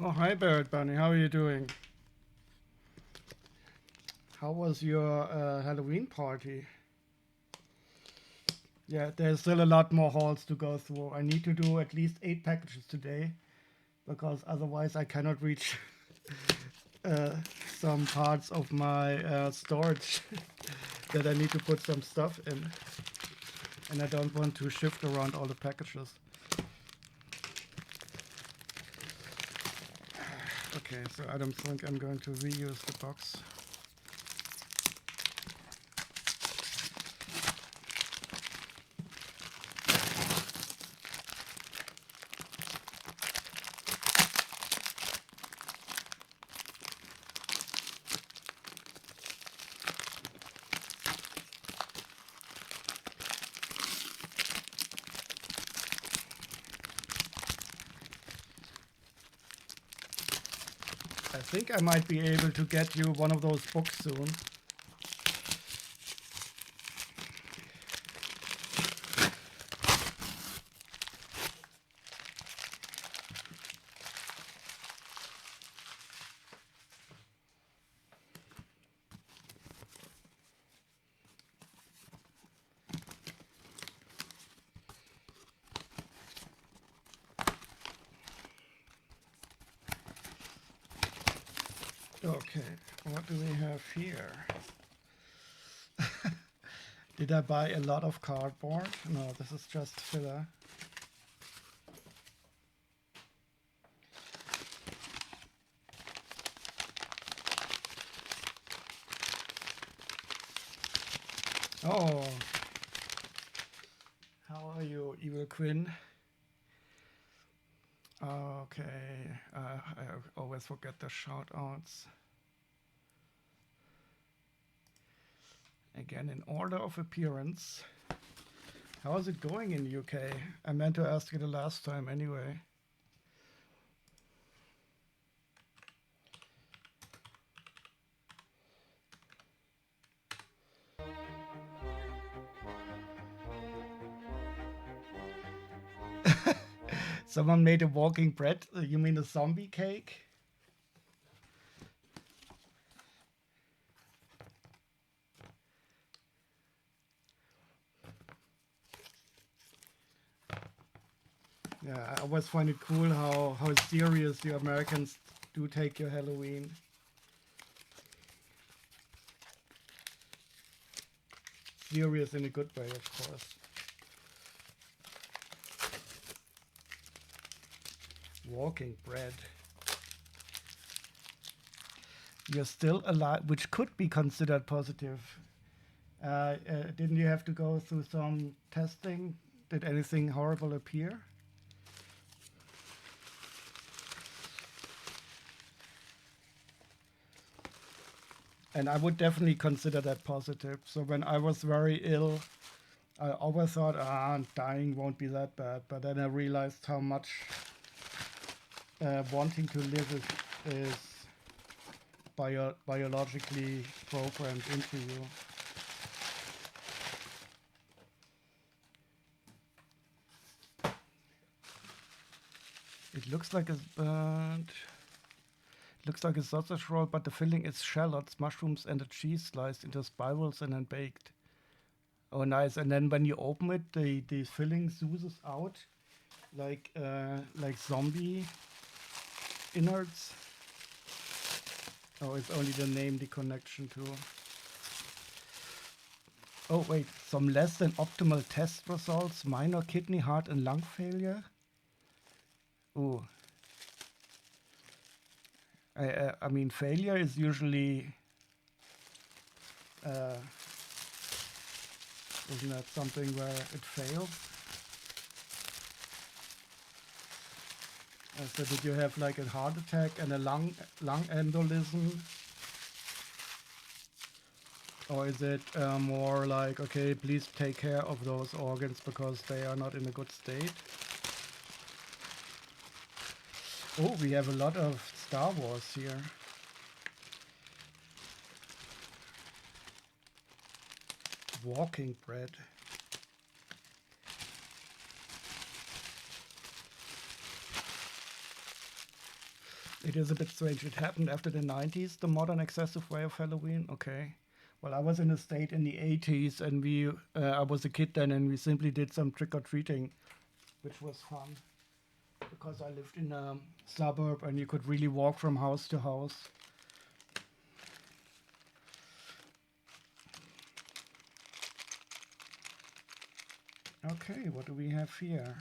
Oh, hi, Barrett Bunny. How are you doing? How was your Halloween party? Yeah, there's still a lot more hauls to go through. I need to do at least 8 packages today because otherwise I cannot reach uh, some parts of my storage that I need to put some stuff in. And I don't want to shift around all the packages. Okay, so I don't think I'm going to reuse the box. I think I might be able to get you one of those books soon. Okay, what do we have here? Did I buy a lot of cardboard? No, this is just filler. Oh, how are you, Evil Quinn? Okay, I always forget the shout outs. Again, in order of appearance. How is it going in the UK? I meant to ask you the last time anyway. Someone made a walking bread? You mean a zombie cake? Yeah, I always find it cool how serious you Americans do take your Halloween. Serious in a good way, of course. Walking bread. You're still alive, which could be considered positive. Didn't you have to go through some testing? Did anything horrible appear? And I would definitely consider that positive. So when I was very ill, I always thought, dying won't be that bad. But then I realized how much wanting to live is biologically programmed into you. It looks like looks like a sausage roll, but the filling is shallots, mushrooms, and a cheese sliced into spirals and then baked. Oh, nice! And then when you open it, the filling oozes out like zombie innards. Oh, it's only the name, the connection to. Oh wait, some less than optimal test results, minor kidney, heart, and lung failure. Ooh. I mean, failure is usually, isn't that something where it fails? So did you have like a heart attack and a lung embolism? Or is it more like, okay, please take care of those organs because they are not in a good state? Oh, we have a lot of Star Wars here. Walking bread. It is a bit strange. It happened after the 90s, the modern excessive way of Halloween. Okay. Well, I was in a state in the 80s, and I was a kid then, and we simply did some trick or treating, which was fun because I lived in a suburb, and you could really walk from house to house. Okay, what do we have here?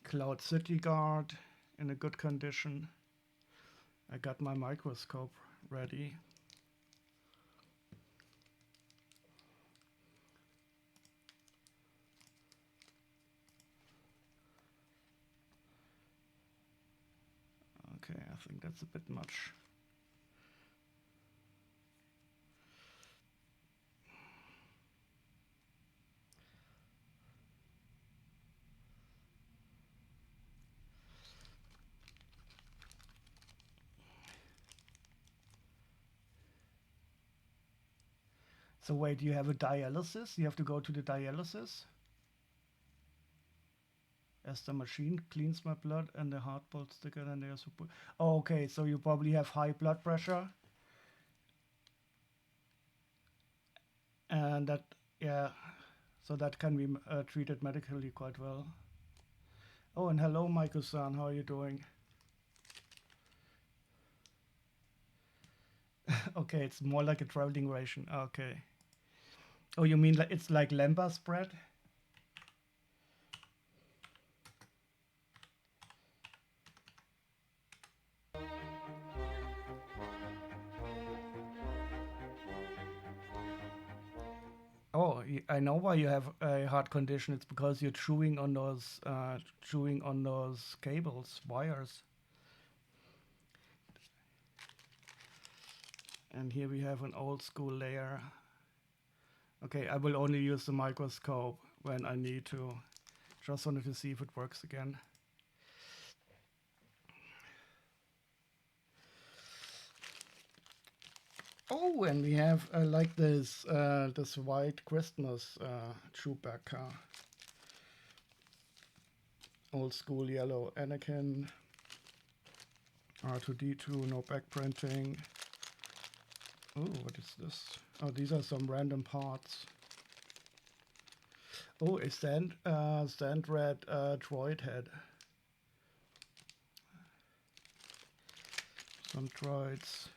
Cloud City Guard in a good condition. I got my microscope ready. Okay, I think that's a bit much. So wait, you have a dialysis? You have to go to the dialysis? As the machine cleans my blood and the heart pulses thicker than they are supposed. Oh, okay, so you probably have high blood pressure. And that, yeah, so that can be treated medically quite well. Oh, and hello, Michael-san, how are you doing? Okay, it's more like a traveling ration. Okay. Oh, you mean like it's like Lambda spread? Oh, I know why you have a heart condition. It's because you're chewing on those cables, wires. And here we have an old school layer. Okay, I will only use the microscope when I need to. Just wanted to see if it works again. Oh, and we have like this white Christmas Chewbacca. Old school yellow Anakin. R2D2, no back printing. Oh, what is this? Oh, these are some random parts. Oh, a stand red droid head. Some droids.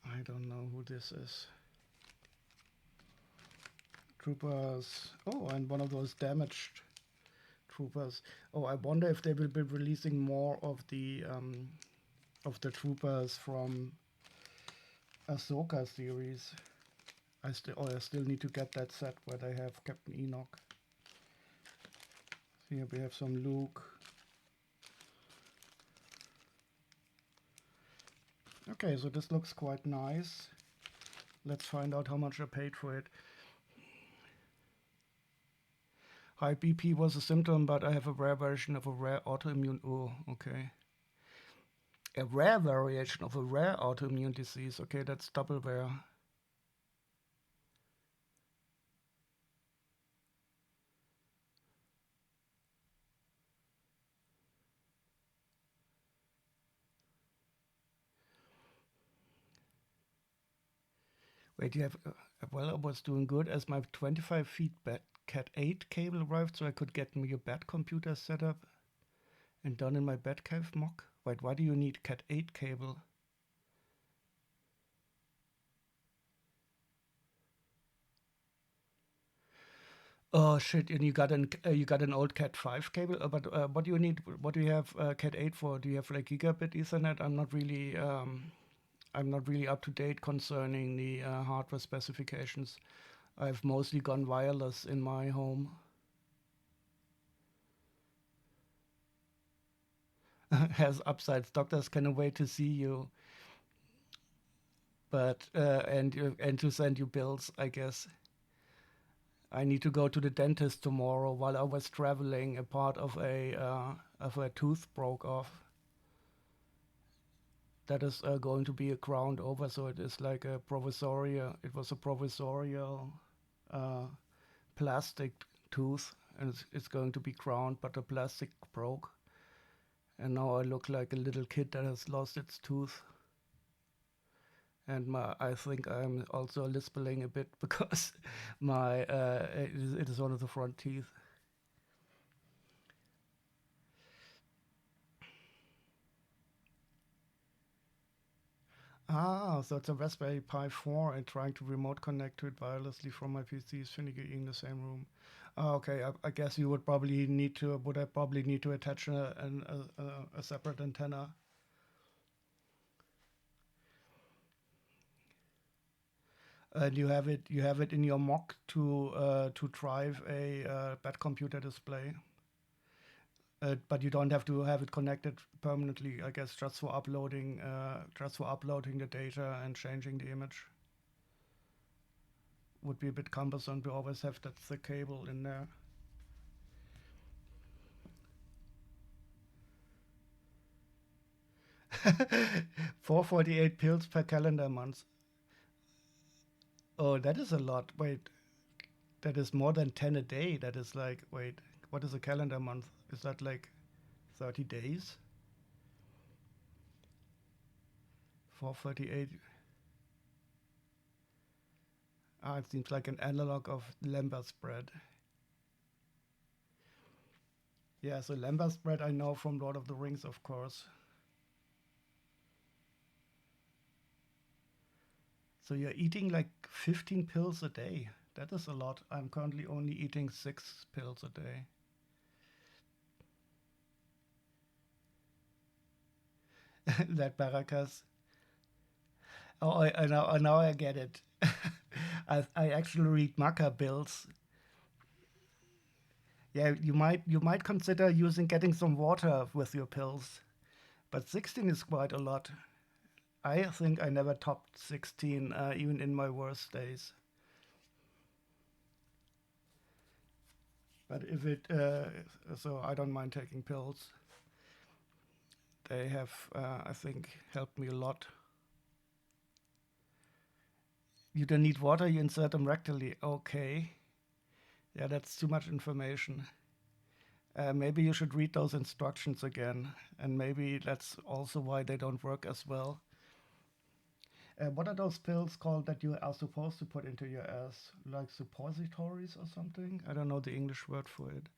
I don't know who this is. Troopers. Oh, and one of those damaged troopers. Oh, I wonder if they will be releasing more of the troopers from Ahsoka series. I still need to get that set where they have Captain Enoch. So here we have some Luke. Okay, so this looks quite nice. Let's find out how much I paid for it. High BP was a symptom, but I have a rare version of a rare autoimmune. Oh, okay. A rare variation of a rare autoimmune disease. Okay, that's double rare. Wait, you have. Well, I was doing good as my 25 feet Cat 8 cable arrived, so I could get me a bed computer set up and done in my Batcave mock. Wait, why do you need Cat 8 cable? Oh shit! And you got an old Cat 5 cable. But what do you need? What do you have Cat 8 for? Do you have like gigabit Ethernet? I'm not really up to date concerning the hardware specifications. I've mostly gone wireless in my home. Has upsides. Doctors cannot wait to see you, but and to send you bills, I guess. I need to go to the dentist tomorrow. While I was traveling, a part of a tooth broke off. That is going to be a crowned over, so it is like a provisorial. It was a provisorial uh, plastic tooth, and it's going to be crowned, but the plastic broke. And now I look like a little kid that has lost its tooth. And I think I'm also lisping a bit because it is one of the front teeth. Ah, so it's a Raspberry Pi 4 and trying to remote connect to it wirelessly from my PC is finally in the same room. Ah, okay, I guess you would I probably need to attach a separate antenna. And you have it in your mock to drive a bad computer display. But you don't have to have it connected permanently, I guess, just for uploading the data and changing the image. Would be a bit cumbersome to always have that thick cable in there. $4.48 pills per calendar month. Oh, that is a lot. Wait, that is more than 10 a day. That is like, wait, what is a calendar month? Is that like 30 days? 4.48. Ah, it seems like an analog of Lambert spread. Yeah, so Lambert spread I know from Lord of the Rings, of course. So you're eating like 15 pills a day. That is a lot. I'm currently only eating 6 pills a day. That Baracas. Oh, now I get it. I actually read maca bills. Yeah, you might consider using getting some water with your pills, but 16 is quite a lot. I think I never topped 16, even in my worst days. But if it, so I don't mind taking pills. They have, I think, helped me a lot. You don't need water, you insert them rectally. Okay. Yeah, that's too much information. Maybe you should read those instructions again, and maybe that's also why they don't work as well. What are those pills called that you are supposed to put into your ass? Like suppositories or something? I don't know the English word for it.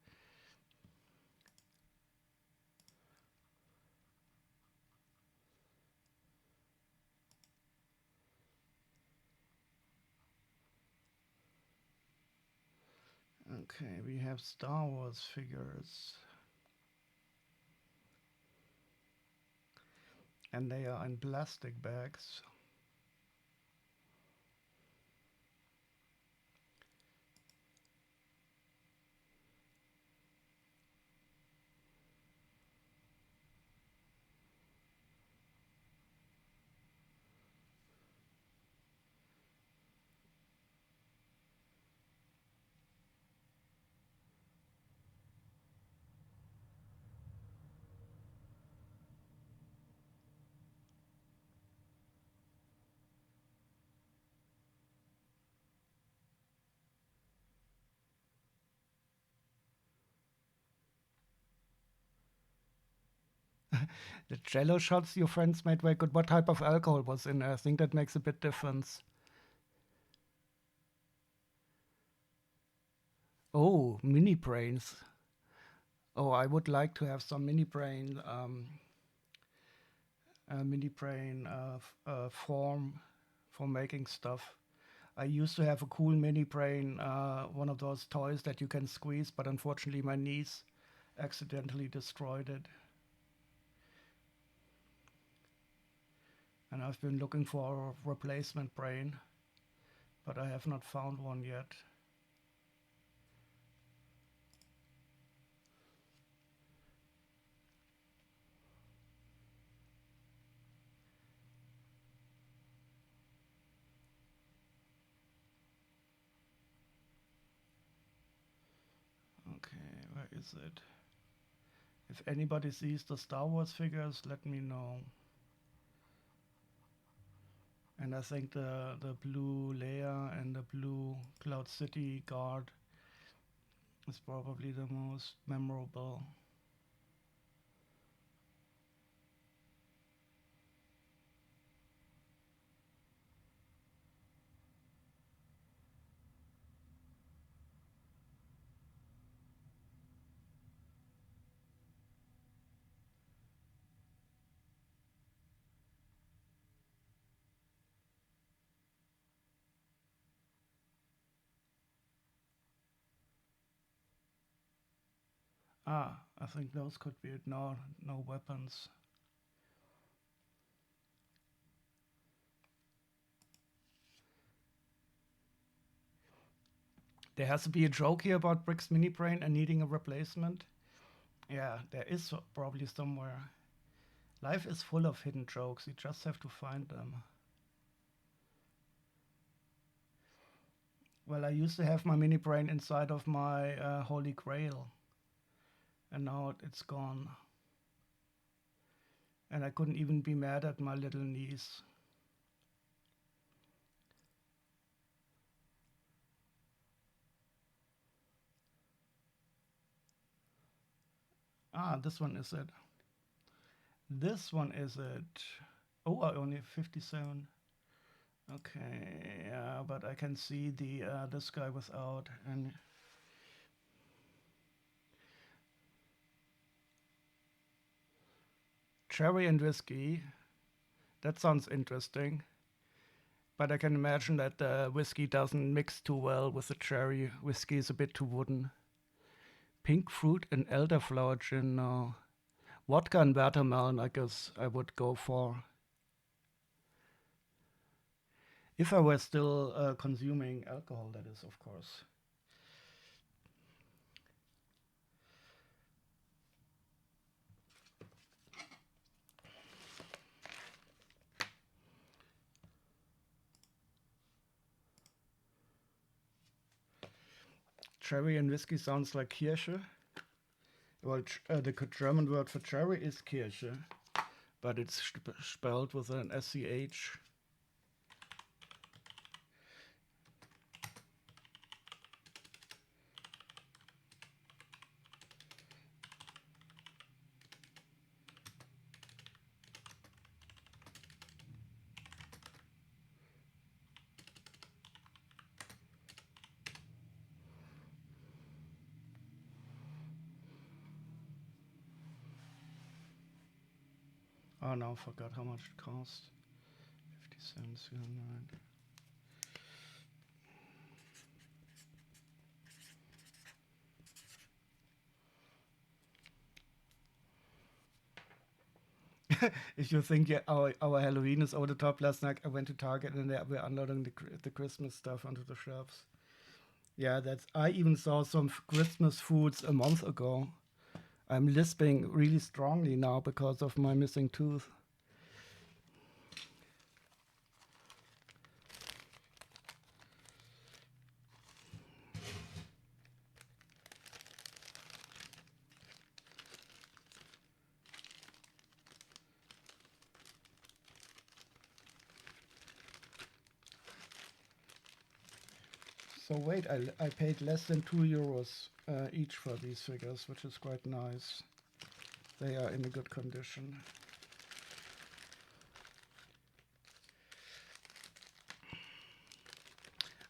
Okay, we have Star Wars figures. And they are in plastic bags. The jello shots your friends made were good. What type of alcohol was in there? I think that makes a bit difference. Oh, mini brains. Oh, I would like to have some mini brain form for making stuff. I used to have a cool mini brain, one of those toys that you can squeeze, but unfortunately my niece accidentally destroyed it. And I've been looking for a replacement brain, but I have not found one yet. Okay, where is it? If anybody sees the Star Wars figures, let me know. And I think the blue Leia and the blue Cloud City guard is probably the most memorable. Ah, I think those could be it. No, no weapons. There has to be a joke here about Brick's mini brain and needing a replacement. Yeah, there is probably somewhere. Life is full of hidden jokes. You just have to find them. Well, I used to have my mini brain inside of my Holy Grail, and now it's gone. And I couldn't even be mad at my little niece. Ah, this one is it. This one is it. Oh, I only have 57. Okay, yeah, but I can see the this guy without and cherry and whiskey. That sounds interesting. But I can imagine that the whiskey doesn't mix too well with the cherry. Whiskey is a bit too wooden. Pink fruit and elderflower gin. No. Vodka and watermelon, I guess I would go for. If I were still consuming alcohol, that is, of course. Cherry and whiskey sounds like Kirsche. Well, the German word for cherry is Kirsche, but it's spelled with an SCH. Oh no, forgot how much it cost. 57.09. If you think our Halloween is over the top, last night I went to Target and they were unloading the Christmas stuff onto the shelves. Yeah, that's. I even saw some Christmas foods a month ago. I'm lisping really strongly now because of my missing tooth. So wait, I paid less than €2 each for these figures, which is quite nice. They are in a good condition.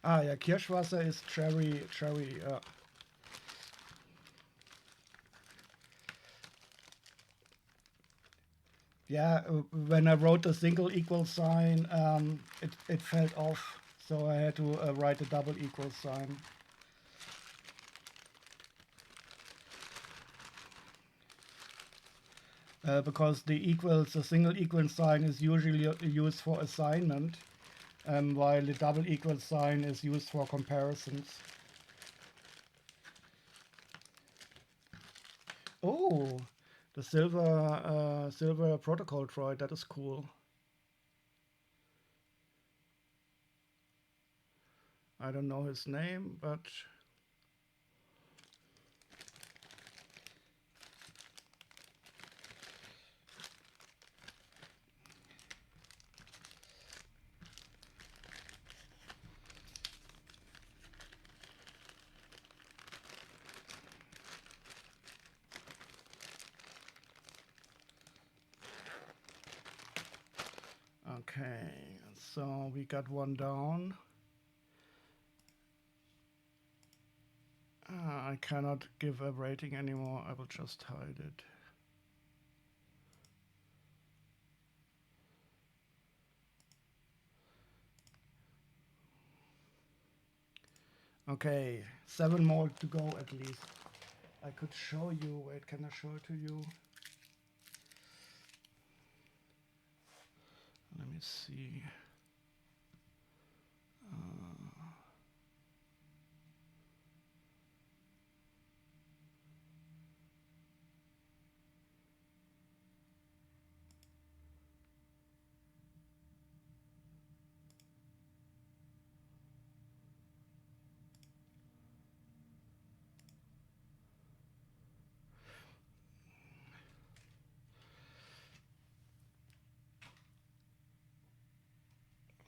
Ah, yeah, Kirschwasser is cherry. Yeah, when I wrote the single equal sign, it fell off, so I had to write a double equal sign. Because the single equal sign is usually used for assignment, while the double equal sign is used for comparisons. Oh, the silver protocol droid, that is cool. I don't know his name, but okay. So we got one down. I cannot give a rating anymore. I will just hide it. Okay, 7 more to go at least. I I could show you. Wait, can I show it to you? Let me see.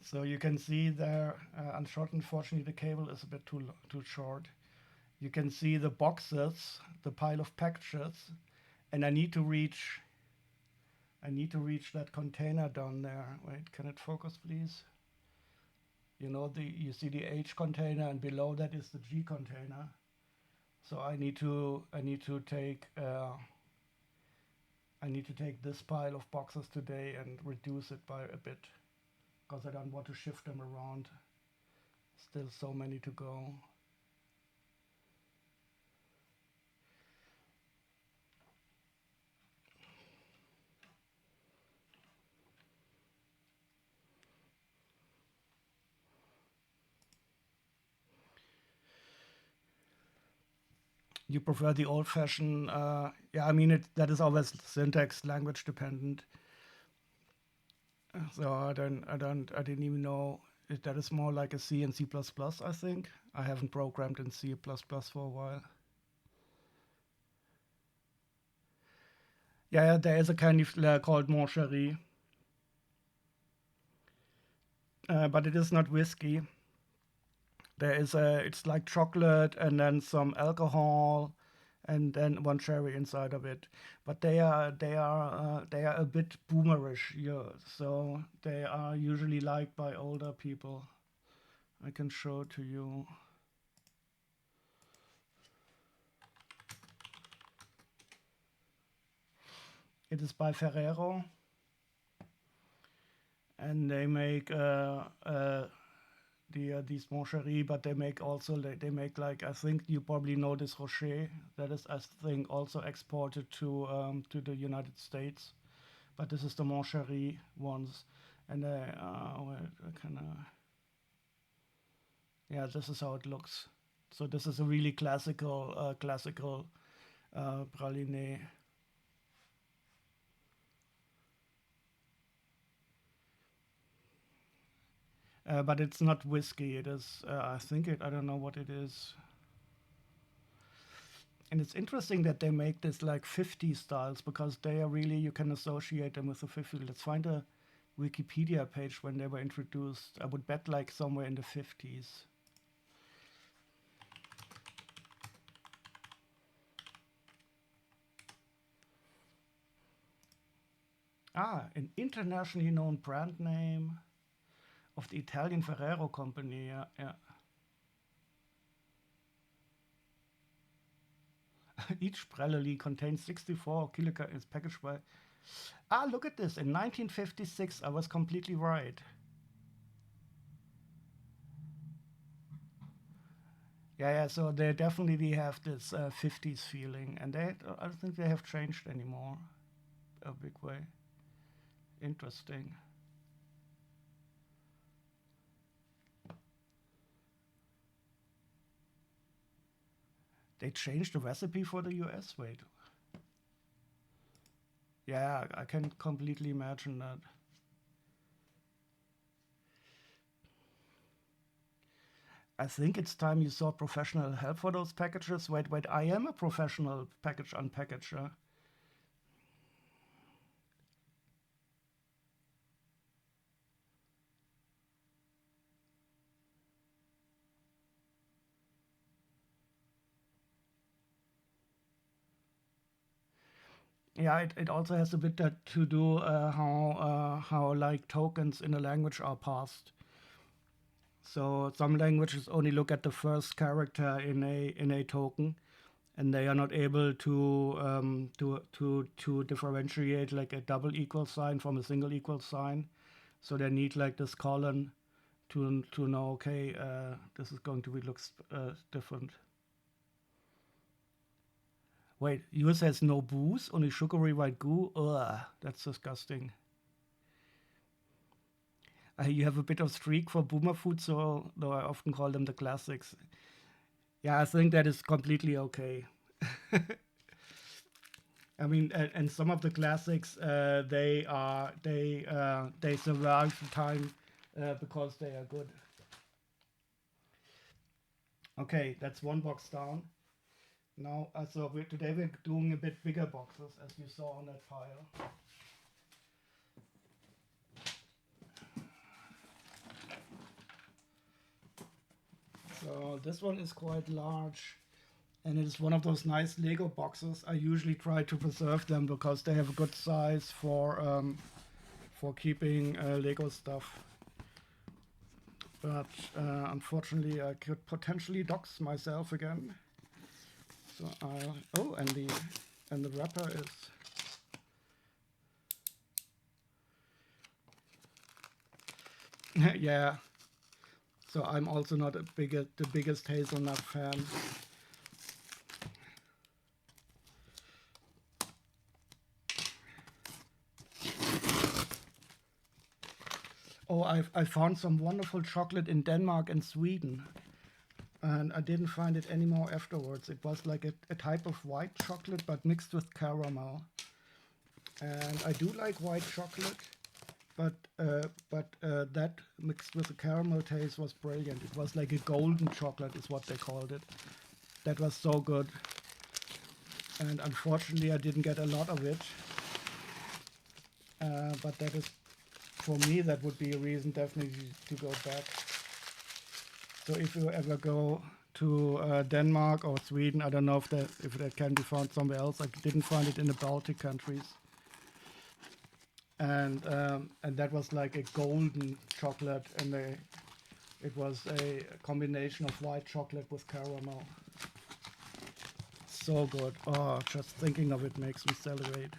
So you can see there, unfortunately, the cable is a bit too short. You can see the boxes, the pile of packages, and I need to reach that container down there. Wait, can it focus, please? You know, you see the H container, and below that is the G container. So I need to take this pile of boxes today and reduce it by a bit, because I don't want to shift them around. Still so many to go. You prefer the old-fashioned? Yeah, I mean that is always syntax language dependent. So I didn't even know if that is more like a C and C++. I think I haven't programmed in C++ for a while. Yeah, there is a kind of called Moncherie, but it is not whiskey. It's like chocolate and then some alcohol, and then one cherry inside of it. But they are a bit boomerish, yeah. So they are usually liked by older people. I can show it to you. It is by Ferrero, and they make these Moncherie, but they make also like, I think you probably know this Rocher, that is, I think, also exported to the United States, but this is the Moncherie ones, and yeah, this is how it looks. So this is a really classical praline. But it's not whiskey. It is, I think I don't know what it is. And it's interesting that they make this like 50 styles, because they are really, you can associate them with the 50s. Let's find a Wikipedia page when they were introduced. I would bet like somewhere in the 50s. An internationally known brand name of the Italian Ferrero company. Yeah, yeah. Each Preloli contains 64 kilocalories packaged by. Look at this. In 1956, I was completely right. Yeah, so they definitely have this 50s feeling, and I don't think they have changed anymore a big way. Interesting. They changed the recipe for the US? Wait. Yeah, I can completely imagine that. I think it's time you sought professional help for those packages. Wait, I am a professional package unpackager. Yeah, it also has a bit to do how like tokens in a language are passed. So some languages only look at the first character in a token, and they are not able to differentiate like a double equal sign from a single equal sign. So they need like this colon to know, okay, this is going to be looks different. Wait, yours has no booze, only sugary white goo? Ugh, that's disgusting. You have a bit of streak for boomer food, so though I often call them the classics. Yeah, I think that is completely okay. I mean, and some of the classics, they survive the time because they are good. Okay, that's one box down. Now, today we're doing a bit bigger boxes, as you saw on that pile. So this one is quite large, and it is one of those nice Lego boxes. I usually try to preserve them because they have a good size for keeping Lego stuff. But unfortunately, I could potentially dox myself again. So oh, and the wrapper is. Yeah. So I'm also not the biggest hazelnut fan. Oh, I found some wonderful chocolate in Denmark and Sweden, and I didn't find it anymore afterwards. It was like a type of white chocolate, but mixed with caramel. And I do like white chocolate, but that mixed with the caramel taste was brilliant. It was like a golden chocolate, is what they called it. That was so good. And unfortunately, I didn't get a lot of it. But that is, for me, that would be a reason definitely to go back. So if you ever go to Denmark or Sweden, I don't know if that can be found somewhere else. I didn't find it in the Baltic countries. And that was like a golden chocolate, and it was a combination of white chocolate with caramel. So good. Oh, just thinking of it makes me salivate.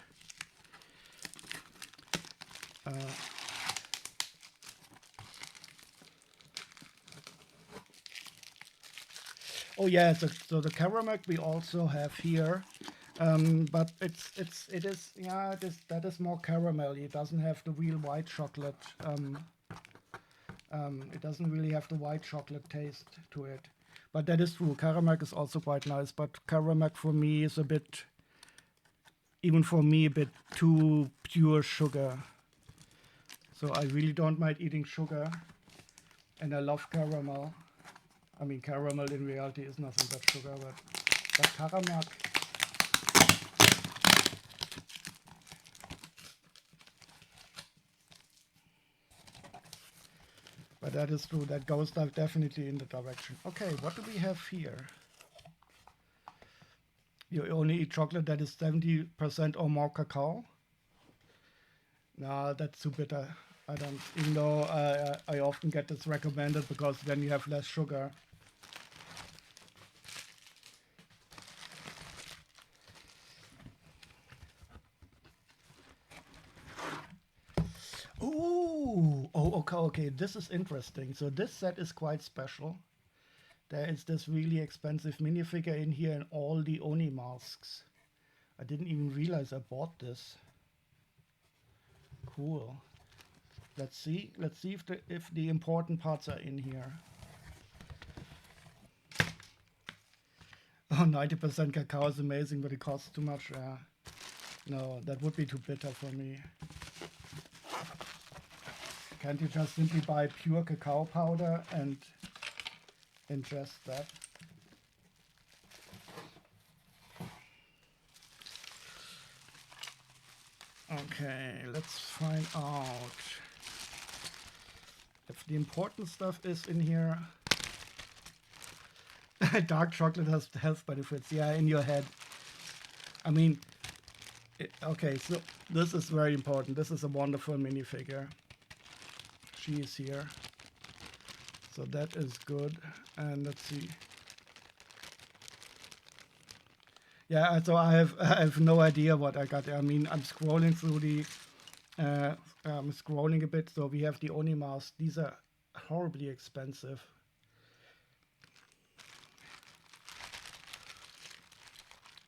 Oh yeah, so the caramel we also have here, but that is more caramel. It doesn't have the real white chocolate. It doesn't really have the white chocolate taste to it. But that is true. Caramel is also quite nice, but caramel for me is a bit, even for me, a bit too pure sugar. So I really don't mind eating sugar, and I love caramel. I mean, caramel in reality is nothing but sugar, but caramel. But that is true. That goes definitely in the direction. Okay, what do we have here? You only eat chocolate that is 70% or more cacao? No, that's too bitter. I don't, even though I often get this recommended because then you have less sugar. Ooh, oh, okay, this is interesting. So this set is quite special. There is this really expensive minifigure in here and all the Oni masks. I didn't even realize I bought this. Cool. Let's see if the important parts are in here. Oh, 90% cacao is amazing, but it costs too much. No, that would be too bitter for me. Can't you just simply buy pure cacao powder and ingest that? Okay, let's find out if the important stuff is in here. Dark chocolate has health benefits. Yeah, in your head. I mean, okay, so this is very important. This is a wonderful minifigure. She is here. So that is good. And let's see. Yeah, so I have no idea what I got. I mean, I'm scrolling through the I'm scrolling a bit. So we have the Oni masks. These are horribly expensive.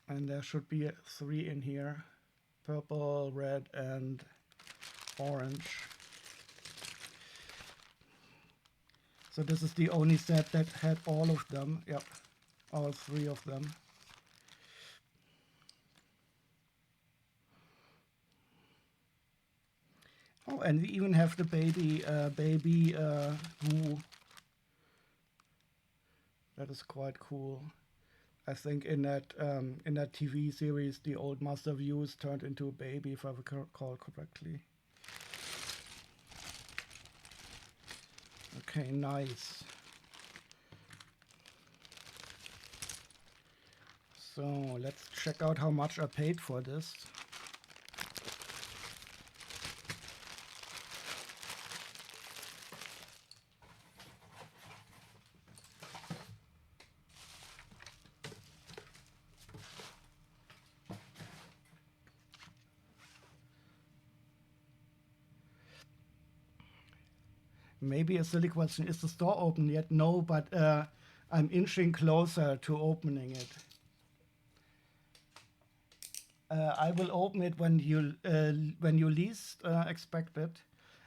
And there should be 3 in here. Purple, red, and orange. So this is the only set that had all of them. Yep, all 3 of them. Oh, and we even have the baby Who. That is quite cool. I think in that TV series, the old Master Views turned into a baby, if I recall correctly. Okay, nice. So let's check out how much I paid for this. Maybe a silly question. Is the store open yet? No, but I'm inching closer to opening it. I will open it when you least expect it,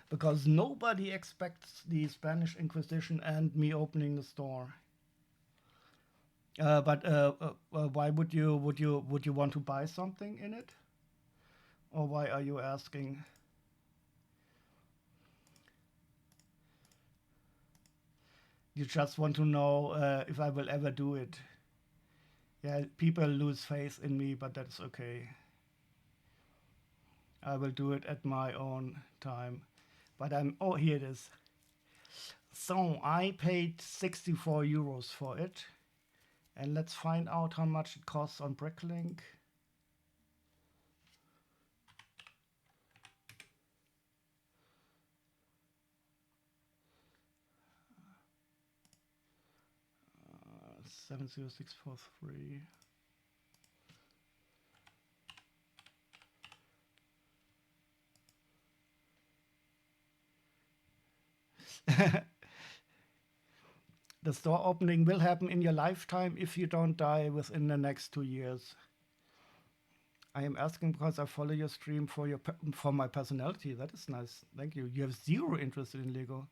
because nobody expects the Spanish Inquisition and me opening the store. But why would you want to buy something in it, or why are you asking? You just want to know if I will ever do it. Yeah, people lose faith in me, but that's okay. I will do it at my own time. But oh, here it is. So I paid 64 euros for it. And let's find out how much it costs on Bricklink. Uh, 70643. The store opening will happen in your lifetime if you don't die within the next 2 years. I am asking because I follow your stream for my personality. That is nice. Thank you. You have 0 interest in Lego.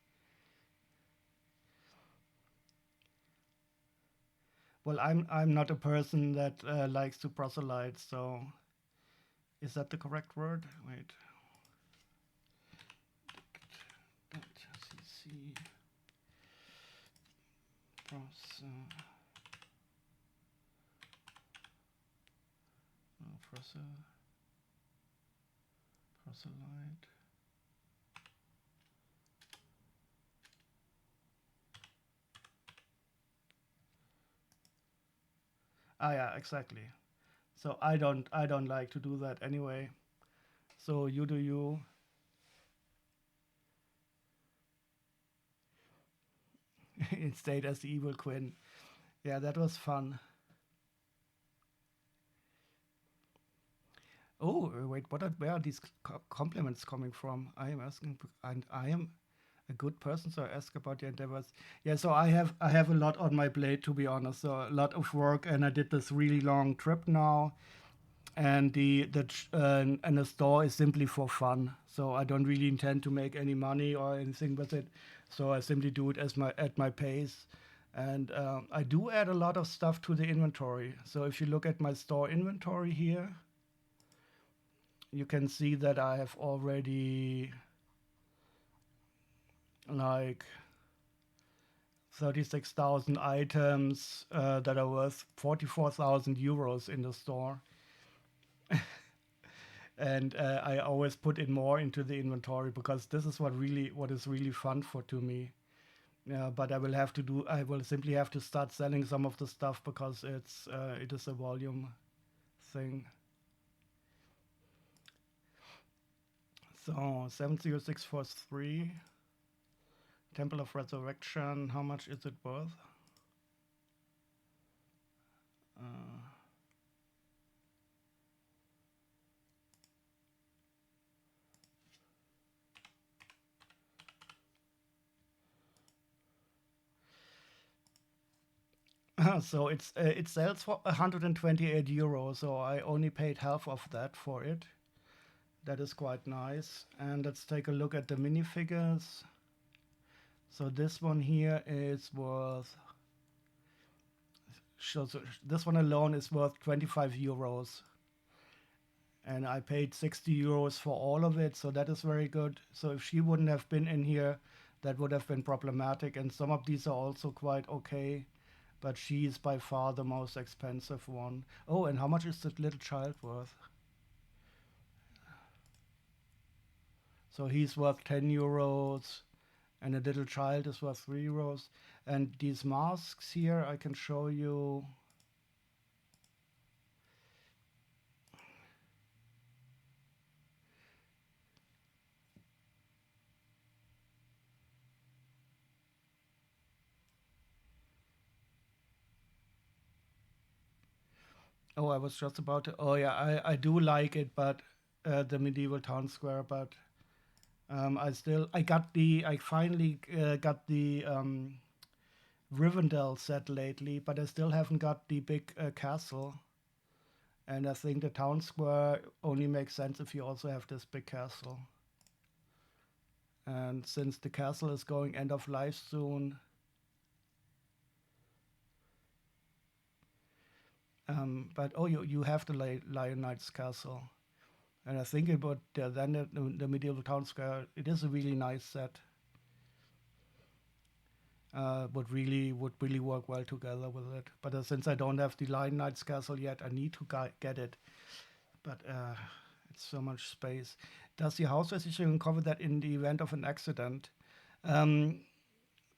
Well, I'm not a person that likes to proselyte, so is that the correct word? Wait. CC. Proselyte. Ah, yeah, exactly. So I don't like to do that anyway. So you do you. It stayed as the evil Quinn. Yeah, that was fun. Oh, wait, where are these compliments coming from? I am asking, and I am a good person, so I ask about your endeavors. Yeah, so I have a lot on my plate, to be honest. So a lot of work, and I did this really long trip now, and the store is simply for fun. So I don't really intend to make any money or anything with it. So I simply do it at my pace. And I do add a lot of stuff to the inventory. So if you look at my store inventory here, you can see that I have already like 36,000 items that are worth 44,000 euros in the store. And I always put in more into the inventory because this is what is really fun to me. Yeah, but I will simply have to start selling some of the stuff because it is a volume thing. So 70643, Temple of Resurrection, how much is it worth? So it sells for 128 euros. So I only paid half of that for it. That is quite nice. And let's take a look at the minifigures. So this one here is worth. So this one alone is worth 25 euros. And I paid 60 euros for all of it, so that is very good. So if she wouldn't have been in here, that would have been problematic. And some of these are also quite okay, but she is by far the most expensive one. Oh, and how much is that little child worth? So he's worth 10 euros, and a little child is worth 3 euros. And these masks here, I can show you. Oh, I was just about to. Oh, yeah, I do like it, but the medieval town square. But I finally got the Rivendell set lately, but I still haven't got the big castle. And I think the town square only makes sense if you also have this big castle. And since the castle is going end of life soon, but oh, you have the Lion Knight's castle. And I think about then the medieval town square. It is a really nice set. Would really work well together with it. But since I don't have the Lion Knight's castle yet, I need to get it. But it's so much space. Does the house registration cover that in the event of an accident?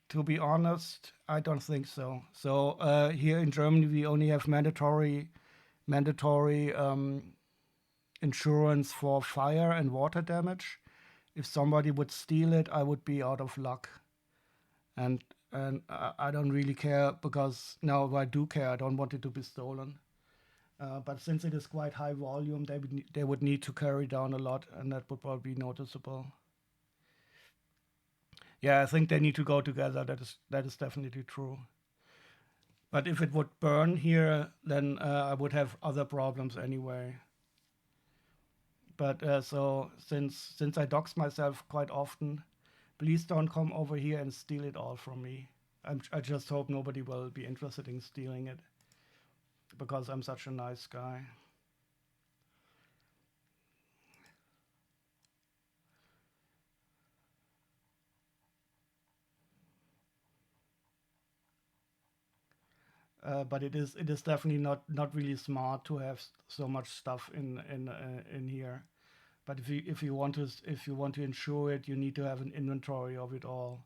To be honest, I don't think so. So here in Germany, we only have mandatory insurance for fire and water damage. If somebody would steal it, I would be out of luck. And I don't really care, because now I do care. I don't want it to be stolen. But since it is quite high volume, they would need to carry down a lot, and that would probably be noticeable. Yeah, I think they need to go together. That is definitely true. But if it would burn here, then I would have other problems anyway. But so since I dox myself quite often, please don't come over here and steal it all from me. I just hope nobody will be interested in stealing it, because I'm such a nice guy. But it is definitely not really smart to have so much stuff in here. But if you want to insure it, you need to have an inventory of it all.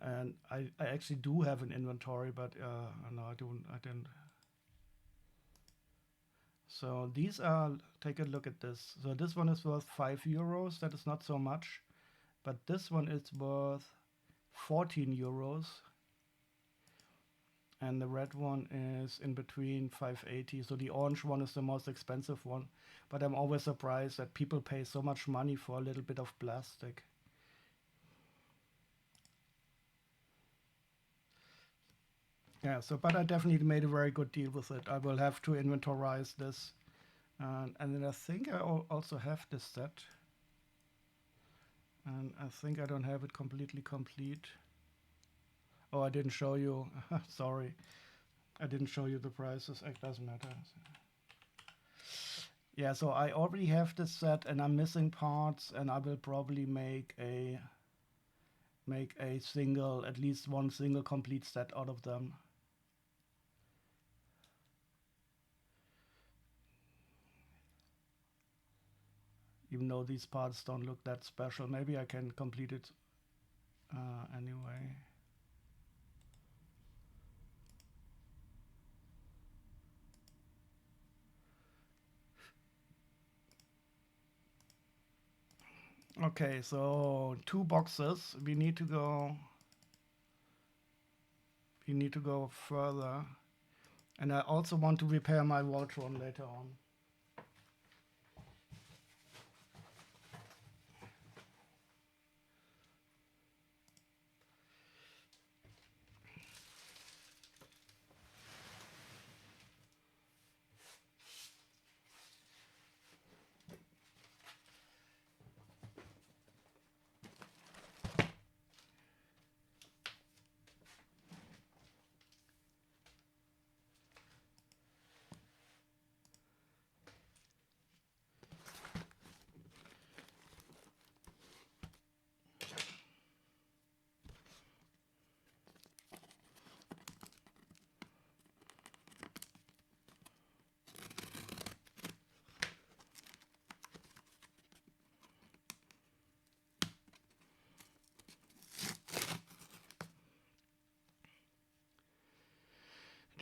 And I actually do have an inventory, but no, I didn't. So these are, take a look at this. So this one is worth 5 euros. That is not so much. But this one is worth 14 euros. And the red one is in between 580. So the orange one is the most expensive one. But I'm always surprised that people pay so much money for a little bit of plastic. Yeah, so but I definitely made a very good deal with it. I will have to inventorize this. And then I think I also have this set. And I think I don't have it completely complete. Oh, I didn't show you. Sorry. I didn't show you the prices. It doesn't matter. Yeah, so I already have this set and I'm missing parts, and I will probably make a single, at least one single complete set out of them. Even though these parts don't look that special, maybe I can complete it anyway. Okay, so 2 boxes. We need to go further. And I also want to repair my Voltron later on.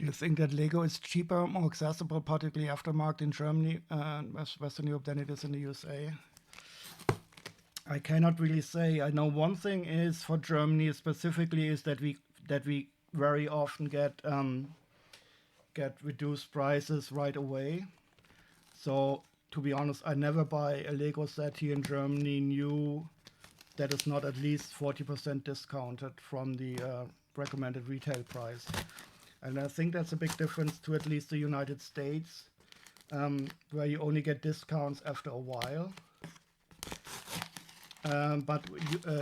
Do you think that Lego is cheaper, more accessible, particularly aftermarket in Germany and Western Europe than it is in the USA? I cannot really say. I know one thing is for Germany specifically is that we very often get reduced prices right away. So to be honest, I never buy a Lego set here in Germany new that is not at least 40% discounted from the recommended retail price. And I think that's a big difference to at least the United States, where you only get discounts after a while. But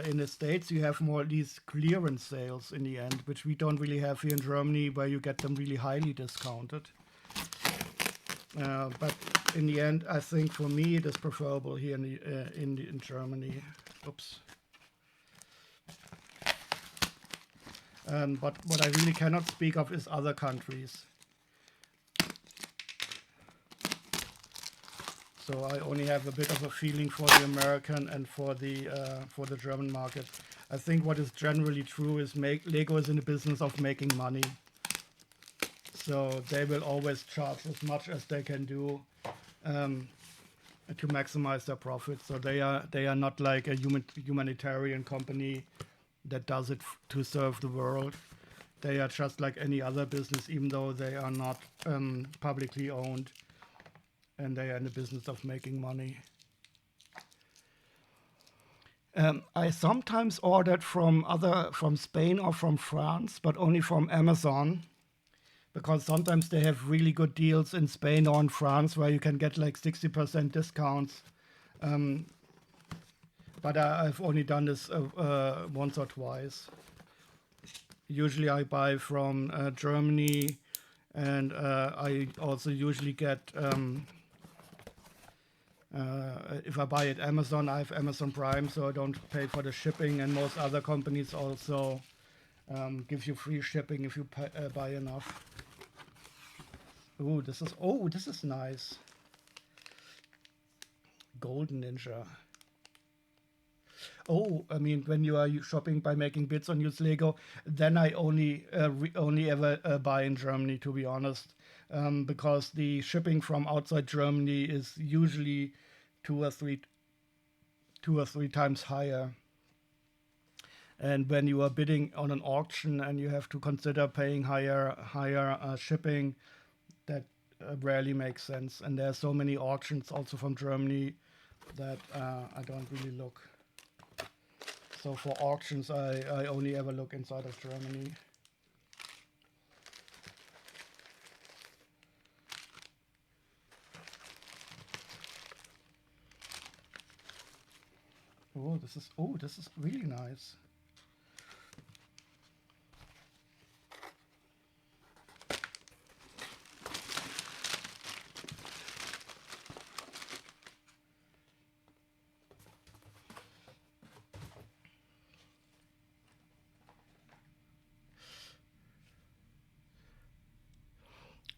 in the States, you have more these clearance sales in the end, which we don't really have here in Germany, where you get them really highly discounted. But in the end, I think for me it is preferable here in Germany. Oops. But what I really cannot speak of is other countries. So I only have a bit of a feeling for the American and for the German market. I think what is generally true is Lego is in the business of making money. So they will always charge as much as they can do to maximize their profit. So they are not like a humanitarian company that does it to serve the world. They are just like any other business, even though they are not publicly owned, and they are in the business of making money. I sometimes ordered from Spain or from France, but only from Amazon, because sometimes they have really good deals in Spain or in France where you can get like 60% discounts. But I've only done this once or twice. Usually I buy from Germany, and I also usually get, if I buy at Amazon, I have Amazon Prime, so I don't pay for the shipping, and most other companies also give you free shipping if you buy enough. Oh, this is nice. Golden Ninja. Oh, I mean, when you are shopping by making bids on used Lego, then I only ever buy in Germany, to be honest, because the shipping from outside Germany is usually two or three times higher. And when you are bidding on an auction and you have to consider paying higher shipping, that rarely makes sense. And there are so many auctions also from Germany that I don't really look. So for auctions, I only ever look inside of Germany. This is really nice.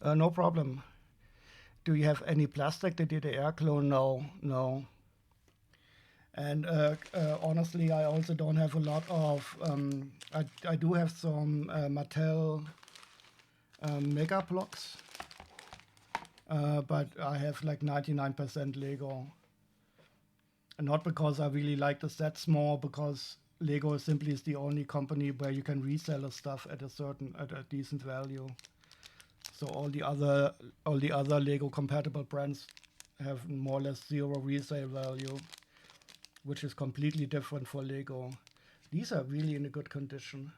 No problem. Do you have any plastic? The DDR clone? No, no. And honestly, I also don't have a lot of. I do have some Mattel Mega Blocks, but I have like 99% Lego. And not because I really like the sets more, because Lego simply is the only company where you can resell the stuff at a decent value. So all the other Lego compatible brands have more or less zero resale value, which is completely different for Lego. These are really in a good condition.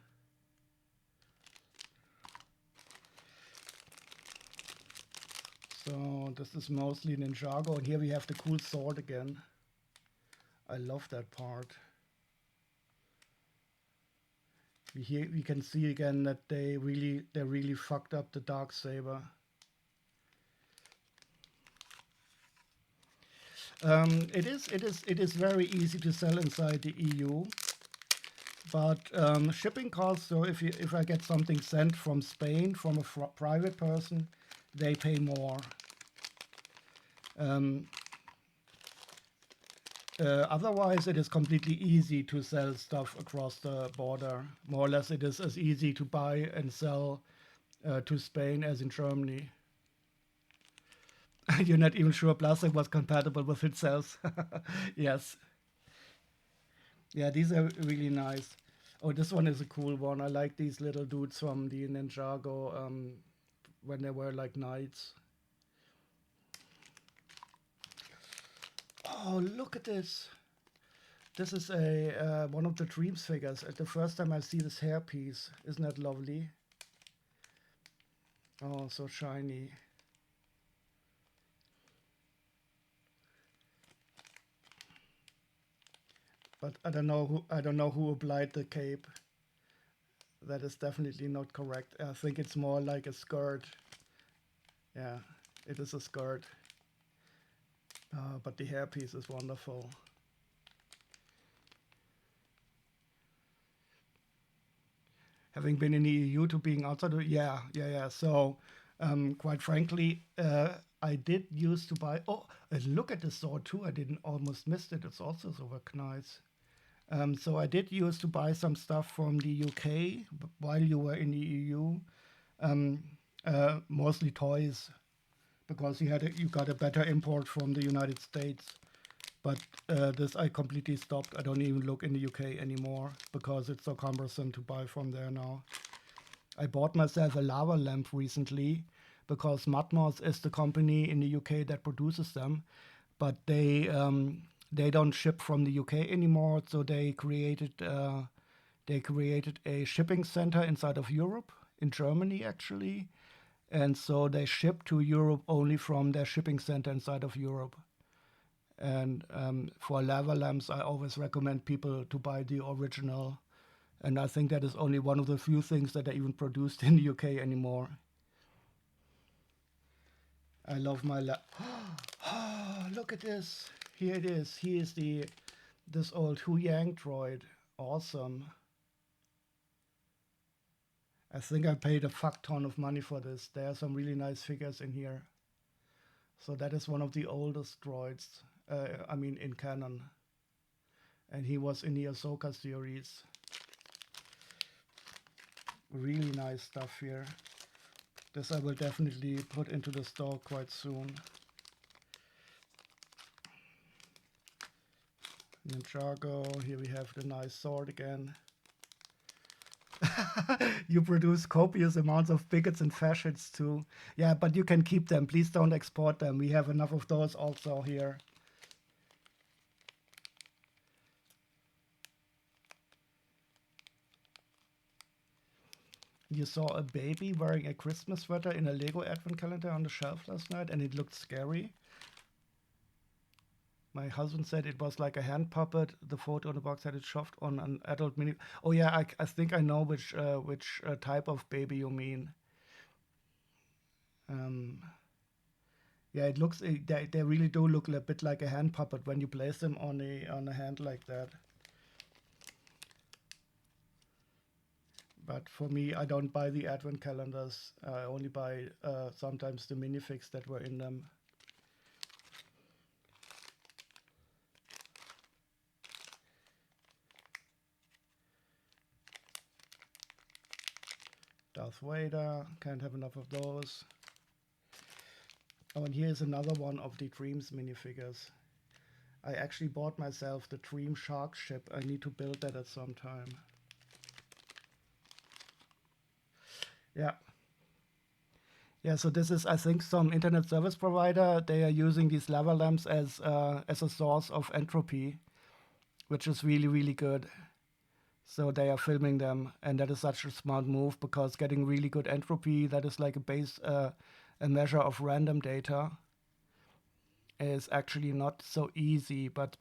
So this is mostly Ninjago, and here we have the cool sword again. I love that part. We can see again that they really fucked up the dark saber. It is very easy to sell inside the EU, but shipping costs. So if I get something sent from Spain from a private person, they pay more. Otherwise, it is completely easy to sell stuff across the border. More or less, it is as easy to buy and sell to Spain as in Germany. You're not even sure plastic was compatible with itself. Yes. Yeah, these are really nice. Oh, this one is a cool one. I like these little dudes from the Ninjago when they were like knights. Oh, look at this. This is a one of the Dreams figures. The first time I see this hairpiece. Isn't that lovely? Oh, so shiny. But I don't know who applied the cape. That is definitely not correct. I think it's more like a skirt. Yeah, it is a skirt. But the hairpiece is wonderful. Having been in the EU to being outside, yeah. So, quite frankly, I did used to buy. Oh, and look at the sword too. I didn't almost missed it. It's also so nice. So I did used to buy some stuff from the UK while you were in the EU, um, mostly toys, because you got a better import from the United States. But this I completely stopped. I don't even look in the UK anymore because it's so cumbersome to buy from there now. I bought myself a lava lamp recently because Matmos is the company in the UK that produces them, but they don't ship from the UK anymore. So they created a shipping center inside of Europe in Germany actually, and so they ship to Europe only from their shipping center inside of Europe. And for lava lamps, I always recommend people to buy the original. And I think that is only one of the few things that are even produced in the UK anymore. I love my Oh, look at this. Here it is. He is this old Hu Yang droid. Awesome. I think I paid a fuck ton of money for this. There are some really nice figures in here. So that is one of the oldest droids. I mean, in canon. And he was in the Ahsoka series. Really nice stuff here. This I will definitely put into the store quite soon. Ninjago, here we have the nice sword again. You produce copious amounts of bigots and fascists too. Yeah, but you can keep them. Please don't export them. We have enough of those also here. You saw a baby wearing a Christmas sweater in a Lego advent calendar on the shelf last night and it looked scary. My husband said it was like a hand puppet. The photo on the box had it shoved on an adult mini. Oh yeah, I think I know which type of baby you mean. Um, yeah, it looks they really do look a bit like a hand puppet when you place them on a hand like that. But for me, I don't buy the advent calendars. I only buy sometimes the minifigs that were in them. Darth Vader, can't have enough of those. Oh, and here's another one of the Dreams minifigures. I actually bought myself the Dream Shark ship. I need to build that at some time. Yeah. Yeah, so this is, I think, some internet service provider. They are using these lava lamps as a source of entropy, which is really, really good. So they are filming them, and that is such a smart move because getting really good entropy, that is like a measure of random data, is actually not so easy. But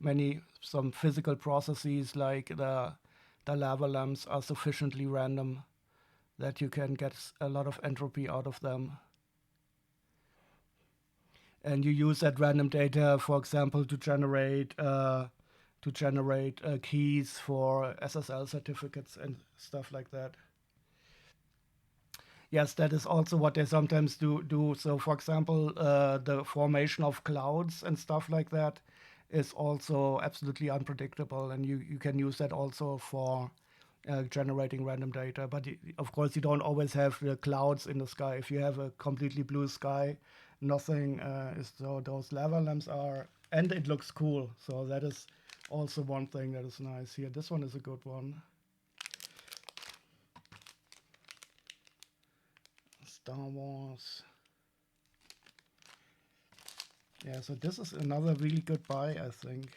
some physical processes like the lava lamps are sufficiently random that you can get a lot of entropy out of them. And you use that random data, for example, to generate keys for SSL certificates and stuff like that. Yes, that is also what they sometimes do. So, for example, the formation of clouds and stuff like that is also absolutely unpredictable, and you can use that also for generating random data. But of course, you don't always have the clouds in the sky. If you have a completely blue sky, nothing is, so those lava lamps are, and it looks cool. So that is also one thing that is nice here. This one is a good one. Star Wars. Yeah, so this is another really good buy, I think.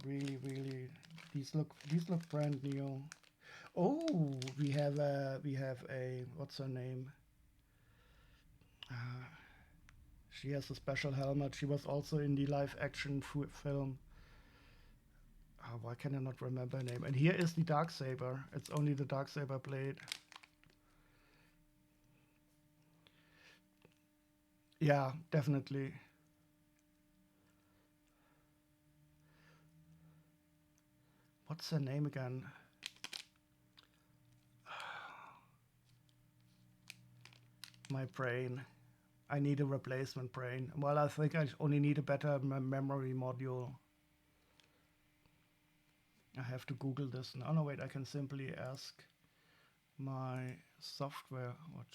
Really, really, these look brand new. Oh, we have a what's her name? She has a special helmet. She was also in the live action film. Why can I not remember her name? And here is the Darksaber. It's only the Darksaber blade. Yeah, definitely. What's her name again? My brain. I need a replacement brain. Well, I think I only need a better memory module. I have to Google this. Oh no, wait, I can simply ask my software. What?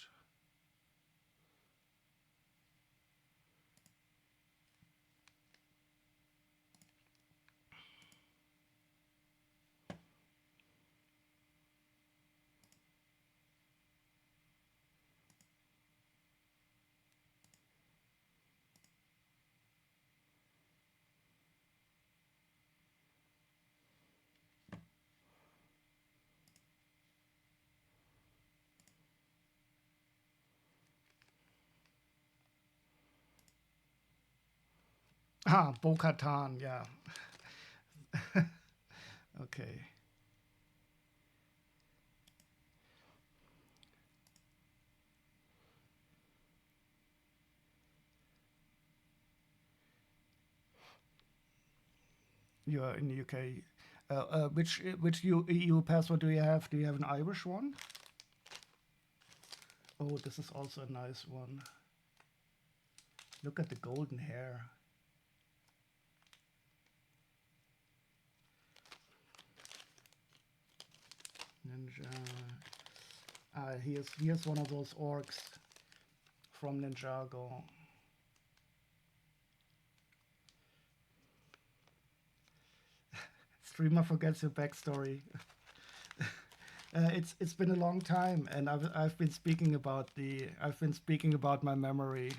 Bo-Katan, yeah. Okay. You are in the UK. Which EU passport do you have? Do you have an Irish one? Oh, this is also a nice one. Look at the golden hair. Ninja. Here's one of those orcs from Ninjago. Streamer forgets your backstory. It's been a long time, and I've been speaking about my memory.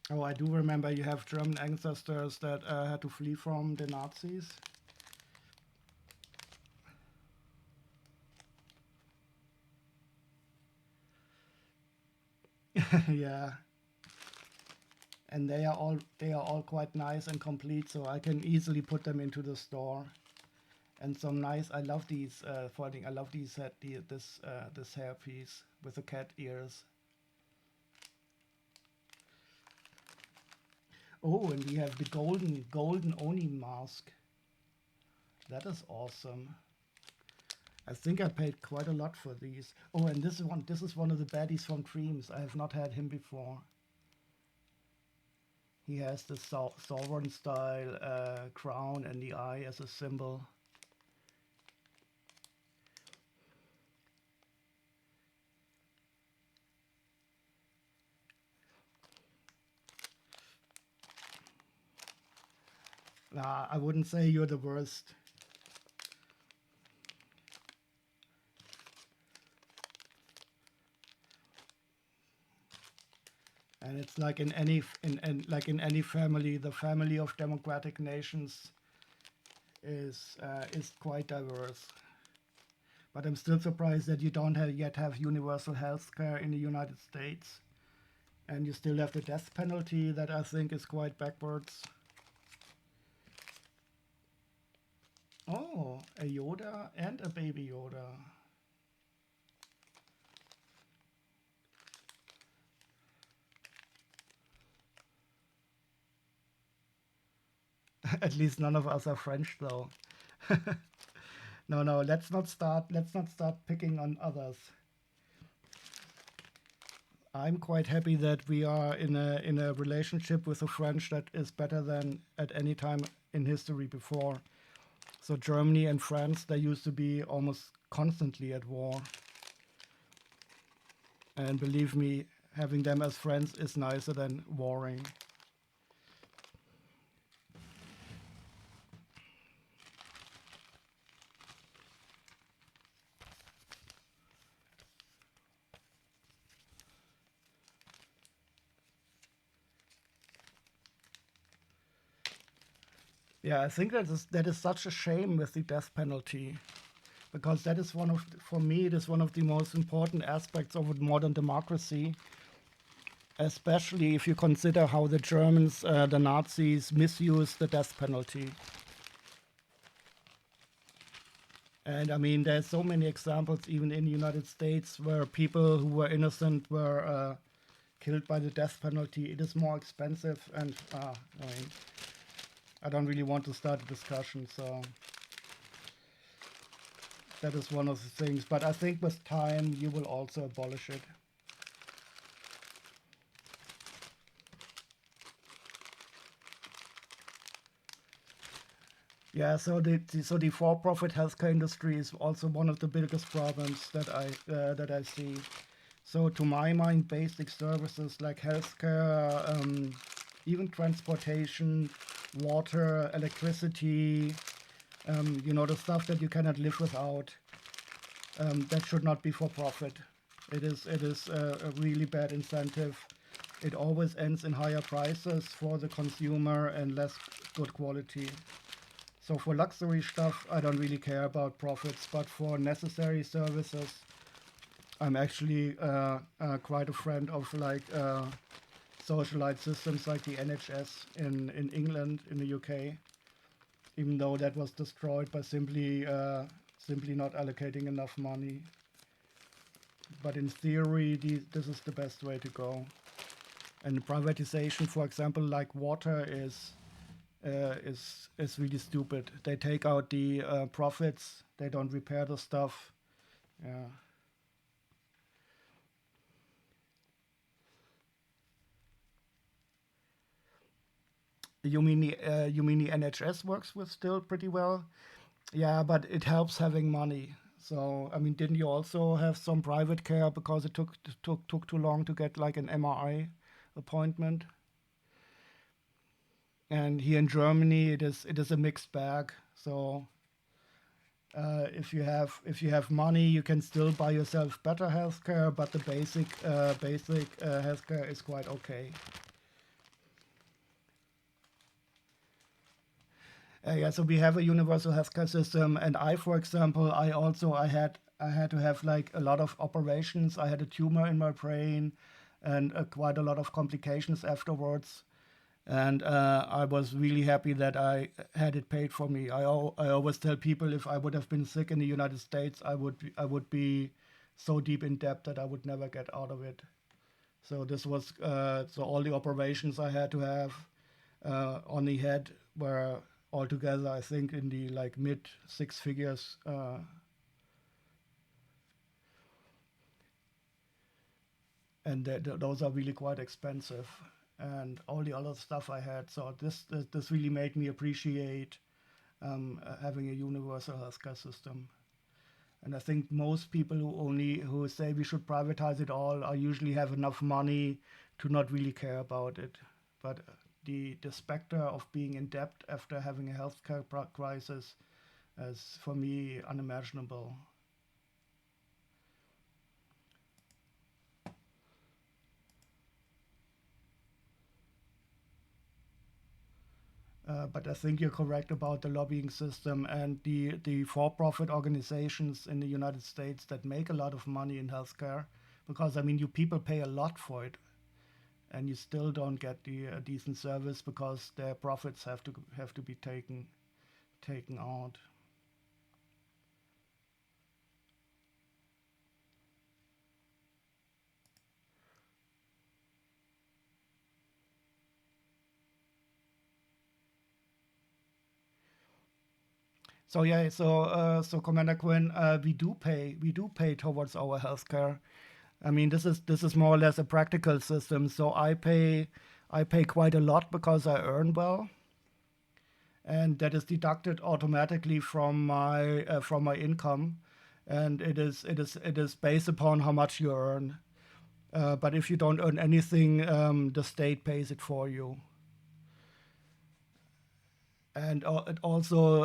Oh, I do remember you have German ancestors that had to flee from the Nazis. Yeah, and they are all quite nice and complete, so I can easily put them into the store. And some nice. I love these folding. I love these this hairpiece with the cat ears. Oh, and we have the golden Oni mask. That is awesome. I think I paid quite a lot for these. Oh, and this is one of the baddies from Dreams. I have not had him before. He has the Sauron style crown and the eye as a symbol. Nah, I wouldn't say you're the worst. And it's like in any family, the family of democratic nations is quite diverse. But I'm still surprised that you don't yet have universal health care in the United States, and you still have the death penalty that I think is quite backwards. Oh, a Yoda and a baby Yoda. At least none of us are French, though. No, let's not start picking on others. I'm quite happy that we are in a relationship with the French that is better than at any time in history before. So Germany and France, they used to be almost constantly at war. And believe me, having them as friends is nicer than warring. Yeah, I think that is such a shame with the death penalty, because that is for me, it is one of the most important aspects of a modern democracy, especially if you consider how the Germans, the Nazis, misused the death penalty. And I mean, there's so many examples, even in the United States, where people who were innocent were killed by the death penalty. It is more expensive, and I mean, I don't really want to start a discussion. So that is one of the things. But I think with time, you will also abolish it. Yeah, so the for-profit healthcare industry is also one of the biggest problems that I see. So to my mind, basic services like healthcare, even transportation, water, electricity, the stuff that you cannot live without, that should not be for profit. It is a really bad incentive. It always ends in higher prices for the consumer and less good quality. So for luxury stuff, I don't really care about profits, but for necessary services, I'm actually quite a friend of like socialized systems like the NHS in England, in the UK, even though that was destroyed by simply not allocating enough money. But in theory, this is the best way to go. And privatization, for example, like water is really stupid. They take out the profits. They don't repair the stuff. Yeah. You mean the NHS works with still pretty well? Yeah, but it helps having money. So I mean, didn't you also have some private care because it took too long to get like an MRI appointment? And here in Germany, it is a mixed bag. So if you have money, you can still buy yourself better healthcare, but the basic healthcare is quite okay. Yeah, so we have a universal healthcare system, and for example, I had to have like a lot of operations. I had a tumor in my brain, and quite a lot of complications afterwards. And I was really happy that I had it paid for me. I always tell people if I would have been sick in the United States, I would be so deep in debt that I would never get out of it. So this was so all the operations I had to have on the head were altogether, I think, in the like mid six figures, and those are really quite expensive. And all the other stuff I had, so this really made me appreciate having a universal healthcare system. And I think most people who say we should privatize it all are usually have enough money to not really care about it. But the specter of being in debt after having a healthcare crisis is for me unimaginable. But I think you're correct about the lobbying system and the for-profit organizations in the United States that make a lot of money in healthcare, because I mean, you people pay a lot for it, and you still don't get the decent service because their profits have to be taken out. So yeah, so Commander Quinn, we do pay towards our healthcare. I mean, this is more or less a practical system. So I pay quite a lot because I earn well, and that is deducted automatically from my income, and it is based upon how much you earn. But if you don't earn anything, the state pays it for you. And it also,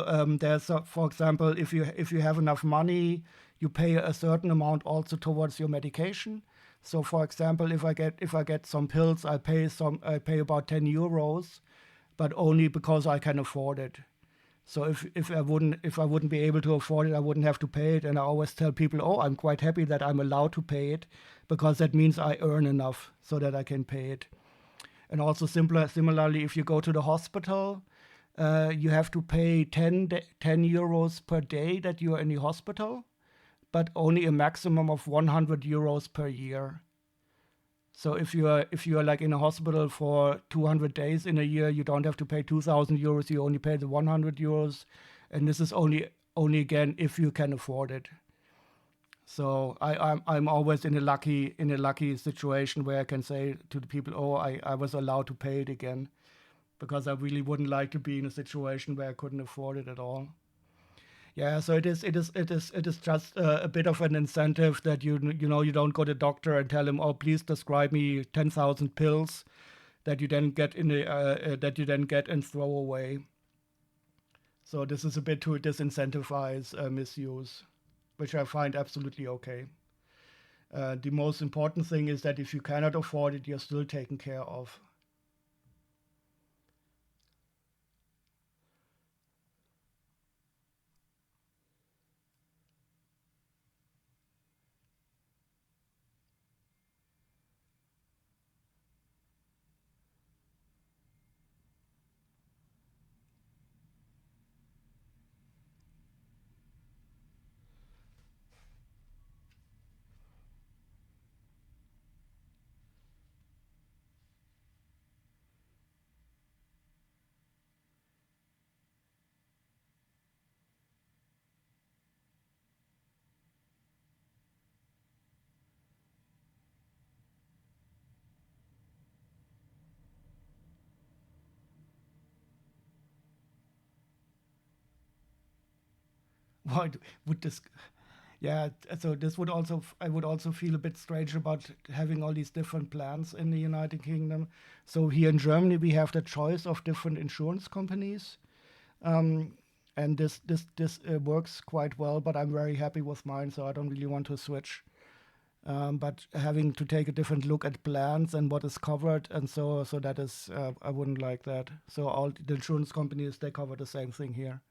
for example, if you have enough money, you pay a certain amount also towards your medication. So, for example, if I get some pills, I pay about 10 euros, but only because I can afford it. So if I wouldn't be able to afford it, I wouldn't have to pay it. And I always tell people, oh, I'm quite happy that I'm allowed to pay it, because that means I earn enough so that I can pay it. And also similarly, if you go to the hospital, you have to pay 10 euros per day that you are in the hospital, but only a maximum of 100 euros per year. So if you are like in a hospital for 200 days in a year, you don't have to pay 2,000 euros. You only pay the 100 euros, and this is only again if you can afford it. So I'm always in a lucky situation where I can say to the people, oh, I was allowed to pay it again, because I really wouldn't like to be in a situation where I couldn't afford it at all. Yeah, so it is just a bit of an incentive that you don't go to the doctor and tell him, oh, please prescribe me 10,000 pills that you then get and throw away. So this is a bit to disincentivize misuse, which I find absolutely okay. The most important thing is that if you cannot afford it, you're still taken care of. Why would this? Yeah, so this would also I would also feel a bit strange about having all these different plans in the United Kingdom. So here in Germany, we have the choice of different insurance companies, um, and this works quite well. But I'm very happy with mine, so I don't really want to switch. But having to take a different look at plans and what is covered, and so that is I wouldn't like that. So all the insurance companies, they cover the same thing here.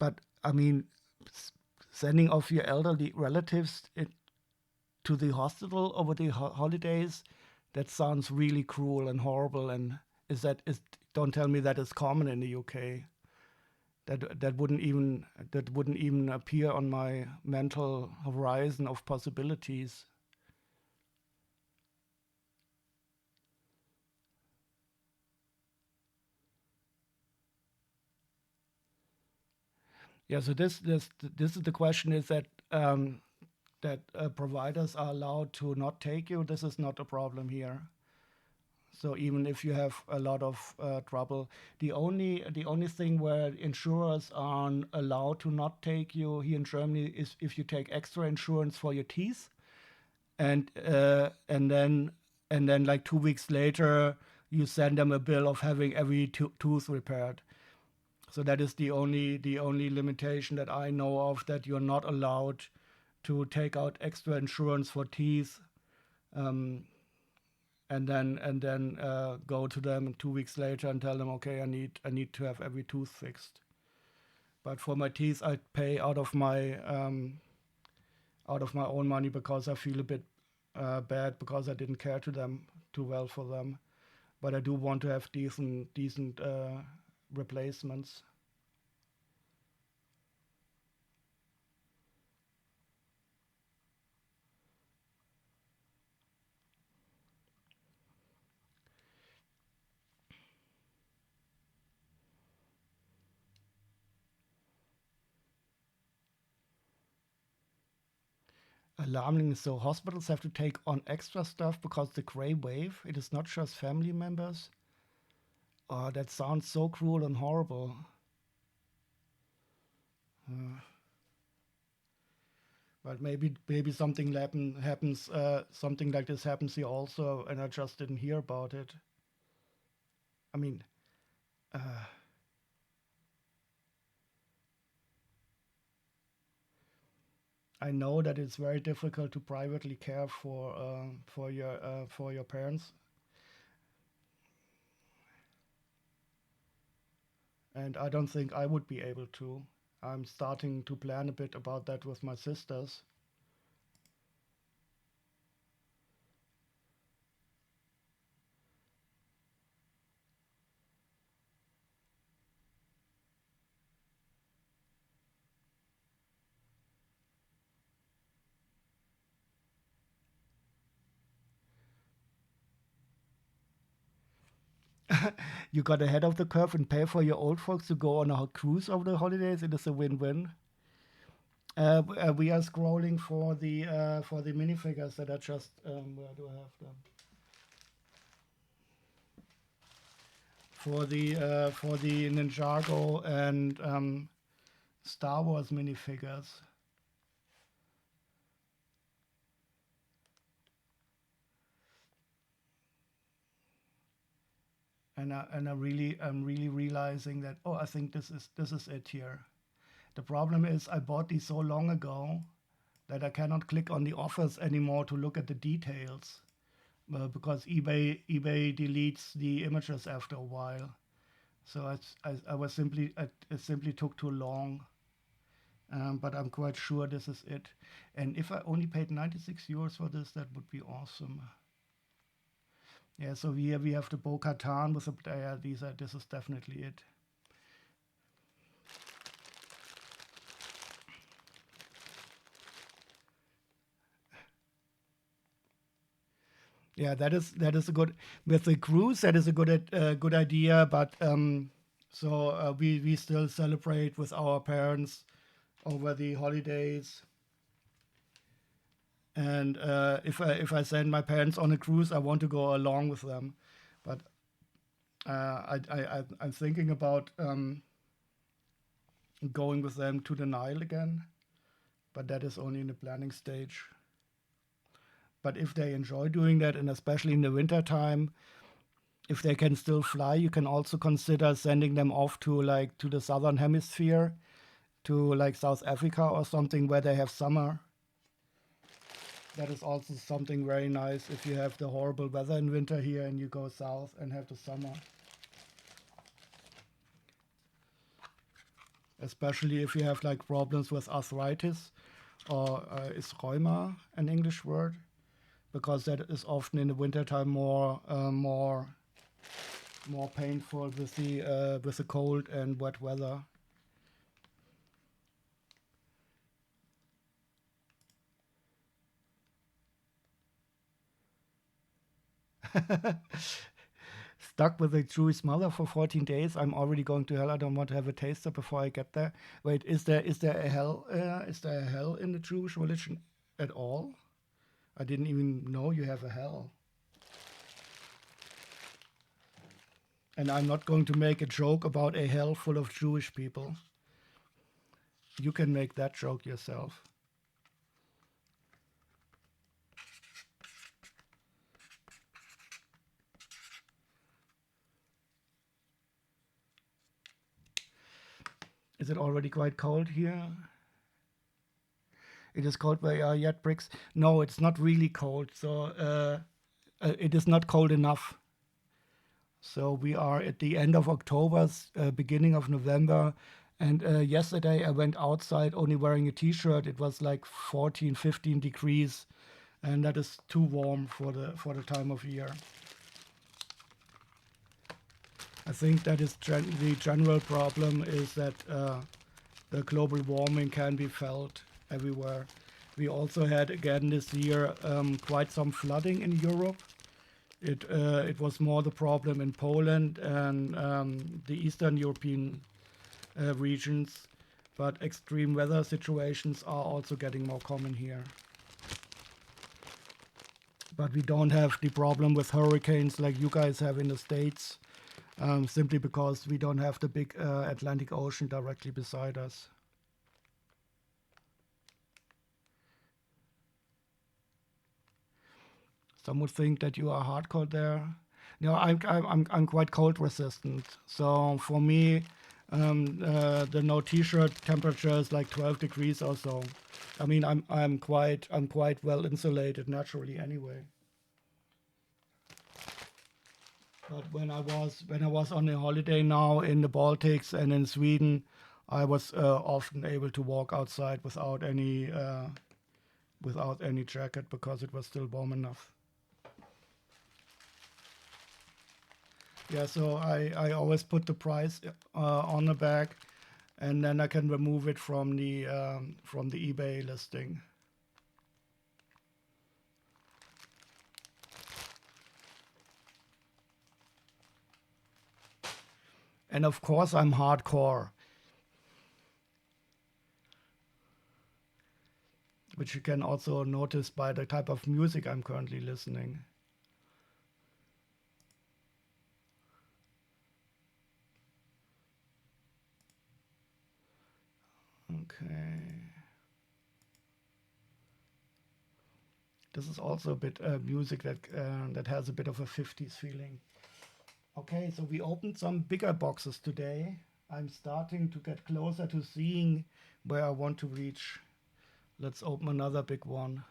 But I mean, sending off your elderly relatives to the hospital over the holidays, that sounds really cruel and horrible. And is don't tell me that is common in the UK. That wouldn't even appear on my mental horizon of possibilities. Yeah, so this is the question, is that providers are allowed to not take you. This is not a problem here. So even if you have a lot of trouble, the only thing where insurers aren't allowed to not take you here in Germany is if you take extra insurance for your teeth, and then like 2 weeks later you send them a bill of having every tooth repaired. So that is the only limitation that I know of, that you're not allowed to take out extra insurance for teeth, um, and then go to them 2 weeks later and tell them, okay, I need to have every tooth fixed. But for my teeth, I pay out of my own money, because I feel a bit bad because I didn't care to them too well for them. But I do want to have decent replacements. Alarming. So hospitals have to take on extra stuff because the gray wave, it is not just family members. Oh, that sounds so cruel and horrible. Uh, but maybe something happens, something like this happens here also, and I just didn't hear about it. I mean, uh, I know that it's very difficult to privately care for your parents, and I don't think I would be able to. I'm starting to plan a bit about that with my sisters. You got ahead of the curve and pay for your old folks to go on a cruise over the holidays. It is a win-win. We are scrolling for the minifigures that are just where do I have them? For the Ninjago and Star Wars minifigures. I'm really realizing that, oh, I think this is it here. The problem is I bought these so long ago that I cannot click on the offers anymore to look at the details, because eBay deletes the images after a while. So I was simply it simply took too long. But I'm quite sure this is it. And if I only paid 96 euros for this, that would be awesome. Yeah, so here we have the Bo-Katan with the this is definitely it. Yeah, that is a good with the cruise. That is a good idea. But we still celebrate with our parents over the holidays. And if I send my parents on a cruise, I want to go along with them. But I'm thinking about going with them to the Nile again. But that is only in the planning stage. But if they enjoy doing that, and especially in the winter time, if they can still fly, you can also consider sending them off to the southern hemisphere, to like South Africa or something where they have summer. That is also something very nice if you have the horrible weather in winter here and you go south and have the summer. Especially if you have like problems with arthritis, or is rheuma an English word? Because that is often in the wintertime more painful with the cold and wet weather. Stuck with a Jewish mother for 14 days. I'm already going to hell. I don't want to have a taster before I get there. Wait, is there a hell? Is there a hell in the Jewish religion at all? I didn't even know you have a hell. And I'm not going to make a joke about a hell full of Jewish people. You can make that joke yourself. Is it already quite cold here? It is cold where you are yet, Bricks? No, it's not really cold. So it is not cold enough. So we are at the end of October, beginning of November. And yesterday I went outside only wearing a t-shirt. It was like 14, 15 degrees. And that is too warm for the time of year. I think that is the general problem is that the global warming can be felt everywhere. We also had again this year quite some flooding in Europe. It was more the problem in Poland and the Eastern European regions, but extreme weather situations are also getting more common here. but we don't have the problem with hurricanes like you guys have in the States, simply because we don't have the big Atlantic Ocean directly beside us. Some would think that you are hardcore there. No, I'm quite cold resistant. So for me, the no t-shirt temperature is like 12 degrees or so. I mean, I'm quite well insulated naturally anyway. But when I was on a holiday now in the Baltics and in Sweden, I was often able to walk outside without any jacket because it was still warm enough. Yeah, so I always put the price on the bag, and then I can remove it from the eBay listing. And of course, I'm hardcore, which you can also notice by the type of music I'm currently listening. Okay. This is also a bit music that has a bit of a 50s feeling. Okay, so we opened some bigger boxes today. I'm starting to get closer to seeing where I want to reach. Let's open another big one.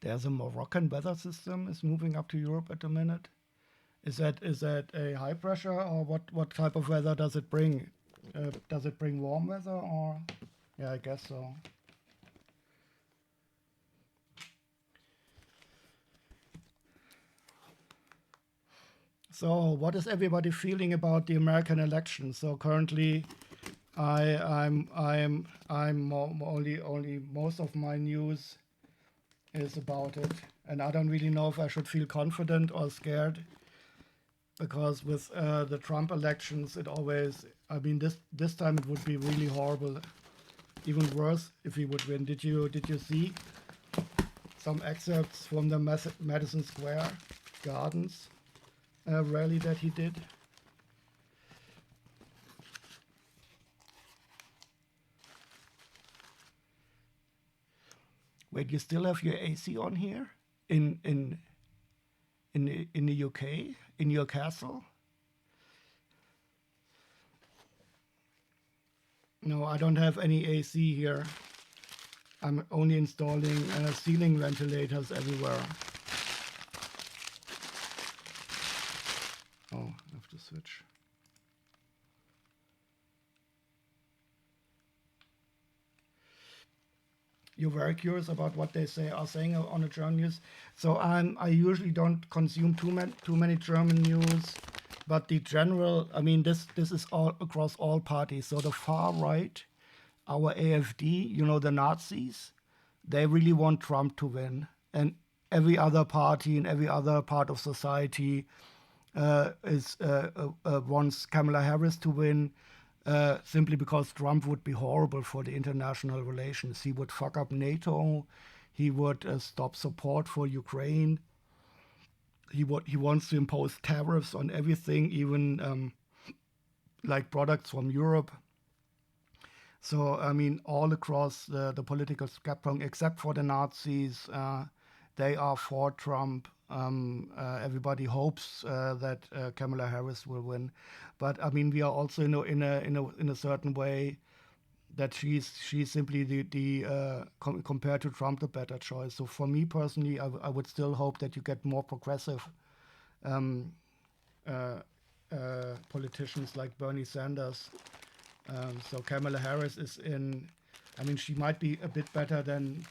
There's a Moroccan weather system is moving up to Europe at the minute. Is that a high pressure, or what type of weather does it bring? Does it bring warm weather, or? Yeah, I guess so. So, what is everybody feeling about the American election? So currently, only most of my news is about it, and I don't really know if I should feel confident or scared, because with the Trump elections, it always. I mean, this time it would be really horrible, even worse if he would win. Did you see some excerpts from the Madison Square Gardens rally that he did? Wait, you still have your AC on here in the UK in your castle? No, I don't have any AC here. I'm only installing ceiling ventilators everywhere. Oh, I have to switch. You're very curious about what they are saying on the German news. So I usually don't consume too many German news, but the general. I mean, this is all across all parties. So the far right, our AfD, the Nazis, they really want Trump to win, and every other party in every other part of society wants Kamala Harris to win. Simply because Trump would be horrible for the international relations. He would fuck up NATO. He would stop support for Ukraine. He wants to impose tariffs on everything, even like products from Europe. So I mean, all across the political spectrum, except for the Nazis, they are for Trump. Everybody hopes that Kamala Harris will win, but I mean, we are also in a certain way that she's simply the compared to Trump the better choice. So for me personally, I would still hope that you get more progressive um, politicians like Bernie Sanders. So Kamala Harris is in I mean, she might be a bit better than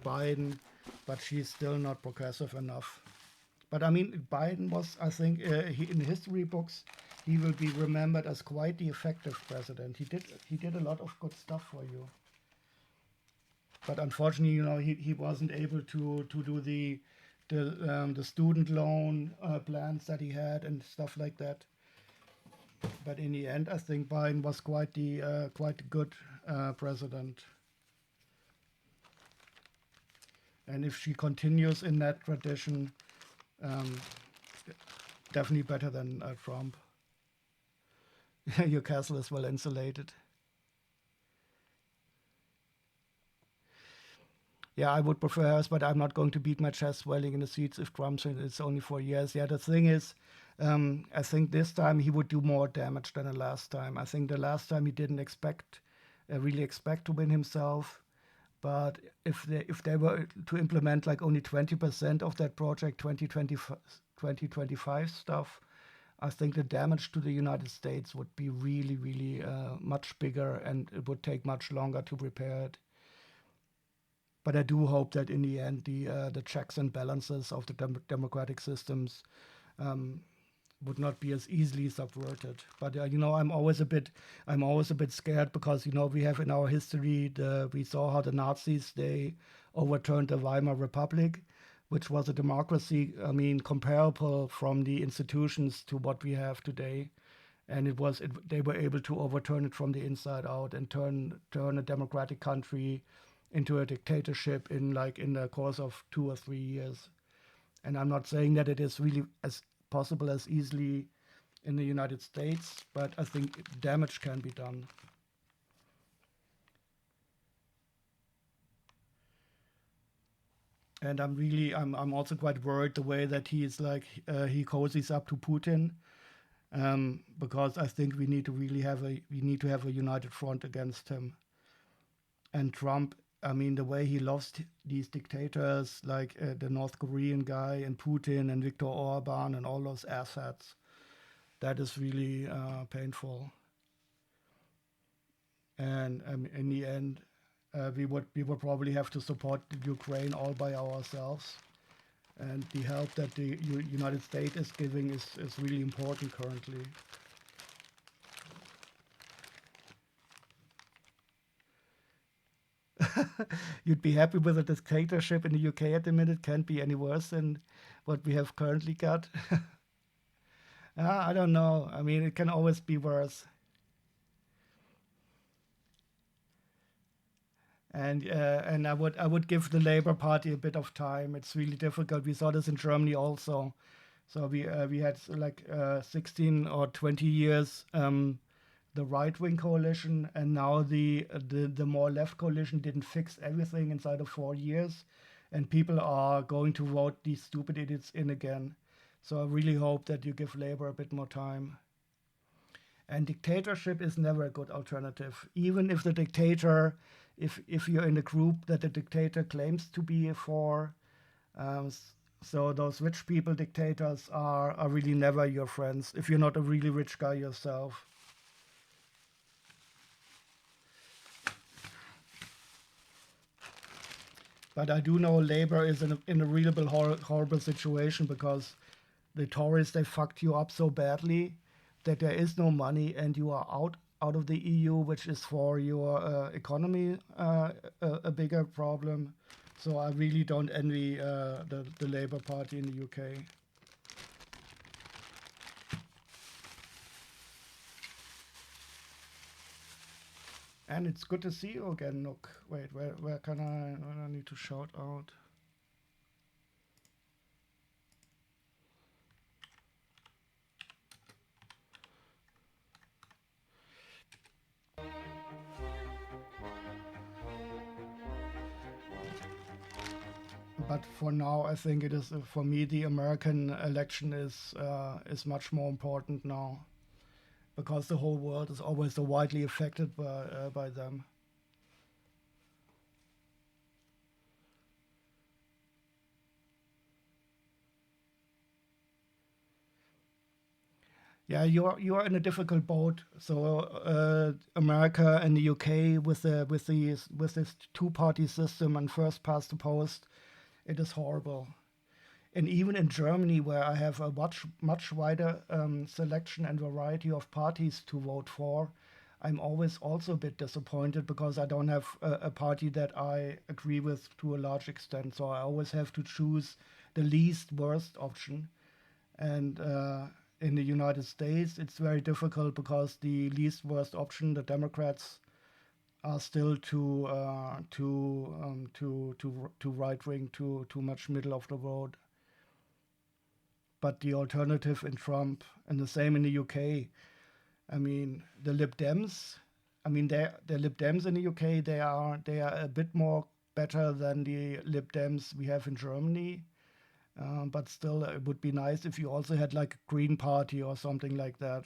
Biden, but she's still not progressive enough. But I mean, Biden was, I think, in history books, he will be remembered as quite the effective president. He did a lot of good stuff for you. But unfortunately, he wasn't able to do the student loan plans that he had and stuff like that. But in the end, I think Biden was quite a good president. And if she continues in that tradition, um, definitely better than Trump. Your castle is well insulated. Yeah, I would prefer hers, but I'm not going to beat my chest swelling in the seats if Trump's in. It's only 4 years. Yeah, the thing is, I think this time he would do more damage than the last time. I think the last time he didn't really expect to win himself. But if they were to implement like only 20% of that project, 2025 stuff, I think the damage to the United States would be really, really much bigger, and it would take much longer to repair it. But I do hope that in the end, the checks and balances of the democratic systems um, would not be as easily subverted. But I'm always a bit scared because we have in our history we saw how the Nazis, they overturned the Weimar Republic, which was a democracy. I mean, comparable from the institutions to what we have today. And they were able to overturn it from the inside out and turn a democratic country into a dictatorship in the course of 2 or 3 years. And I'm not saying that it is really as possible as easily in the United States, but I think damage can be done. And I'm also quite worried the way that he cozies up to Putin, because I think we need to have a united front against him. And Trump, I mean, the way he lost these dictators like the North Korean guy and Putin and Viktor Orban and all those assets, that is really painful. And in the end, we would probably have to support Ukraine all by ourselves. And the help that the United States is giving is really important currently. You'd be happy with a dictatorship in the UK at the minute. Can't be any worse than what we have currently got. I don't know. I mean, it can always be worse. And I would give the Labour Party a bit of time. It's really difficult. We saw this in Germany also. So we had like 16 or 20 years the right wing coalition, and now the more left coalition didn't fix everything inside of 4 years, and people are going to vote these stupid idiots in again. So I really hope that you give Labour a bit more time. And dictatorship is never a good alternative, even if the dictator, if you're in a group that the dictator claims to be for. Um, so those rich people dictators are really never your friends if you're not a really rich guy yourself. But I do know Labour is in a really horrible situation because the Tories, they fucked you up so badly that there is no money and you are out of the EU, which is for your economy a bigger problem. So I really don't envy the Labour Party in the UK. And it's good to see you again, Nook. Wait, where I need to shout out? But for now, I think it is for me the American election is much more important now because the whole world is always so widely affected by them. Yeah, you're in a difficult boat. So America and the UK with this two-party system and first past the post, it is horrible. And even in Germany, where I have a much wider selection and variety of parties to vote for, I'm always also a bit disappointed because I don't have a party that I agree with to a large extent. So I always have to choose the least worst option. And in the United States, it's very difficult because the least worst option, the Democrats, are still too right wing, too much middle of the road. But the alternative in Trump, and the same in the UK. I mean, the Lib Dems. I mean, the Lib Dems in the UK, they are a bit more better than the Lib Dems we have in Germany. But still, it would be nice if you also had like a Green Party or something like that.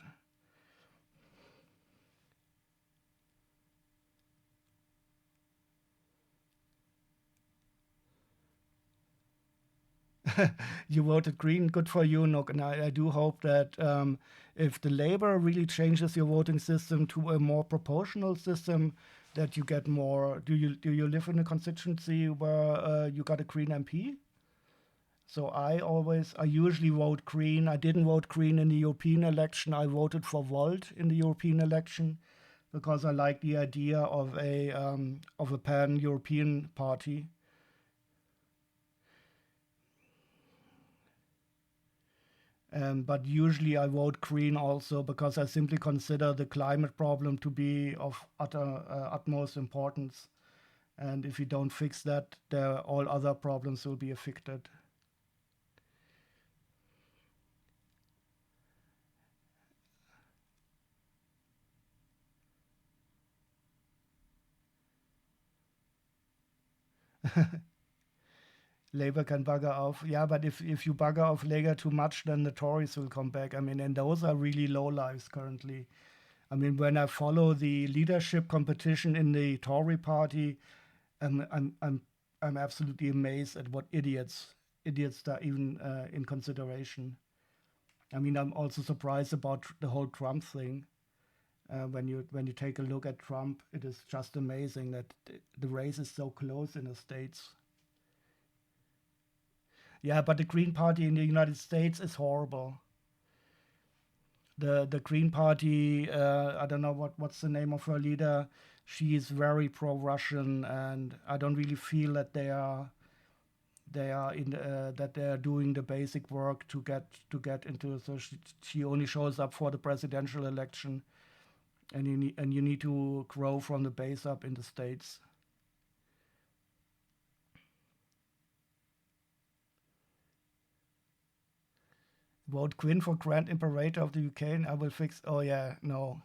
You voted Green, good for you, Nook. And I do hope that if the Labour really changes your voting system to a more proportional system, that you get more. Do you live in a constituency where you got a Green MP? So I usually vote Green. I didn't vote Green in the European election. I voted for Volt in the European election because I like the idea of a pan-European party. But usually I vote Green also because I simply consider the climate problem to be of utmost importance. And if you don't fix that, all other problems will be affected. Labour can bugger off. Yeah, but if you bugger off Labour too much, then the Tories will come back. I mean, and those are really low lives currently. I mean, when I follow the leadership competition in the Tory party, I'm I'm I'm I'm absolutely amazed at what idiots are even in consideration. I mean, I'm also surprised about the whole Trump thing. When you take a look at Trump, it is just amazing that the race is so close in the states. Yeah, but the Green Party in the United States is horrible. The Green Party, I don't know what's the name of her leader. She is very pro-Russian, and I don't really feel that they are in that they are doing the basic work to get into. So she only shows up for the presidential election, and you need to grow from the base up in the states. Vote Quinn for Grand Imperator of the UK, and I will fix. Oh yeah, no,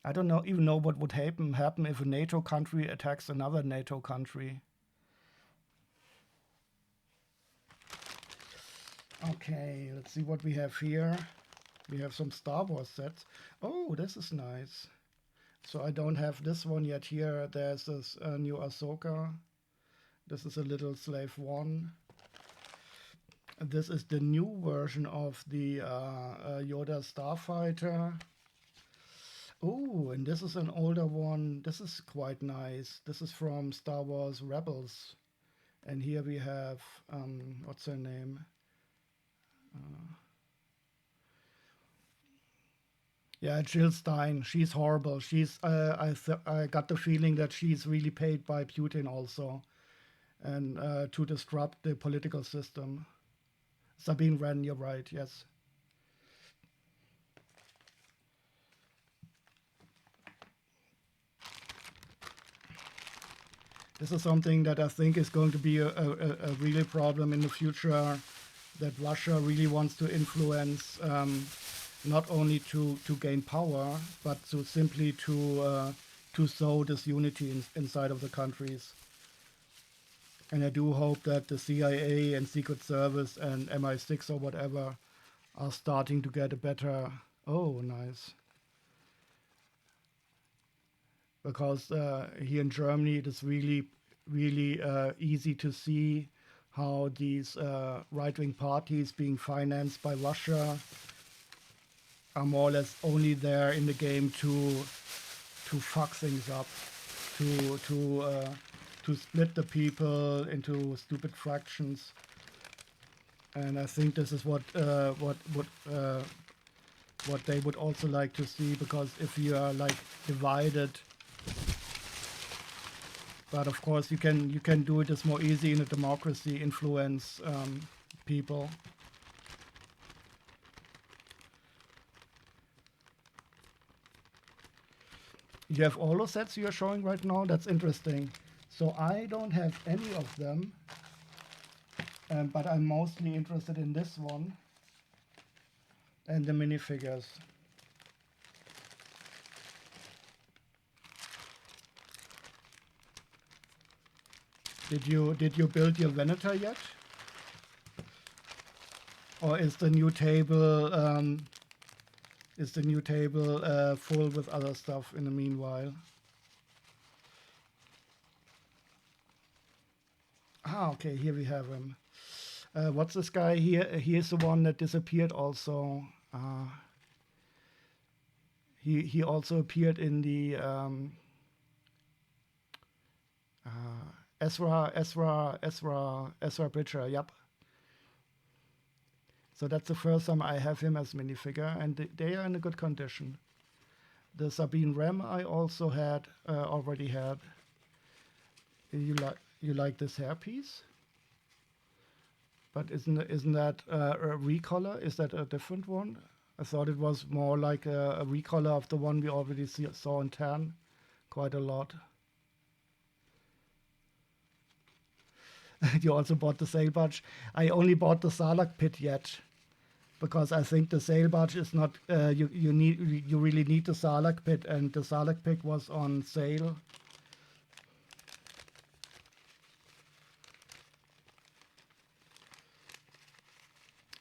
I don't know even know what would happen if a NATO country attacks another NATO country. Okay, let's see what we have here. We have some Star Wars sets. Oh, this is nice. So I don't have this one yet here. There's this new Ahsoka. This is a little Slave One. This is the new version of the Yoda Starfighter. Oh, and this is an older one. This is quite nice. This is from Star Wars Rebels. And here we have, what's her name? Yeah, Jill Stein. She's horrible. I got the feeling that she's really paid by Putin also, and to disrupt the political system. Sabine Wren, you're right. Yes, this is something that I think is going to be a real problem in the future. That Russia really wants to influence, not only to gain power, but to simply to sow disunity inside of the countries. And I do hope that the CIA and Secret Service and MI6 or whatever are starting to get a better. Oh, nice. Because here in Germany, it is really, really easy to see how these right-wing parties being financed by Russia are more or less only there in the game to fuck things up, to split the people into stupid fractions. And I think this is what they would also like to see, because if you are like divided, but of course you can do it as more easy in a democracy, influence people. You have all those sets you are showing right now? That's interesting. So I don't have any of them, but I'm mostly interested in this one and the minifigures. Did you build your Venator yet? Or is the new table full with other stuff in the meanwhile? Ah, okay, here we have him. What's this guy here? Here's the one that disappeared also. He also appeared in the Ezra Bridger, yep. So that's the first time I have him as minifigure, and they are in a good condition. The Sabine Rem I also had, already had. You like this hairpiece? But isn't that a recolor? Is that a different one? I thought it was more like a recolor of the one we already saw in tan quite a lot. You also bought the sail barge. I only bought the Sarlacc pit yet, because I think the sail barge is not. You really need the Sarlacc pit, and the Sarlacc pit was on sale.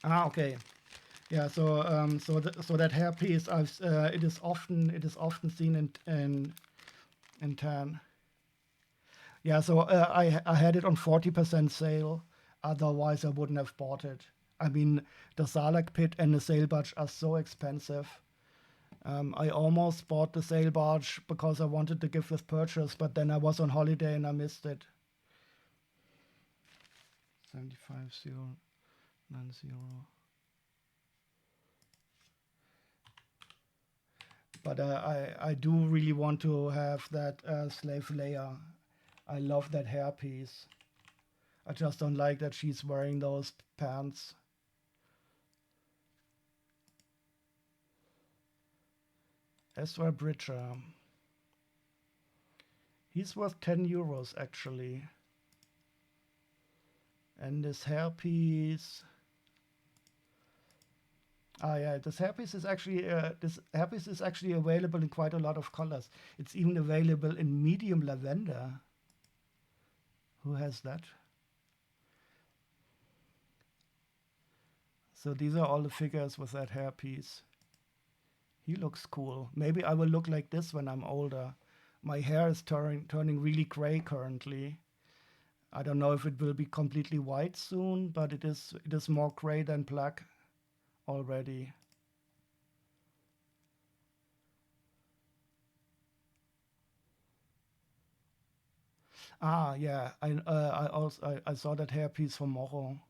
Ah, okay. Yeah. So so that hairpiece, it is often seen in tan. Yeah, so I had it on 40% sale. Otherwise, I wouldn't have bought it. I mean, the Sarlacc pit and the sail barge are so expensive. I almost bought the sail barge because I wanted to give with purchase, but then I was on holiday and I missed it. 75090. But I do really want to have that slave Leia. I love that hairpiece. I just don't like that she's wearing those pants. Ezra Bridger. He's worth 10 euros actually. And this hairpiece. Ah, yeah, this hairpiece is actually available in quite a lot of colors. It's even available in medium lavender. Who has that? So these are all the figures with that hairpiece. He looks cool. Maybe I will look like this when I'm older. My hair is turning really gray currently. I don't know if it will be completely white soon, but it is more gray than black already. Ah, yeah. I saw that hairpiece from Moro.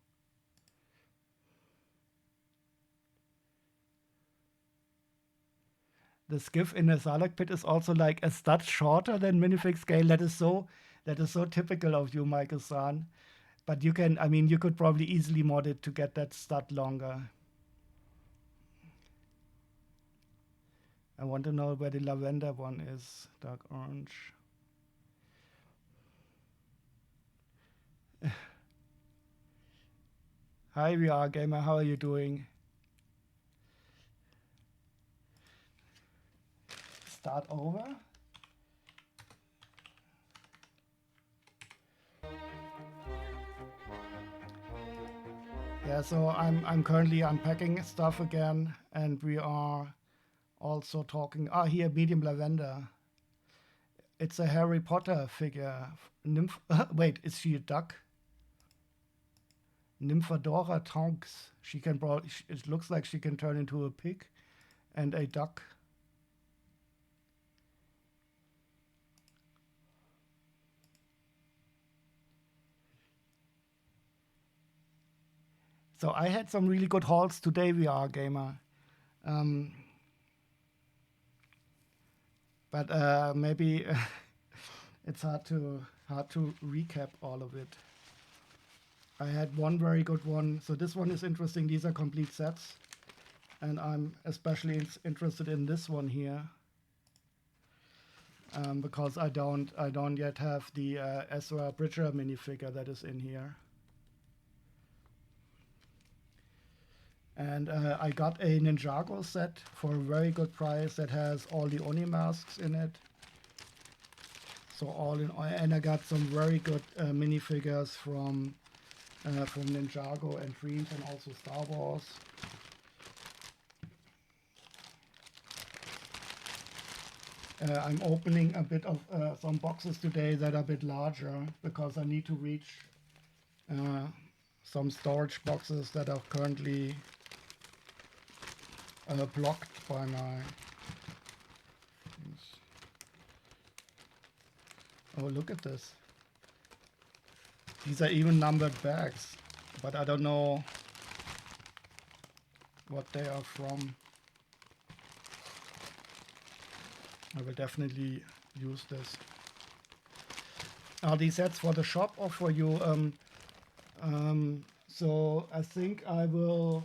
The skiff in the Sarlacc pit is also like a stud shorter than minifig scale. That is so typical of you, Michael San. But you could probably easily mod it to get that stud longer. I want to know where the lavender one is. Dark orange. Hi, VR Gamer. How are you doing? Start over. Yeah, so I'm currently unpacking stuff again, and we are also talking. Ah, here, medium lavender. It's a Harry Potter figure. Nymph. Wait, is she a duck? Nymphadora Tonks. She can it looks like she can turn into a pig and a duck. So I had some really good hauls today, VR Gamer. Um, but maybe it's hard to recap all of it. I had one very good one. So this one is interesting. These are complete sets, and I'm especially interested in this one here because I don't yet have the Ezra Bridger minifigure that is in here. And I got a Ninjago set for a very good price that has all the Oni masks in it. So all in all, and I got some very good minifigures from Ninjago and Dreams and also Star Wars. I'm opening a bit of some boxes today that are a bit larger because I need to reach some storage boxes that are currently blocked by my... Oh, look at this. These are even numbered bags, but I don't know what they are from. I will definitely use this. Are these sets for the shop or for you? So I think I will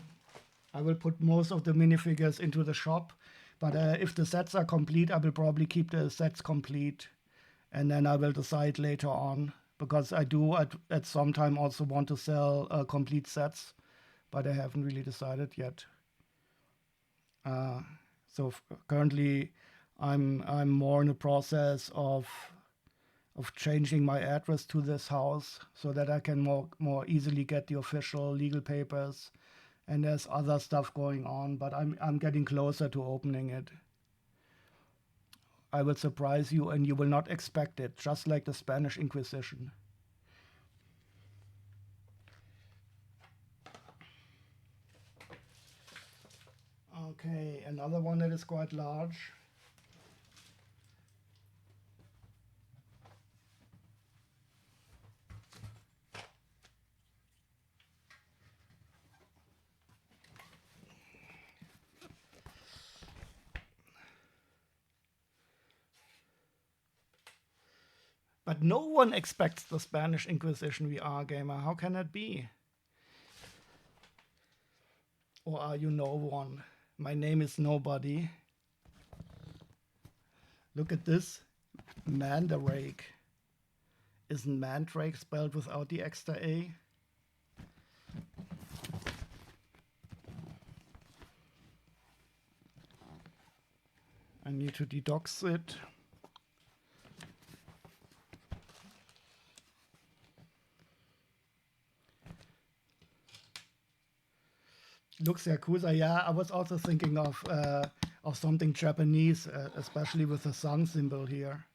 put most of the minifigures into the shop, but if the sets are complete, I will probably keep the sets complete, and then I will decide later on, because I do at some time also want to sell complete sets, but I haven't really decided yet. So currently I'm more in the process of changing my address to this house so that I can more easily get the official legal papers. And there's other stuff going on, but I'm getting closer to opening it. I will surprise you, and you will not expect it, just like the Spanish Inquisition. Okay, another one that is quite large. But no one expects the Spanish Inquisition, VR Gamer. How can that be? Or are you no one? My name is nobody. Look at this. Mandrake. Isn't Mandrake spelled without the extra A? I need to dedox it. Looks Yakuza, yeah. I was also thinking of something Japanese, especially with the sun symbol here.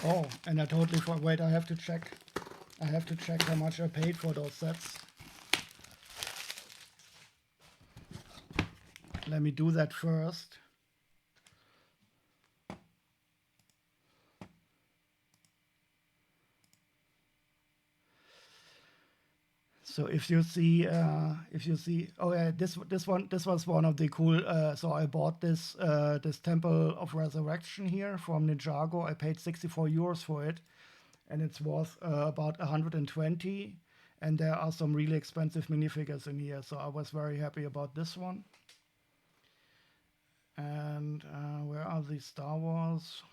Oh, and I totally forgot. Wait, I have to check. I have to check how much I paid for those sets. Let me do that first. So if you see, oh yeah, this was one of the cool. So I bought this Temple of Resurrection here from Ninjago. I paid 64 euros for it, and it's worth about 120. And there are some really expensive minifigures in here, so I was very happy about this one. And where are the Star Wars?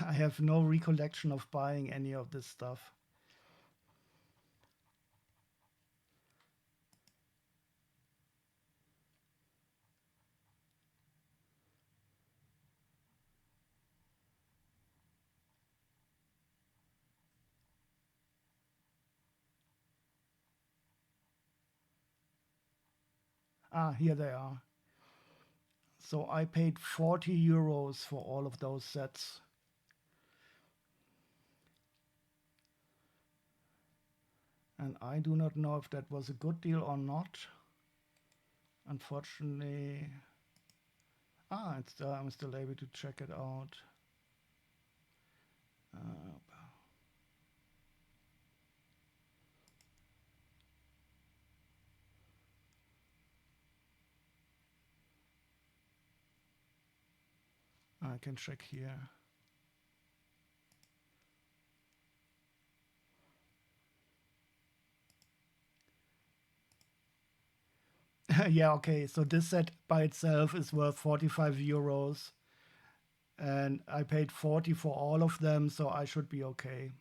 I have no recollection of buying any of this stuff. Ah, here they are. So I paid 40 euros for all of those sets. And I do not know if that was a good deal or not. Unfortunately, I'm still able to check it out. I can check here. Yeah, okay, so this set by itself is worth 45 euros. And I paid 40 for all of them, so I should be okay.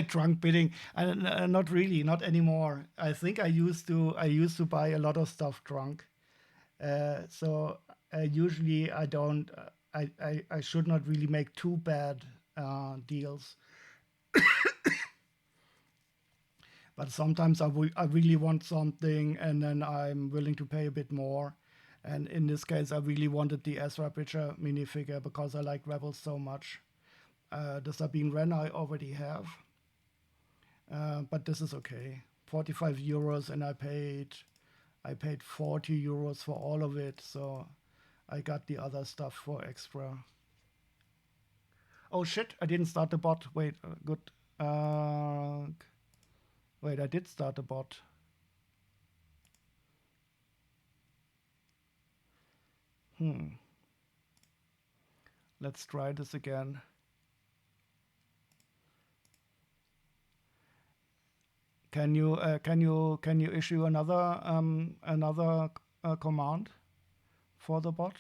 Drunk bidding, not really, not anymore. I think I used to buy a lot of stuff drunk. So usually I don't. I should not really make too bad deals. But sometimes I really want something, and then I'm willing to pay a bit more. And in this case, I really wanted the Ezra Bridger minifigure because I like Rebels so much. The Sabine Wren I already have, but this is okay. 45 euros, and I paid 40 euros for all of it, so I got the other stuff for extra. Oh shit! I didn't start the bot. Wait, good. Wait, I did start the bot. Let's try this again. Can you issue another command for the bot?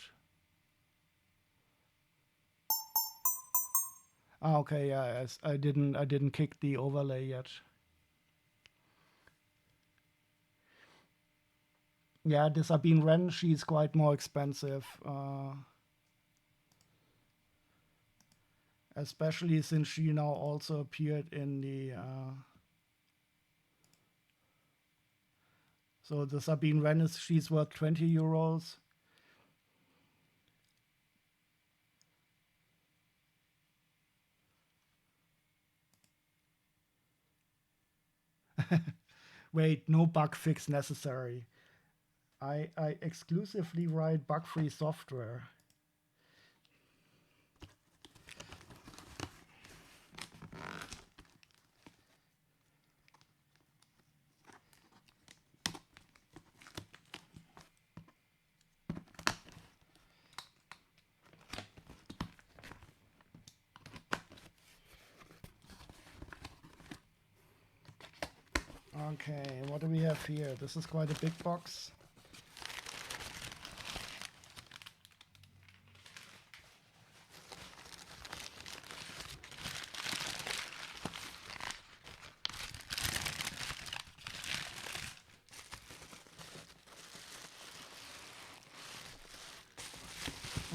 Ah, okay, yeah, yes, I didn't kick the overlay yet. Yeah, the Sabine Wren, she's quite more expensive, especially since she now also appeared in the. So the Sabine Wren she's worth 20 euros. Wait, no bug fix necessary. I exclusively write bug-free software. Okay, what do we have here? This is quite a big box.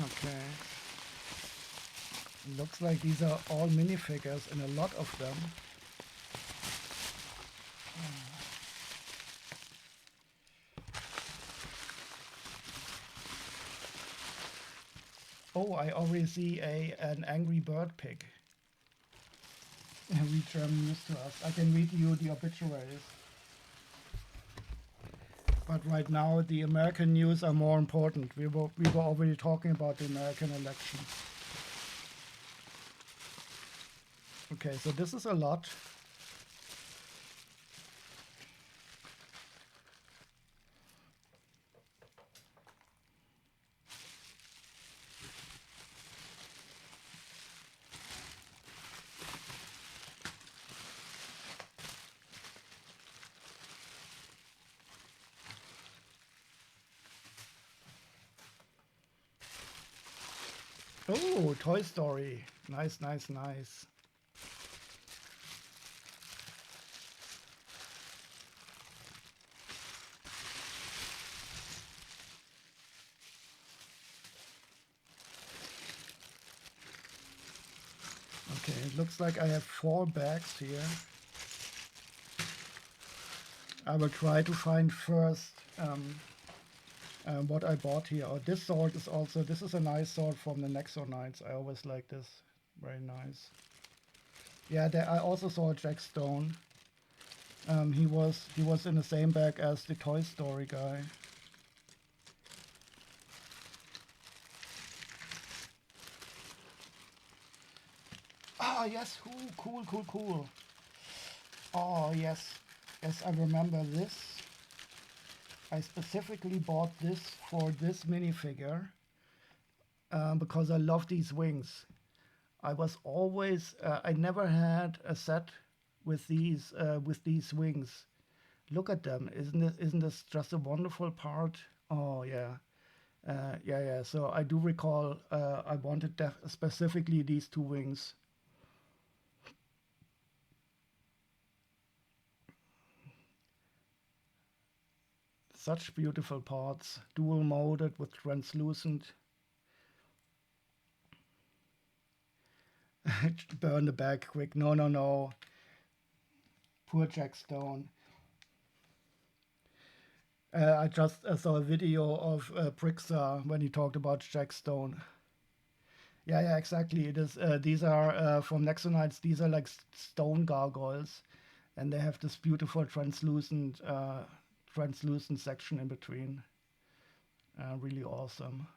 Okay. Looks like these are all minifigures and a lot of them. Oh, I already see an Angry Bird pig. Read German news to us. I can read you the obituaries. But right now, the American news are more important. We were already talking about the American election. Okay, so this is a lot. Oh, Toy Story. Nice, nice, nice. Okay, it looks like I have 4 bags here. I will try to find first what I bought here. Oh, this sword is also, this is a nice sword from the Nexo Knights. I always like this. Very nice. Yeah, there, I also saw Jack Stone. He was in the same bag as the Toy Story guy. Ah, yes, cool, cool, cool. Oh, yes. Yes, I remember this. I specifically bought this for this minifigure because I love these wings. I was always, I never had a set with these wings. Look at them. Isn't this just a wonderful part? Oh, yeah. Yeah, yeah. So I do recall I wanted specifically these 2 wings. Such beautiful parts, dual molded with translucent. Burn the bag quick. No, no, no. Poor Jack Stone. I just saw a video of Brixar when he talked about Jack Stone. Yeah, yeah, exactly. It is. These are from Nexonites. These are like stone gargoyles, and they have this beautiful translucent section in between. Really awesome.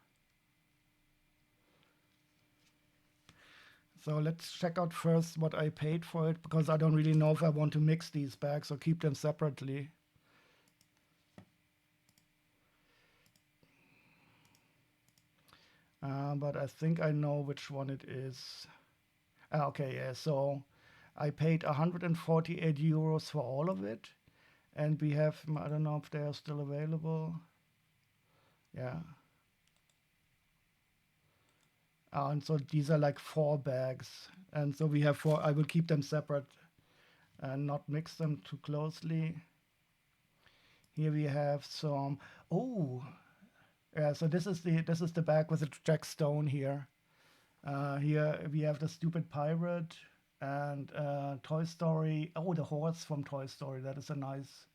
So let's check out first what I paid for it, because I don't really know if I want to mix these bags or keep them separately. But I think I know which one it is. Okay, yeah, so I paid 148 euros for all of it. And we have, I don't know if they are still available. Yeah. And so these are like 4 bags. And so we have 4, I will keep them separate and not mix them too closely. Here we have some, oh, yeah, so this is the bag with the Jack Stone here. Here we have the stupid pirate and Toy Story. Oh, the horse from Toy Story. That is a nice.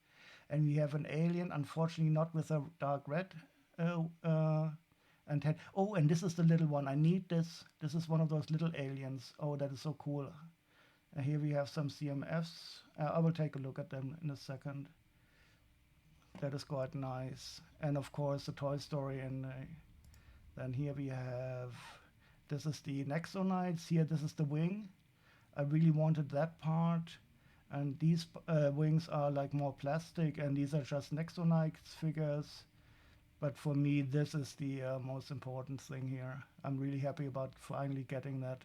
And we have an alien, unfortunately not with a dark red and head. Oh, and this is the little one. I need this. This is one of those little aliens. Oh, that is so cool. Here we have some CMFs. I will take a look at them in a second. That is quite nice. And of course the Toy Story. And then here we have, this is the Nexonites. Here this is the wing. I really wanted that part. And these wings are like more plastic, and these are just Nexonites figures. But for me, this is the most important thing here. I'm really happy about finally getting that.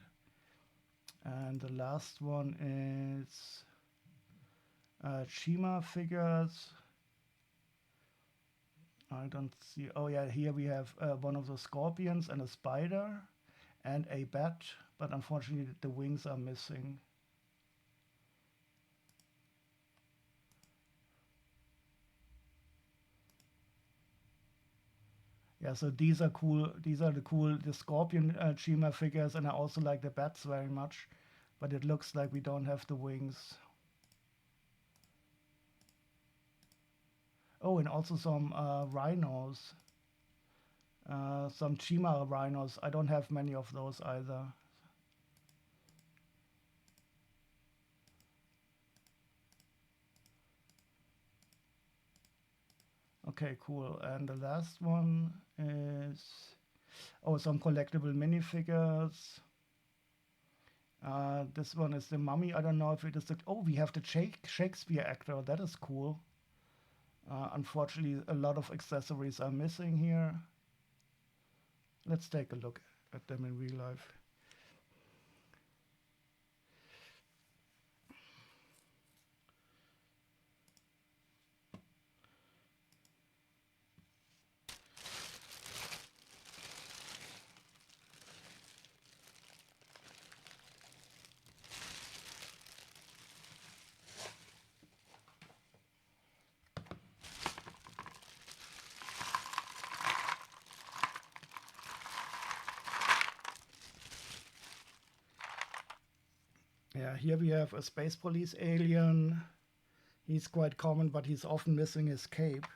And the last one is Shima figures. I don't see. Oh yeah, here we have one of the scorpions and a spider and a bat, but unfortunately the wings are missing. Yeah, so these are cool. These are the scorpion Shima figures, and I also like the bats very much. But it looks like we don't have the wings. Oh, and also some rhinos. Some Shima rhinos. I don't have many of those either. Okay, cool. And the last one is, oh, some collectible minifigures. This one is the mummy. I don't know if it is the, oh, we have the Shakespeare actor. That is cool. Unfortunately, a lot of accessories are missing here. Let's take a look at them in real life. Yeah, here we have a space police alien. He's quite common, but he's often missing his cape.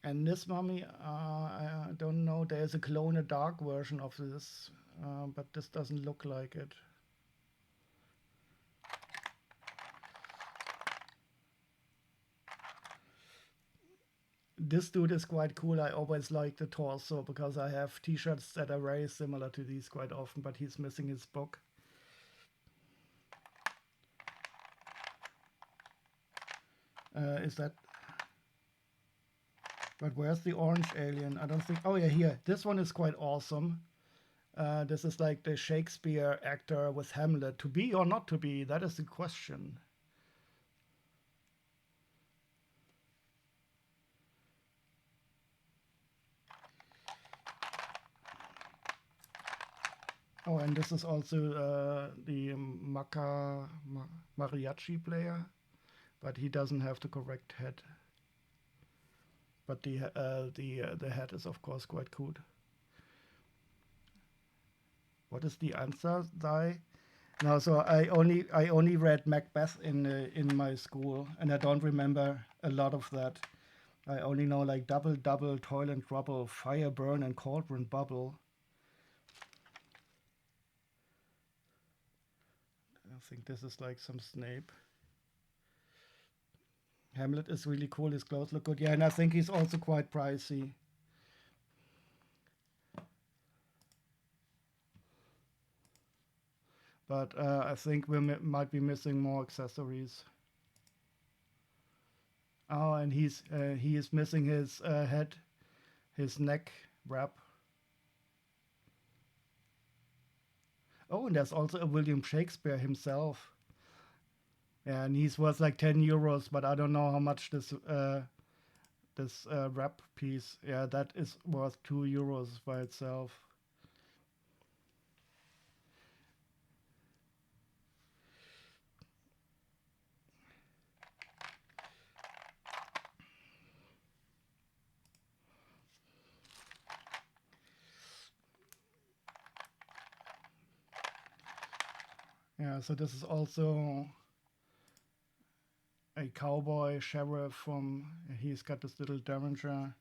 And this mummy, I don't know, there's a glow in the dark version of this, but this doesn't look like it. This dude is quite cool. I always like the torso because I have t-shirts that are very similar to these quite often, but he's missing his book. Is that... But where's the orange alien? I don't think... Oh yeah, here. This one is quite awesome. This is like the Shakespeare actor with Hamlet. To be or not to be? That is the question. Oh, and this is also the mariachi player, but he doesn't have the correct head. But the head is of course quite cool. What is the answer, Dai? No, so I only read Macbeth in my school, and I don't remember a lot of that. I only know like double, double, toil and trouble, fire burn and cauldron bubble. I think this is like some Snape. Hamlet is really cool. His clothes look good. Yeah, and I think he's also quite pricey. But I think we might be missing more accessories. Oh, and he is missing his head, his neck wrap. Oh, and there's also a William Shakespeare himself. Yeah, and he's worth like 10 euros, but I don't know how much this wrap piece. Yeah, that is worth 2 euros by itself. Yeah, so this is also a cowboy sheriff from, he's got this little Derringer,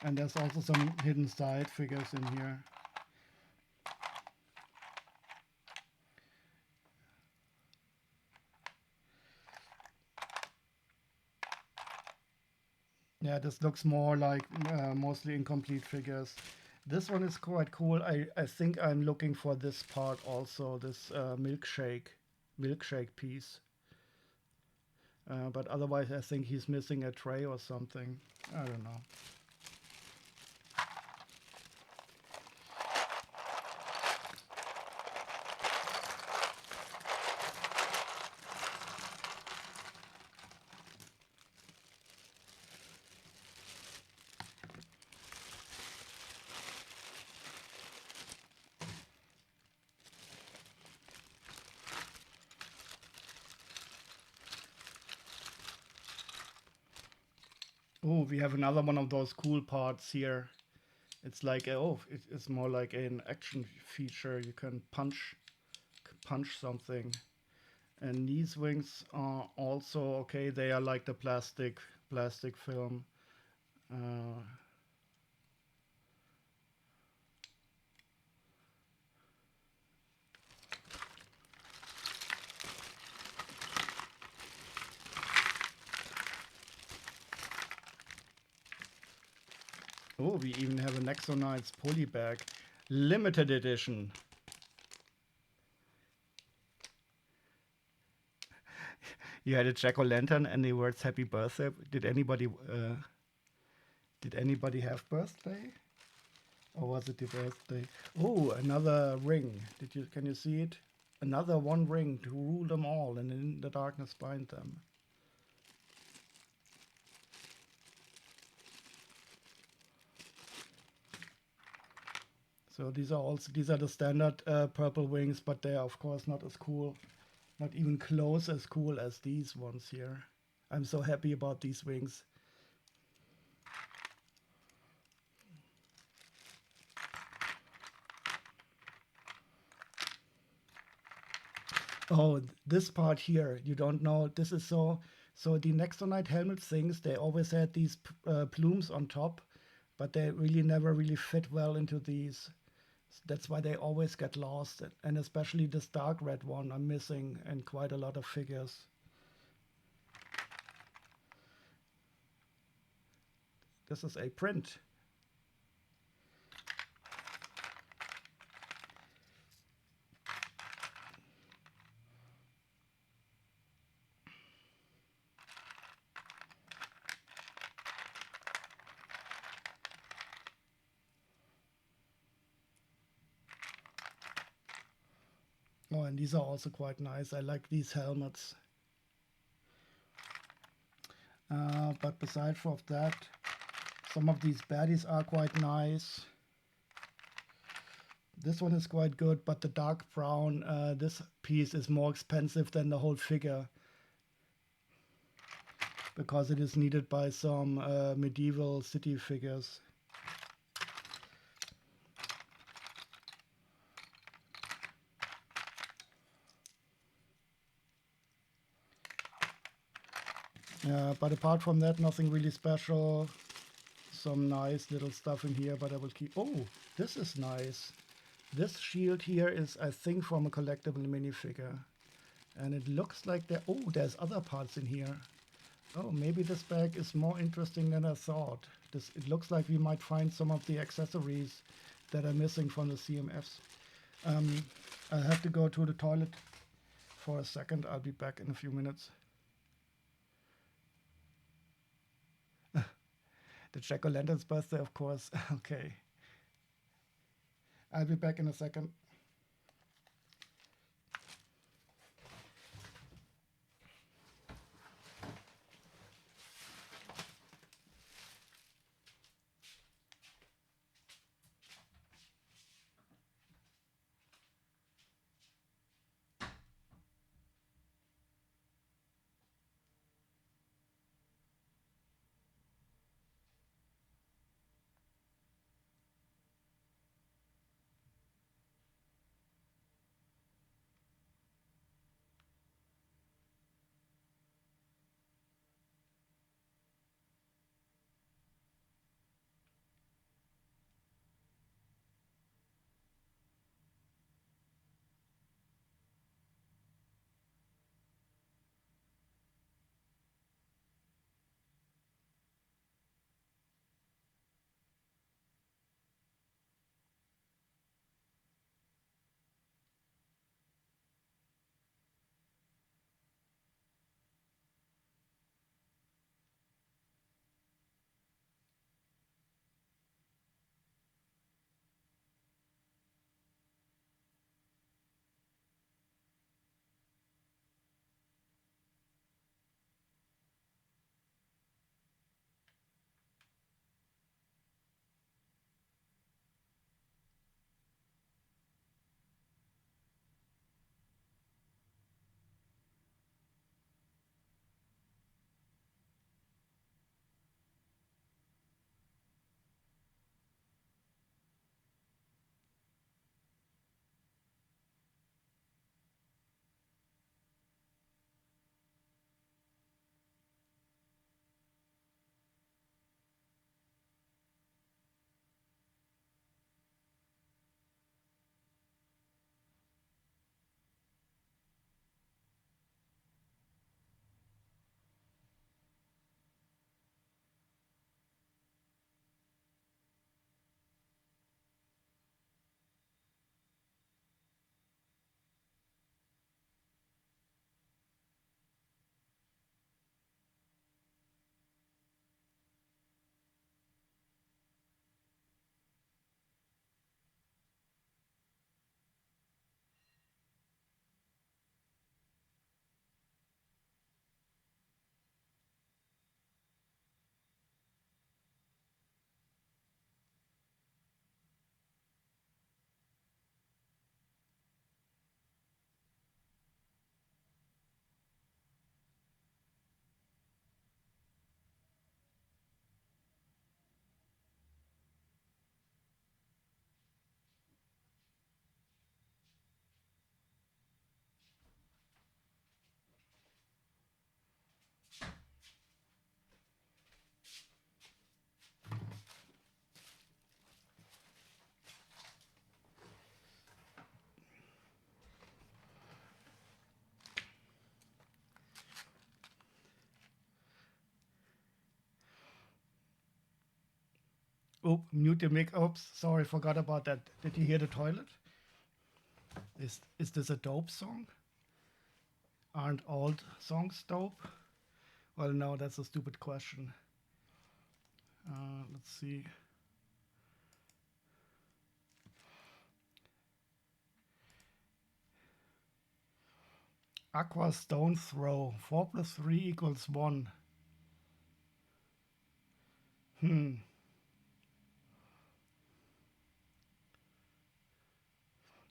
and there's also some hidden side figures in here. Yeah, this looks more like mostly incomplete figures. This one is quite cool. I think I'm looking for this part also, this milkshake piece. But otherwise I think he's missing a tray or something. I don't know. Oh, we have another one of those cool parts here. It's like it's more like an action feature. You can punch something. And these wings are also okay. They are like the plastic film. Uh, Oh, we even have a Nexonites poly bag. Limited edition. You had a jack-o'-lantern and the words happy birthday. Did anybody have birthday? Or was it your birthday? Oh, another ring. Can you see it? Another one ring to rule them all and in the darkness bind them. So these are the standard purple wings, but they are of course not as cool, not even close as cool as these ones here. I'm so happy about these wings. Oh, this part here, you don't know. This is so the Nextonite helmet things, they always had these plumes on top, but they really never really fit well into these. That's why they always get lost, and especially this dark red one I'm missing in quite a lot of figures. This is a print. Oh, and these are also quite nice. I like these helmets. But besides from that, some of these baddies are quite nice. This one is quite good, but the dark brown, this piece is more expensive than the whole figure, because it is needed by some medieval city figures. But apart from that, nothing really special. Some nice little stuff in here, but I will keep... Oh, this is nice. This shield here is, I think, from a collectible minifigure. And it looks like there... Oh, there's other parts in here. Oh, maybe this bag is more interesting than I thought. It looks like we might find some of the accessories that are missing from the CMFs. I'll have to go to the toilet for a second. I'll be back in a few minutes. The jack-o'-lantern's birthday, of course. Okay. I'll be back in a second. Oh, mute the mic. Oops, sorry, forgot about that. Did you hear the toilet? Is this a dope song? Aren't old songs dope? Well, no, that's a stupid question. Let's see. Aqua Stone Throw. 4 plus 3 equals 1. Hmm.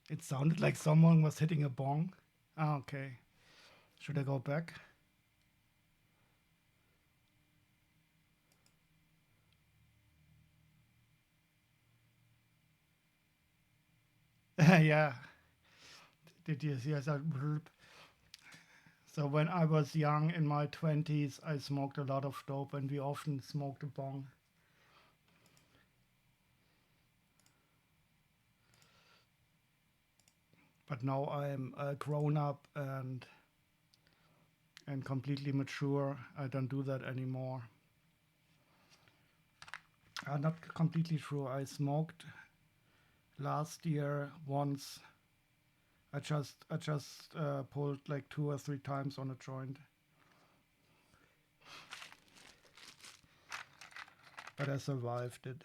It sounded like someone was hitting a bong. Ah, okay. Should I go back? Yeah. Did you hear that burp? So when I was young in my 20s, I smoked a lot of dope and we often smoked a bong. But now I'm grown up and completely mature. I don't do that anymore. Not completely true. I smoked last year once. I just pulled like 2 or 3 times on a joint, but I survived it.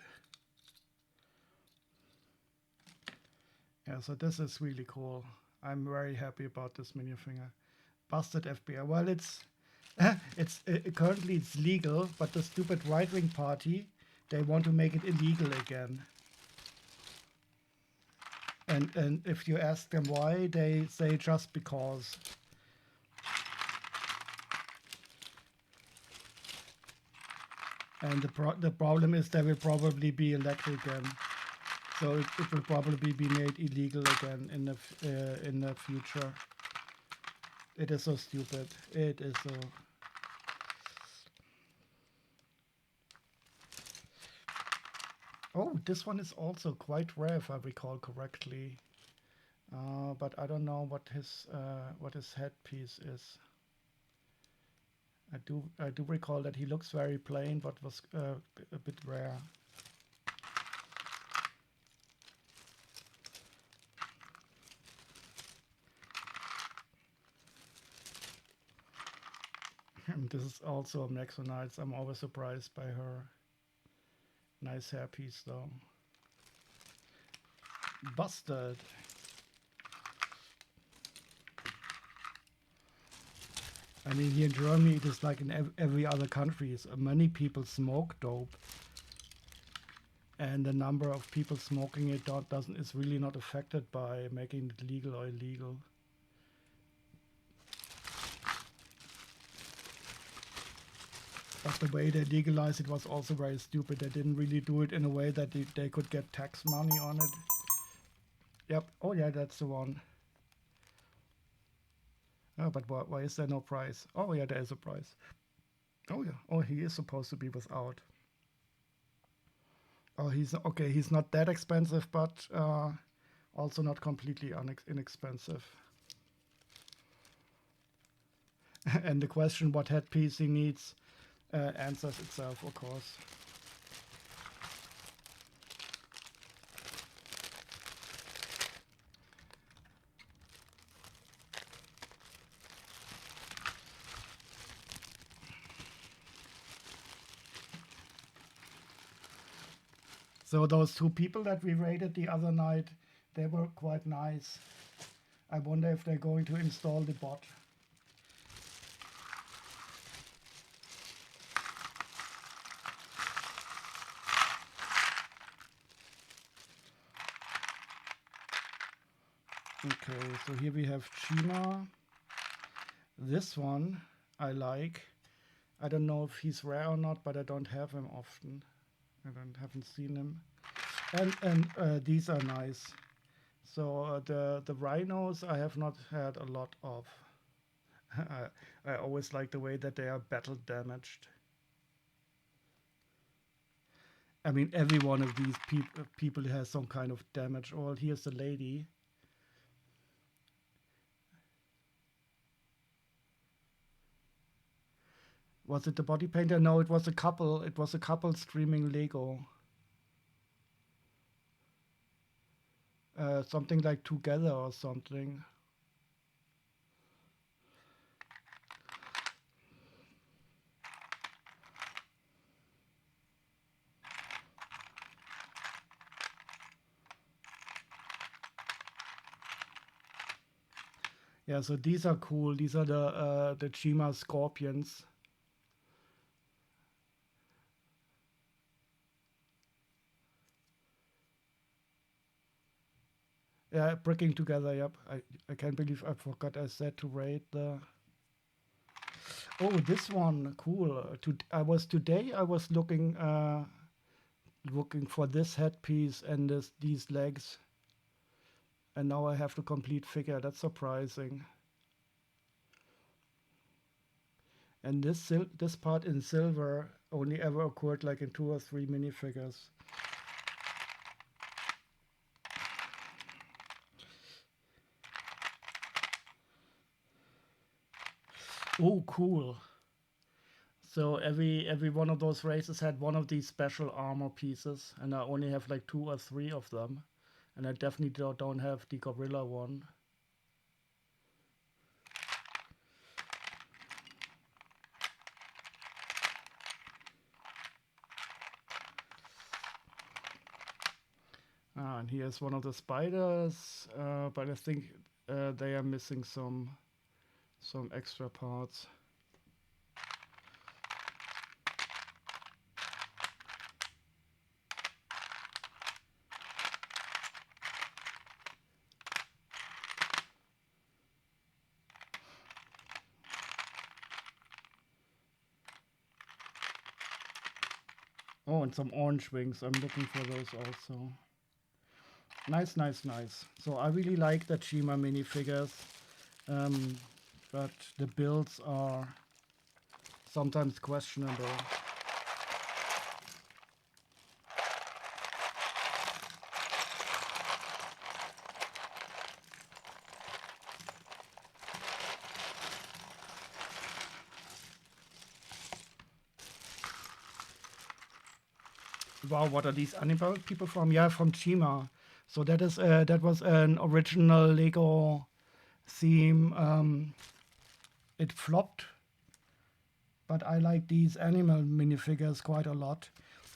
Yeah, so this is really cool. I'm very happy about this mini finger. Busted FBI. Well, currently it's legal, but the stupid right-wing party, they want to make it illegal again. And if you ask them why, they say just because. And the problem is they will probably be elected again. So it will probably be made illegal again in the future. It is so stupid. It is so. Oh, this one is also quite rare if I recall correctly. But I don't know what his headpiece is. I do recall that he looks very plain, but was a bit rare. And this is also a Maxonites. I'm always surprised by her. Nice hairpiece though. Busted. I mean, here in Germany, it is like in every other country. Many people smoke dope, and the number of people smoking it is really not affected by making it legal or illegal. But the way they legalized it was also very stupid. They didn't really do it in a way that they could get tax money on it. Yep. Oh yeah, that's the one. Oh, but why is there no price? Oh yeah, there is a price. Oh yeah. Oh, he is supposed to be without. Oh, he's okay. He's not that expensive, but also not completely inexpensive. And the question what headpiece he needs answers itself, of course. So those 2 people that we rated the other night, they were quite nice. I wonder if they're going to install the bot. Okay, so here we have Chima. This one I like. I don't know if he's rare or not, but I don't have him often. Haven't seen him. And these are nice. So the rhinos I have not had a lot of. I always like the way that they are battle damaged. I mean, every one of these people has some kind of damage. Oh, here's the lady. Was it the body painter? No, it was a couple. It was a couple streaming Lego. something like Together or something. Yeah, so these are cool. These are the Chima scorpions. Yeah, breaking together. Yep. I can't believe I forgot I said to rate the. Oh, this one, cool. Today I was looking for this headpiece and these legs, and now I have the complete figure. That's surprising. And this part in silver only ever occurred like in 2 or 3 minifigures. Oh, cool. So every one of those races had one of these special armor pieces, and I only have like 2 or 3 of them, and I definitely don't have the gorilla one. And here's one of the spiders, but I think they are missing some extra parts. Oh, and some orange wings. I'm looking for those also. Nice, nice, nice. So I really like the Chima minifigures, but the builds are sometimes questionable. Wow, what are these animal people from? Yeah, from Chima. So that was an original Lego theme. It flopped, but I like these animal minifigures quite a lot.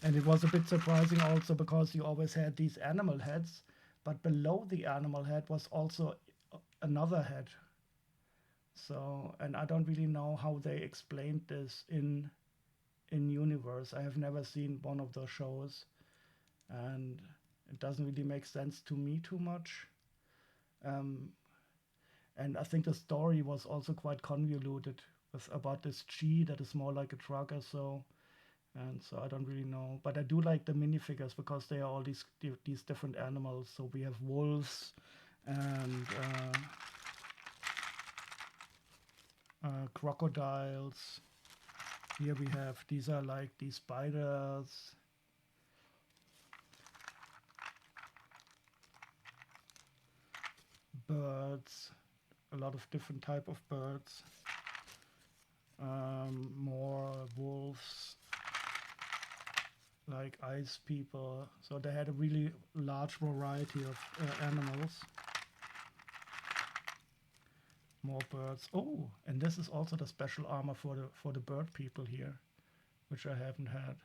And it was a bit surprising also because you always had these animal heads, but below the animal head was also another head. So, and I don't really know how they explained this in universe. I have never seen one of those shows, and it doesn't really make sense to me too much. Um, and I think the story was also quite convoluted with about this G that is more like a truck or so. And so I don't really know, but I do like the minifigures because they are all these different animals. So we have wolves and crocodiles. Here we have, these are like these spiders. Birds, a lot of different type of birds. More wolves, like ice people. So they had a really large variety of animals. More birds. Oh, and this is also the special armor for the bird people here, which I haven't had.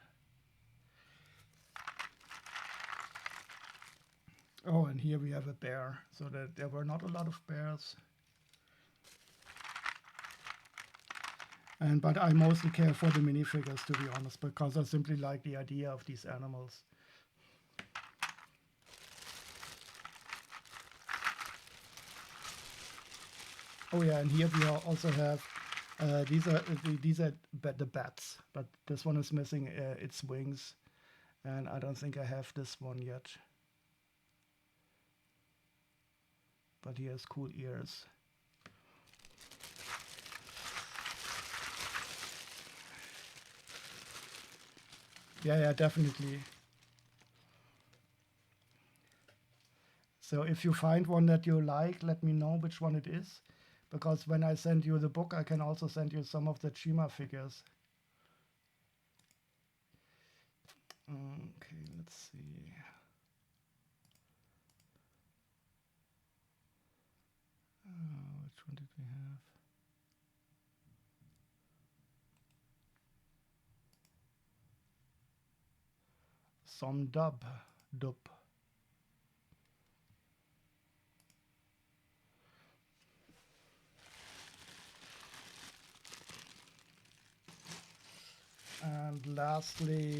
Oh, and here we have a bear. So that there were not a lot of bears. But I mostly care for the minifigures, to be honest, because I simply like the idea of these animals. Oh yeah, and here we also have these are the bats, but this one is missing its wings, and I don't think I have this one yet. But he has cool ears. Yeah, definitely. So if you find one that you like, let me know which one it is, because when I send you the book, I can also send you some of the Chima figures. Okay, let's see. Which one did we have? Some dub. And lastly,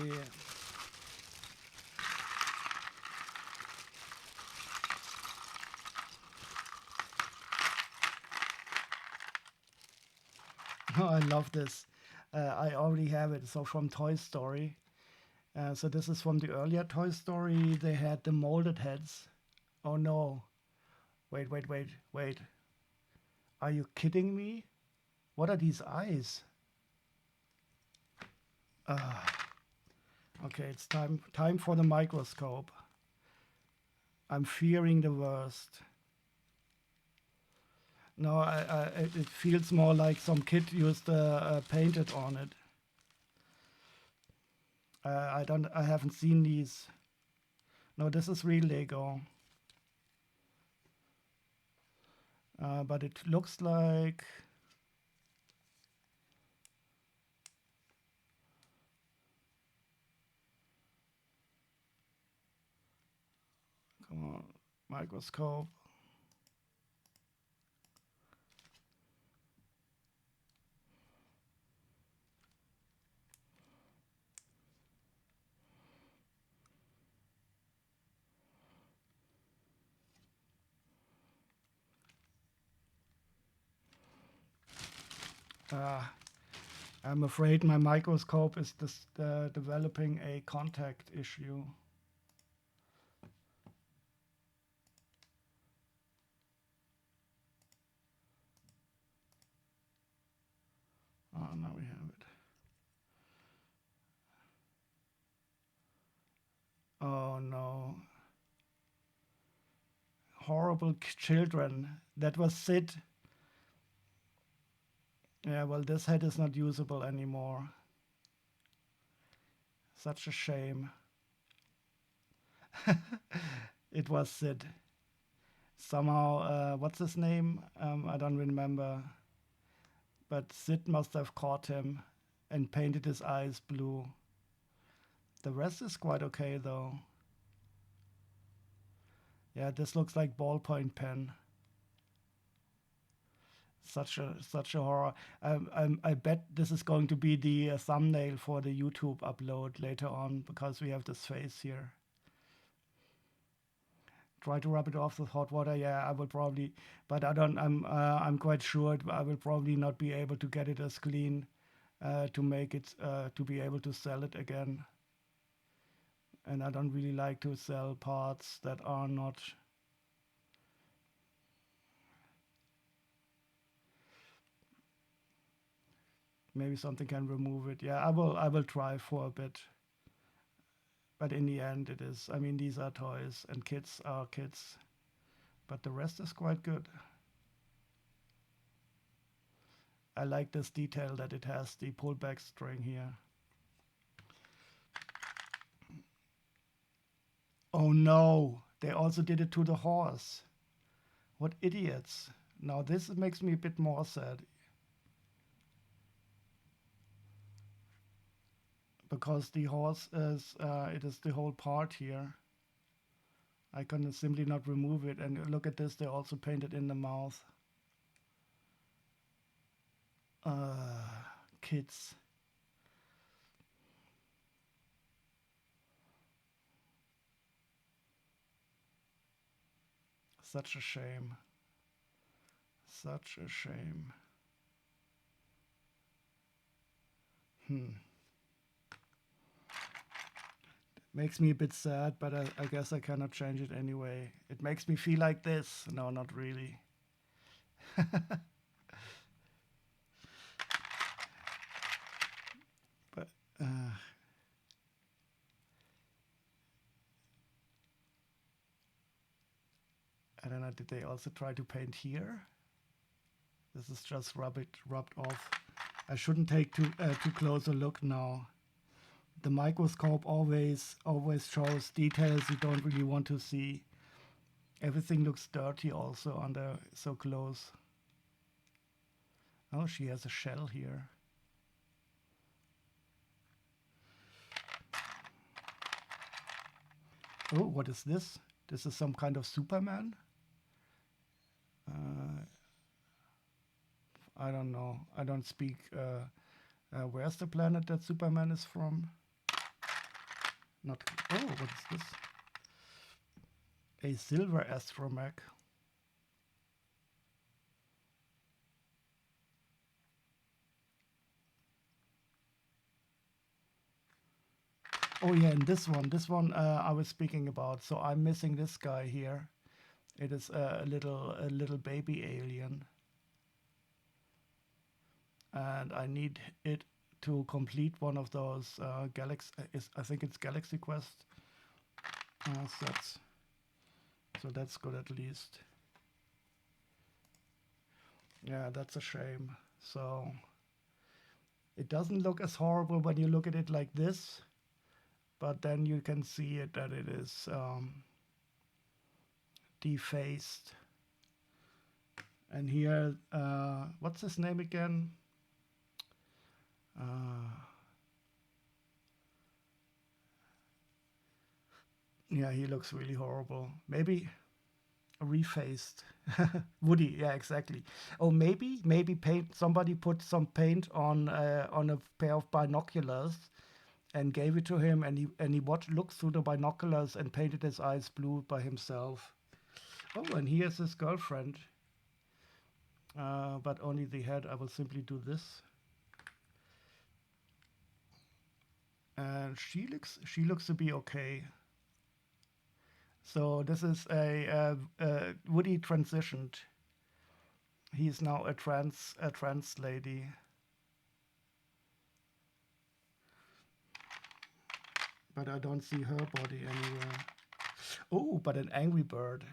oh, I love this. I already have it. So from Toy Story. So this is from the earlier Toy Story. They had the molded heads. Oh no. Wait. Are you kidding me? What are these eyes? Okay, it's time for the microscope. I'm fearing the worst. No, it feels more like some kid used painted on it. I haven't seen these. No, this is real Lego. But it looks like... Come on, microscope. I'm afraid my microscope is developing a contact issue. Oh, now we have it. Oh no. Horrible children. That was Sid. Yeah, well, this head is not usable anymore. Such a shame. It was Sid. Somehow, what's his name? I don't remember. But Sid must have caught him and painted his eyes blue. The rest is quite okay, though. Yeah, this looks like ballpoint pen. Such a horror. I bet this is going to be the thumbnail for the YouTube upload later on, because we have this face here. Try to rub it off with hot water. Yeah, I will probably, but I'm quite sure I will probably not be able to get it as clean to make it to be able to sell it again. And I don't really like to sell parts that are not... Maybe something can remove it. Yeah, I will try for a bit. But in the end, it is... I mean, these are toys, and kids are kids. But the rest is quite good. I like this detail that it has the pullback string here. Oh no! They also did it to the horse. What idiots. Now this makes me a bit more sad. Because the horse is, it is the whole part here. I can simply not remove it. And look at this, they also painted in the mouth. Kids. Such a shame. Such a shame. Makes me a bit sad, but I guess I cannot change it anyway. It makes me feel like this. No, not really. But I don't know, did they also try to paint here? This is just rubbed off. I shouldn't take too close a look now. The microscope always shows details you don't really want to see. Everything looks dirty also under so close. Oh, she has a shell here. Oh, what is this? This is some kind of Superman? Uh, I don't know. I don't speak. Where's the planet that Superman is from? Not. Oh, what is this? A silver astromech. Oh yeah, and this one I was speaking about. So I'm missing this guy here. It is a little baby alien, and I need it to complete one of those galaxy. I think it's Galaxy Quest sets. So that's good at least. Yeah, that's a shame. So it doesn't look as horrible when you look at it like this, but then you can see it that it is defaced. And here, what's his name again? Yeah, he looks really horrible. Maybe refaced. Woody, yeah, exactly. Oh, maybe paint. Somebody put some paint on a pair of binoculars and gave it to him, and he looked through the binoculars and painted his eyes blue by himself. Oh, and here's his girlfriend, but only the head. I will simply do this, and she looks to be okay. So this is a Woody transitioned. He's now a trans lady. But I don't see her body anywhere. Oh, but an Angry Bird.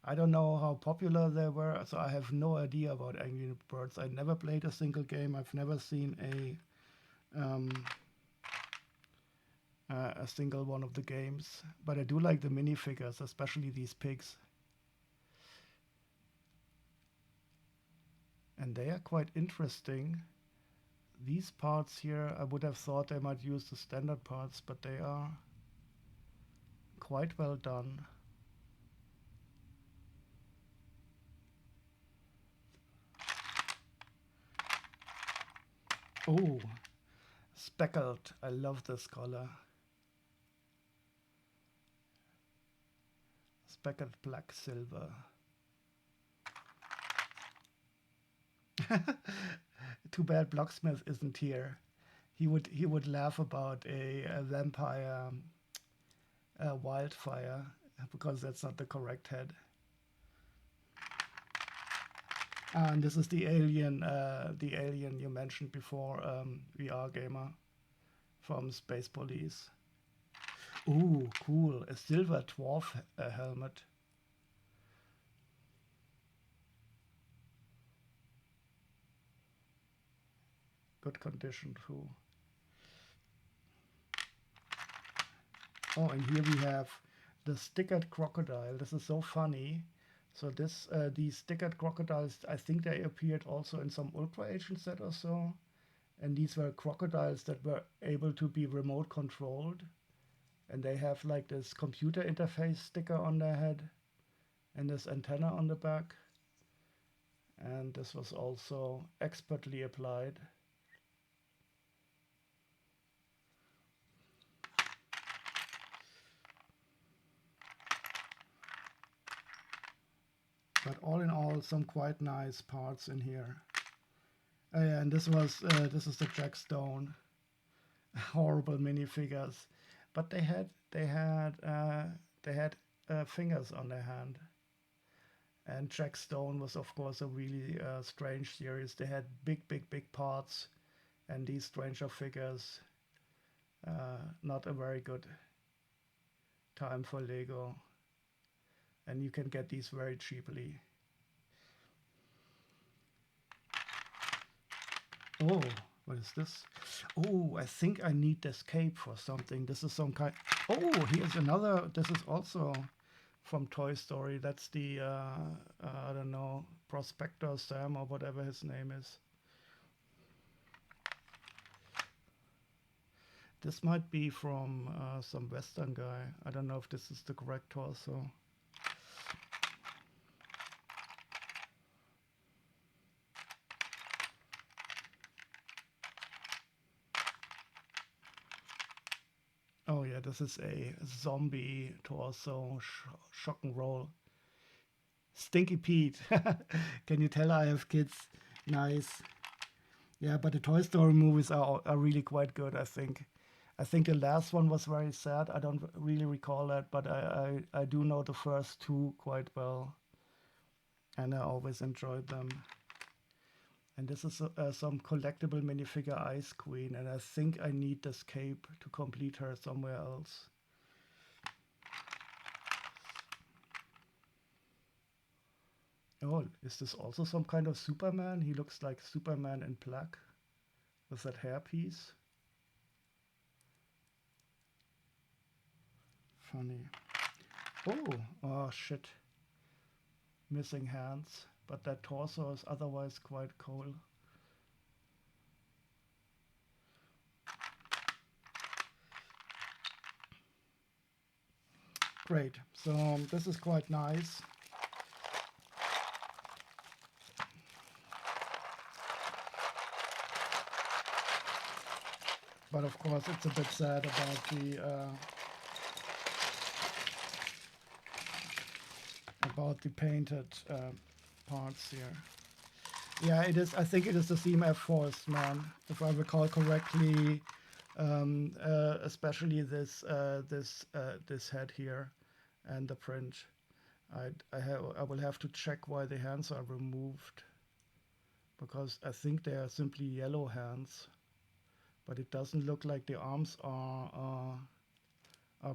I don't know how popular they were, so I have no idea about Angry Birds. I never played a single game. I've never seen a single one of the games. But I do like the minifigures, especially these pigs. And they are quite interesting. These parts here, I would have thought they might use the standard parts, but they are quite well done. Oh, speckled. I love this color. Speckled black silver. Too bad Blocksmith isn't here. He would laugh about a vampire wildfire because that's not the correct head. And this is the alien you mentioned before, VR gamer from Space Police. Ooh, cool! A silver dwarf helmet. Good condition too. Oh, and here we have the stickered crocodile. This is so funny. So these stickered crocodiles, I think they appeared also in some Ultra Agent set or so. And these were crocodiles that were able to be remote controlled. And they have like this computer interface sticker on their head and this antenna on the back. And this was also expertly applied. But all in all, some quite nice parts in here. Yeah, and this is the Jack Stone. Horrible minifigures, but they had fingers on their hand. And Jack Stone was of course a really strange series. They had big parts, and these stranger figures. Not a very good time for Lego, and you can get these very cheaply. Oh, what is this? Oh, I think I need this cape for something. This is some kind. Oh, here's another. This is also from Toy Story. That's the I don't know, Prospector Sam or whatever his name is. This might be from some Western guy. I don't know if this is the correct torso. Oh yeah, this is a zombie torso, shock and roll. Stinky Pete. Can you tell I have kids? Nice. Yeah, but the Toy Story movies are really quite good, I think. I think the last one was very sad. I don't really recall that, but I do know the first two quite well. And I always enjoyed them. And this is some collectible minifigure Ice Queen, and I think I need this cape to complete her somewhere else. Oh, is this also some kind of Superman? He looks like Superman in black with that hairpiece. Funny. Oh shit. Missing hands, but that torso is otherwise quite cool. Great, so this is quite nice. But of course it's a bit sad about the painted parts here. Yeah, it is. I think it is the CMF Force, man, if I recall correctly. Especially this head here and the print. I will have to check why the hands are removed, because I think they are simply yellow hands, but it doesn't look like the arms are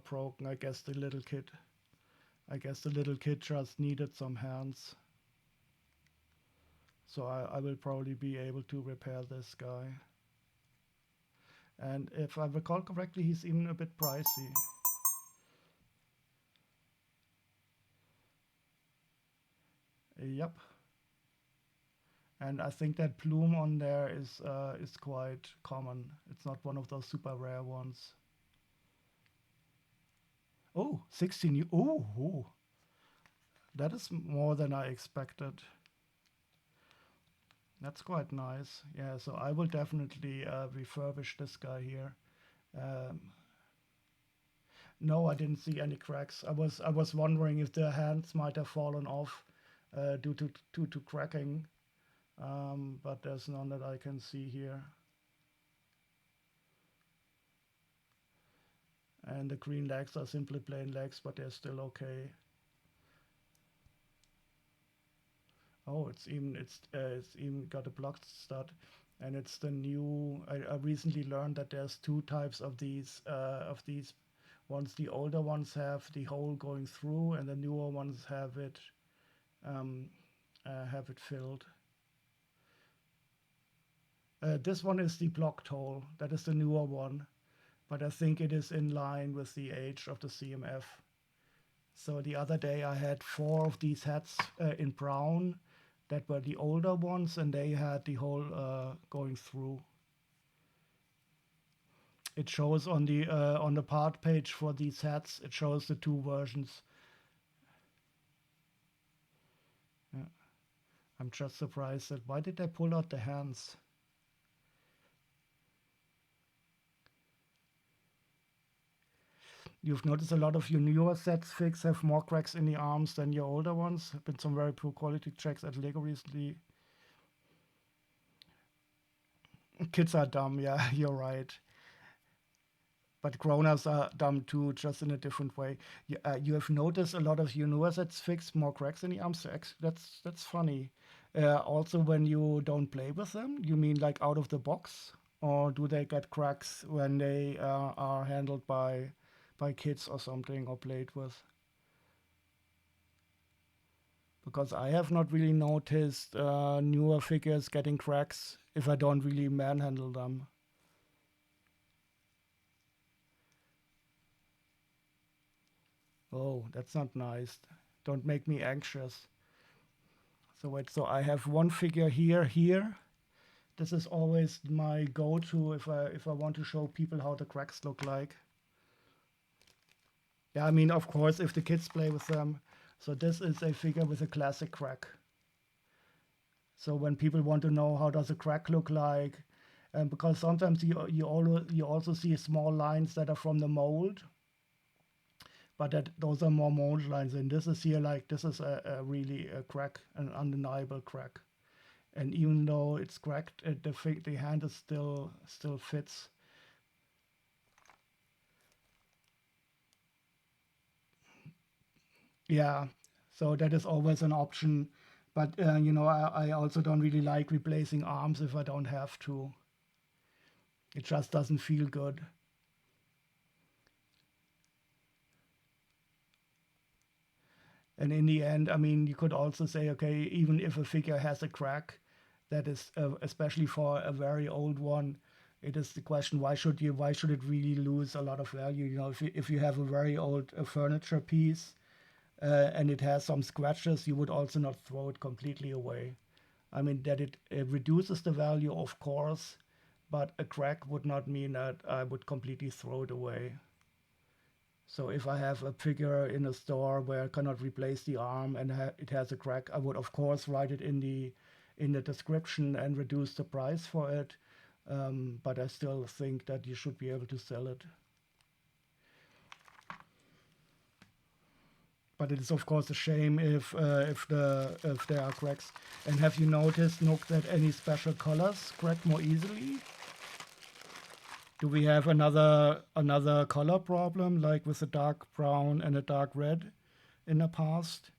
broken. I guess the little kid just needed some hands. So I will probably be able to repair this guy. And if I recall correctly, he's even a bit pricey. Yep. And I think that plume on there is quite common. It's not one of those super rare ones. Oh, 16. Oh, that is more than I expected. That's quite nice. Yeah, so I will definitely refurbish this guy here. No, I didn't see any cracks. I was wondering if the hands might have fallen off due to cracking, but there's none that I can see here. And the green legs are simply plain legs, but they're still okay. Oh, it's even got a blocked stud, and it's the new. I recently learned that there's two types of these ones. The older ones have the hole going through, and the newer ones have it filled. This one is the blocked hole. That is the newer one, but I think it is in line with the age of the CMF. So the other day I had 4 of these hats in brown. That were the older ones, and they had the hole going through. It shows on the part page for these hats. It shows the 2 versions. Yeah. I'm just surprised that why did they pull out the hands? You've noticed a lot of your newer sets figs have more cracks in the arms than your older ones. Have been some very poor quality checks at Lego recently. Kids are dumb, yeah, you're right. But grown-ups are dumb too, just in a different way. You have noticed a lot of your newer sets fix more cracks in the arms. That's funny. Also, when you don't play with them, you mean like out of the box, or do they get cracks when they are handled by kids or something, or played with? Because I have not really noticed newer figures getting cracks if I don't really manhandle them. Oh, that's not nice. Don't make me anxious. So wait, so I have one figure here. This is always my go-to if I want to show people how the cracks look like. Yeah, I mean, of course, if the kids play with them. So this is a figure with a classic crack. So when people want to know how does a crack look like, because sometimes you also see small lines that are from the mold, but those are more mold lines. And this is here like this is a really a crack, an undeniable crack. And even though it's cracked, the hand is still fits. Yeah, so that is always an option. But I also don't really like replacing arms if I don't have to. It just doesn't feel good. And in the end, I mean, you could also say, okay, even if a figure has a crack, that is especially for a very old one, it is the question: why should it really lose a lot of value? If you have a very old furniture piece and it has some scratches, you would also not throw it completely away. I mean, that it reduces the value, of course, but a crack would not mean that I would completely throw it away. So if I have a figure in a store where I cannot replace the arm and it has a crack, I would of course write it in the description and reduce the price for it. But I still think that you should be able to sell it. But it is of course a shame if there are cracks. And have you noticed, Nook, that any special colors crack more easily? Do we have another color problem like with a dark brown and a dark red in the past?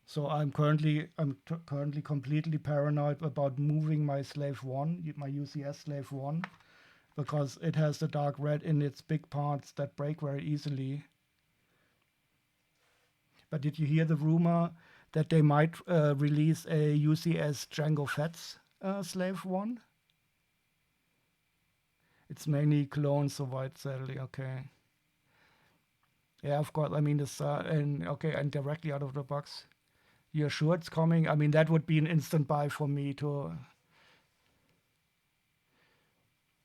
So I'm currently completely paranoid about moving my Slave 1, my UCS Slave 1, because it has the dark red in its big parts that break very easily. But did you hear the rumor that they might release a UCS Django Fats Slave 1? It's mainly clones of White Saddle, okay. Yeah, of course. I mean, and directly out of the box. You're sure it's coming? I mean, that would be an instant buy for me to.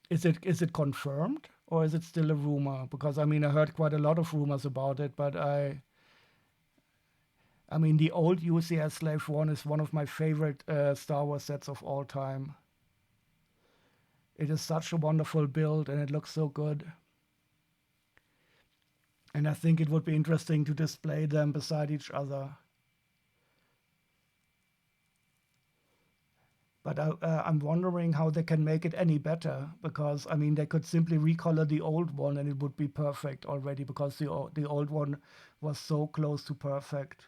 Is it confirmed or is it still a rumor? Because I mean, I heard quite a lot of rumors about it, but I mean, the old UCS Slave One is one of my favorite Star Wars sets of all time. It is such a wonderful build, and it looks so good. And I think it would be interesting to display them beside each other. But I'm wondering how they can make it any better, because I mean they could simply recolor the old one and it would be perfect already, because the old one was so close to perfect.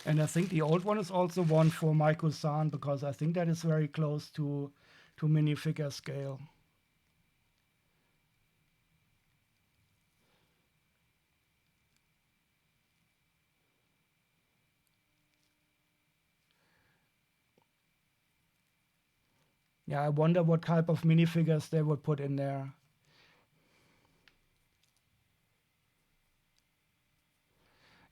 And I think the old one is also one for Maiko-san, because I think that is very close to minifigure scale. Yeah, I wonder what type of minifigures they would put in there.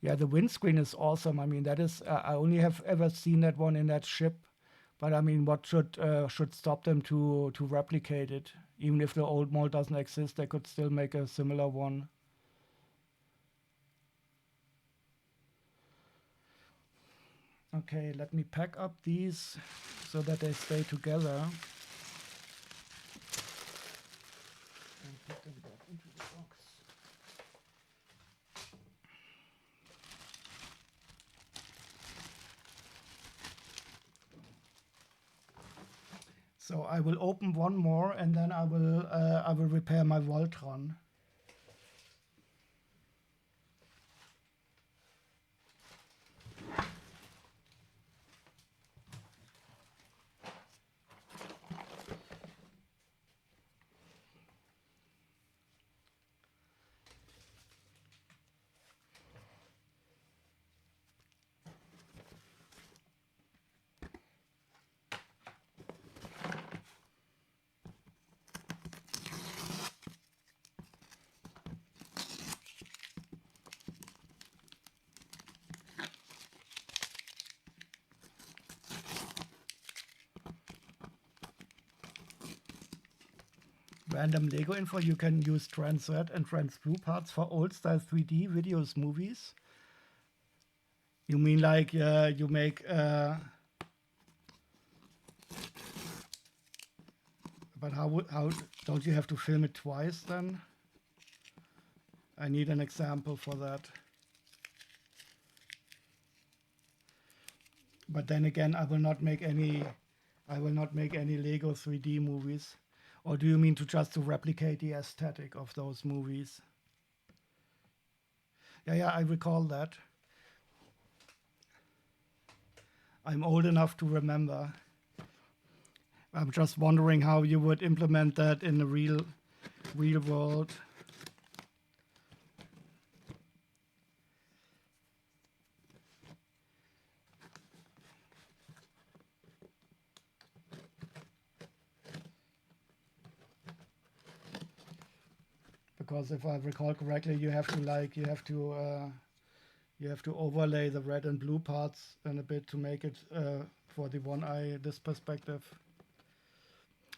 Yeah, the windscreen is awesome. I mean, that is I only have ever seen that one in that ship, but I mean, what should stop them to replicate it? Even if the old mold doesn't exist, they could still make a similar one. Okay, let me pack up these so that they stay together. And put them back into the box. So I will open one more and then I will repair my Voltron. Random Lego info. You can use trans red and trans blue parts for old style 3D videos, movies. You mean like you make... but how don't you have to film it twice then? I need an example for that. But then again, I will not make any Lego 3D movies. Or do you mean to replicate the aesthetic of those movies? Yeah, I recall that. I'm old enough to remember. I'm just wondering how you would implement that in the real world. Because if I recall correctly, you have to overlay the red and blue parts in a bit to make it for the one eye this perspective.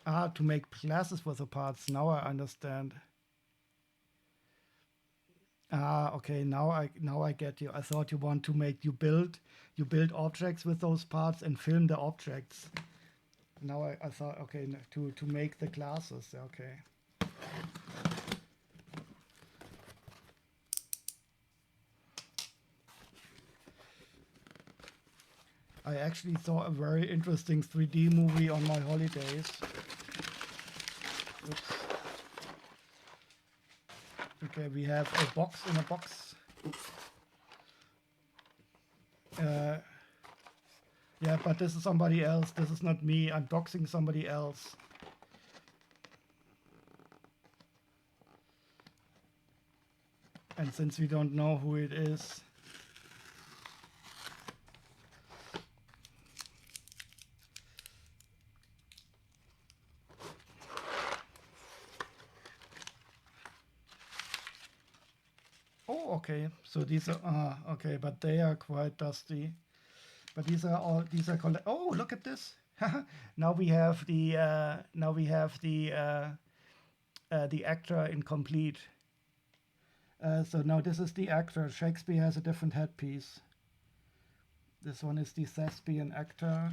To make classes with the parts. Now I understand. Okay. Now I get you. I thought you want to make you build objects with those parts and film the objects. Now I thought, okay, to make the classes. Okay. I actually saw a very interesting 3D movie on my holidays. Oops. Okay, we have a box in a box. Yeah, but this is somebody else. This is not me. I'm doxing somebody else. And since we don't know who it is, okay, so these are okay, but they are quite dusty. But these are oh, look at this! Now we have the actor incomplete. So now this is the actor. Shakespeare has a different headpiece. This one is the thespian actor.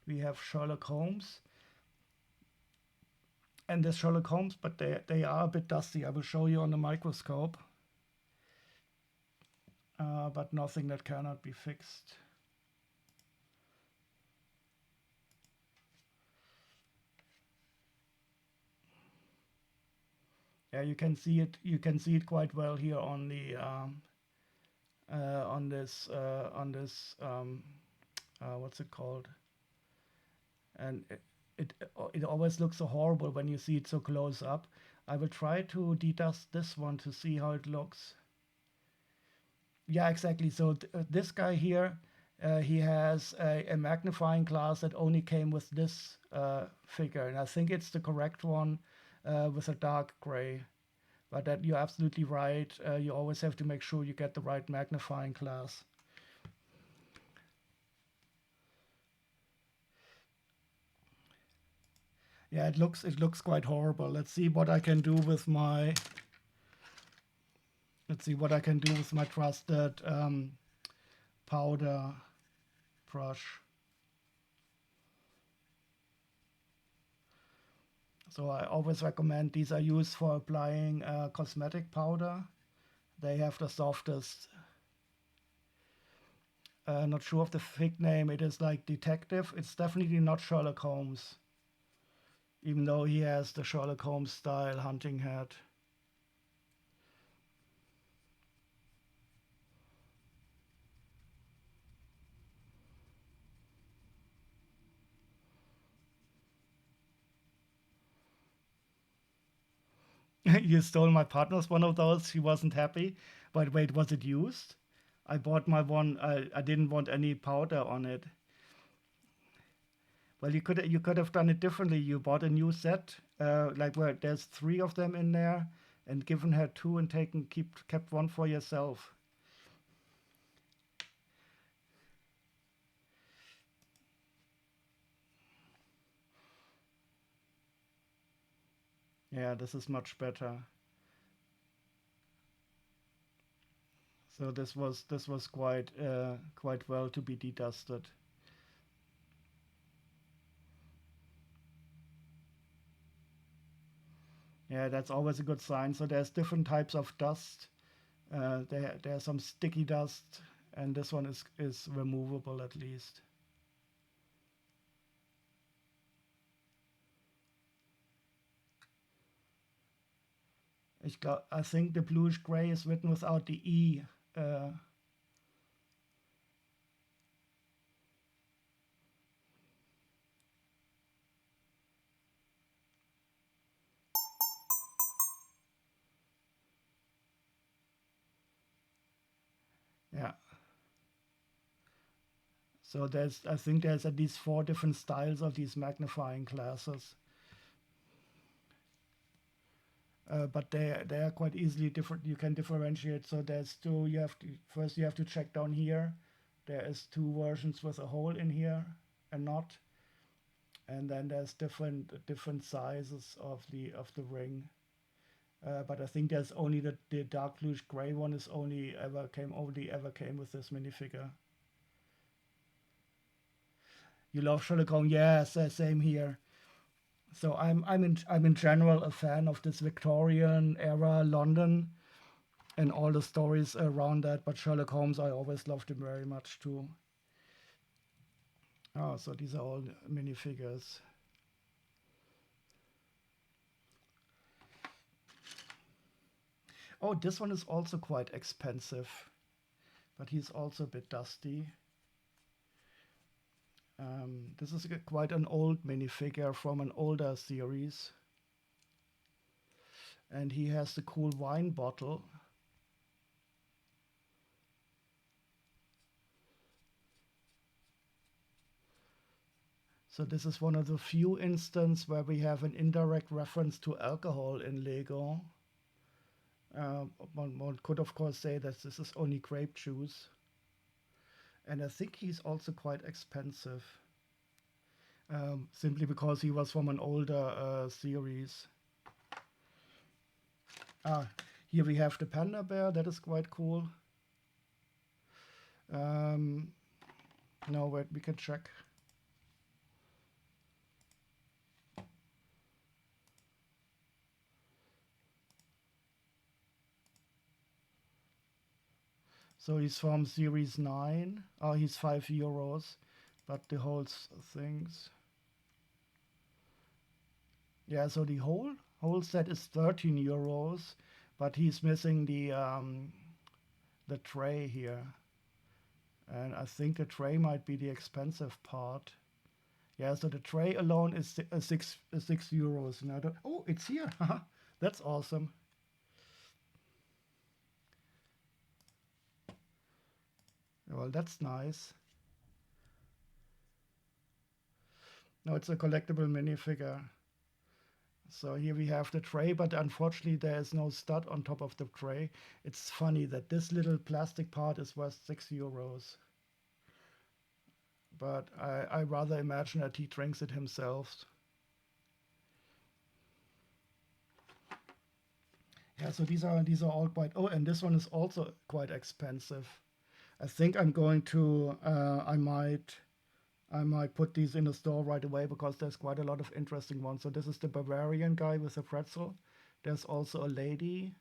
We have Sherlock Holmes. And there's Sherlock Holmes, but they are a bit dusty. I will show you on the microscope. But nothing that cannot be fixed. Yeah, you can see it. You can see it quite well here on the on this what's it called? And it always looks so horrible when you see it so close up. I will try to dedust this one to see how it looks. Yeah, exactly. So this guy here, he has a magnifying glass that only came with this figure, and I think it's the correct one with a dark gray. But that you're absolutely right. You always have to make sure you get the right magnifying glass. Yeah, it looks quite horrible. Let's see what I can do with my. Let's see what I can do with my trusted powder brush. So I always recommend these are used for applying cosmetic powder. They have the softest. Not sure of the fake name. It is like detective. It's definitely not Sherlock Holmes, even though he has the Sherlock Holmes style hunting hat. You stole my partner's one of those. She wasn't happy. But wait, was it used? I bought my one. I didn't want any powder on it. Well, you could have done it differently. You bought a new set, like where there's 3 of them in there, and given her 2 and kept one for yourself. Yeah, this is much better. So this was quite well to be dedusted. Yeah, that's always a good sign. So there's different types of dust. There's some sticky dust, and this one is removable at least. I think the bluish gray is written without the E. Uh, yeah. So I think there's at least 4 different styles of these magnifying glasses. But they are quite easily different. You can differentiate. So there's two. You have to check down here. There is 2 versions with a hole in here and not, and then there's different sizes of the ring. But I think there's only the dark bluish gray one is only ever came with this minifigure. You love Sherlock Holmes, yes, same here. So I'm in general a fan of this Victorian era London and all the stories around that. But Sherlock Holmes, I always loved him very much too. Oh, so these are all minifigures. Oh, this one is also quite expensive, but he's also a bit dusty. This is quite an old minifigure from an older series, and he has the cool wine bottle. So this is one of the few instances where we have an indirect reference to alcohol in Lego. One could of course say that this is only grape juice, and I think he's also quite expensive, simply because he was from an older series. Ah, here we have the panda bear. That is quite cool. No, wait, we can check. So he's from series 9. Oh, he's €5, but the whole things. Yeah, so the whole set is €13, but he's missing the tray here, and I think the tray might be the expensive part. Yeah, so the tray alone is €6. And oh, it's here. That's awesome. Well, that's nice. No, it's a collectible minifigure. So here we have the tray, but unfortunately there is no stud on top of the tray. It's funny that this little plastic part is worth €6. But I rather imagine that he drinks it himself. Yeah, so these are all quite. Oh, and this one is also quite expensive. I think I'm going to. I might put these in the store right away because there's quite a lot of interesting ones. So this is the Bavarian guy with a pretzel. There's also a lady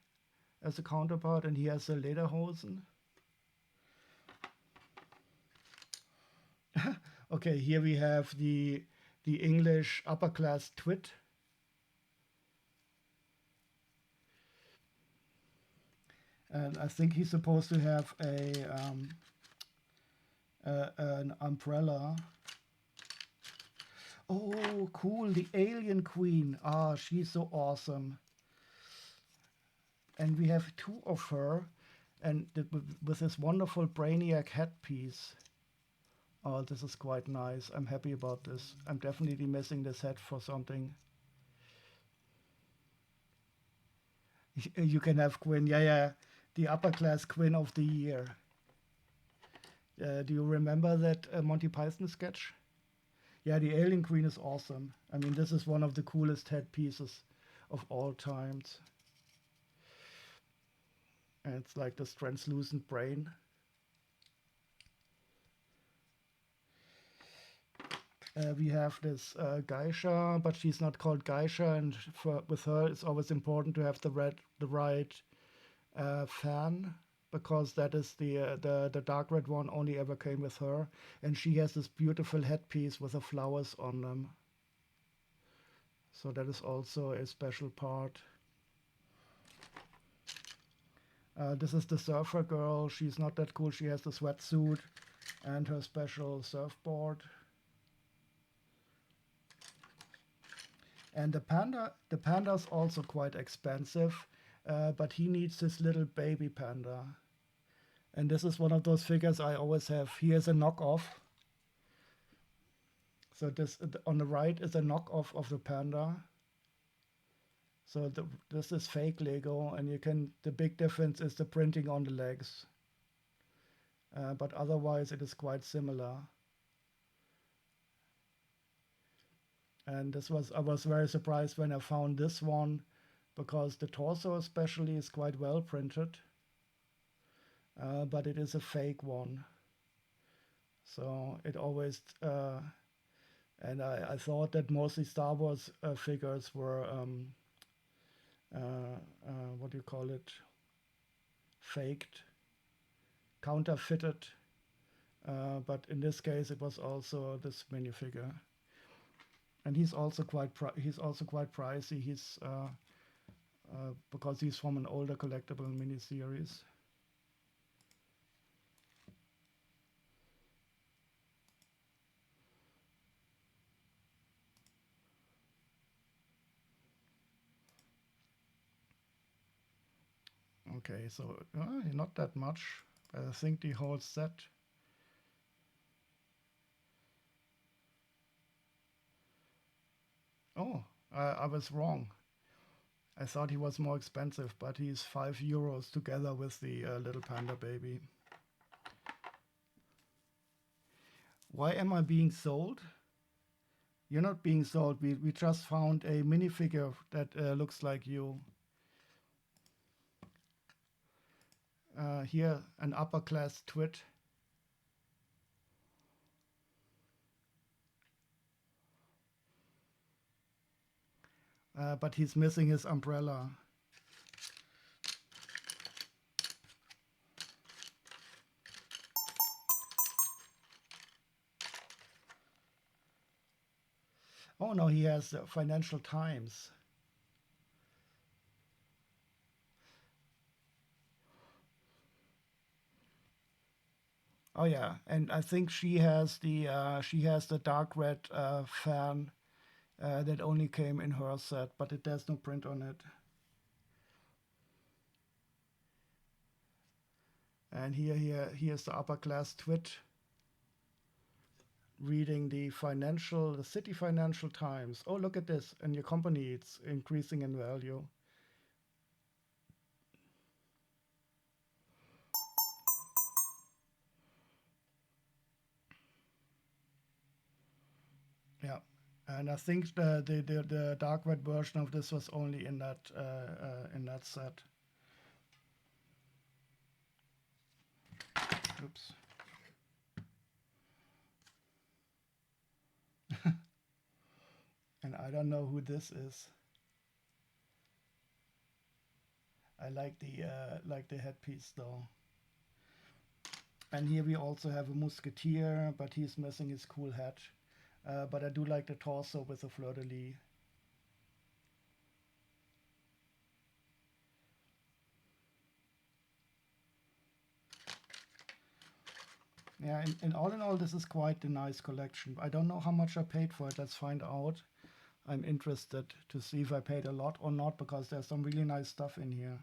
as a counterpart, and he has a lederhosen. Okay, here we have the English upper class twit. And I think he's supposed to have an umbrella. Oh, cool! The Alien Queen. Ah, she's so awesome. And we have 2 of her, and with this wonderful Brainiac headpiece. Oh, this is quite nice. I'm happy about this. I'm definitely missing this head for something. You can have Quinn. Yeah, yeah. The upper class Quinn of the year. Do you remember that Monty Python sketch? Yeah, the Alien Queen is awesome. I mean, this is one of the coolest headpieces of all times. And it's like this translucent brain. We have this geisha, but she's not called geisha, and with her it's always important to have the right fan, because that is the dark red one only ever came with her, and she has this beautiful headpiece with the flowers on them. So that is also a special part. This is the surfer girl. She's not that cool. She has the sweatsuit and her special surfboard. And the panda's also quite expensive, but he needs his little baby panda. And this is one of those figures I always have. Here's a knockoff. So this on the right is a knockoff of the panda. So this is fake Lego, and the big difference is the printing on the legs. But otherwise it is quite similar. And I was very surprised when I found this one, because the torso especially is quite well printed, but it is a fake one. So it always, and I thought that mostly Star Wars figures were, what do you call it, faked, counterfeited, but in this case it was also this minifigure. And he's also quite pricey. He's because he's from an older collectible miniseries. Okay, so not that much. I think the whole set. Oh, I was wrong. I thought he was more expensive, but he's €5 together with the little panda baby. Why am I being sold? You're not being sold. We just found a minifigure that looks like you. Here, an upper class twit. But he's missing his umbrella. Oh no, he has Financial Times. Oh yeah, and I think she has the dark red fan that only came in her set, but there's no print on it. And here's the upper class twit reading the City Financial Times. Oh, look at this. In your company, it's increasing in value. Yeah. And I think the dark red version of this was only in that set. Oops. And I don't know who this is. I like the headpiece though. And here we also have a musketeer, but he's missing his cool hat. But I do like the torso with the fleur-de-lis. Yeah, in all, this is quite a nice collection. I don't know how much I paid for it. Let's find out. I'm interested to see if I paid a lot or not, because there's some really nice stuff in here.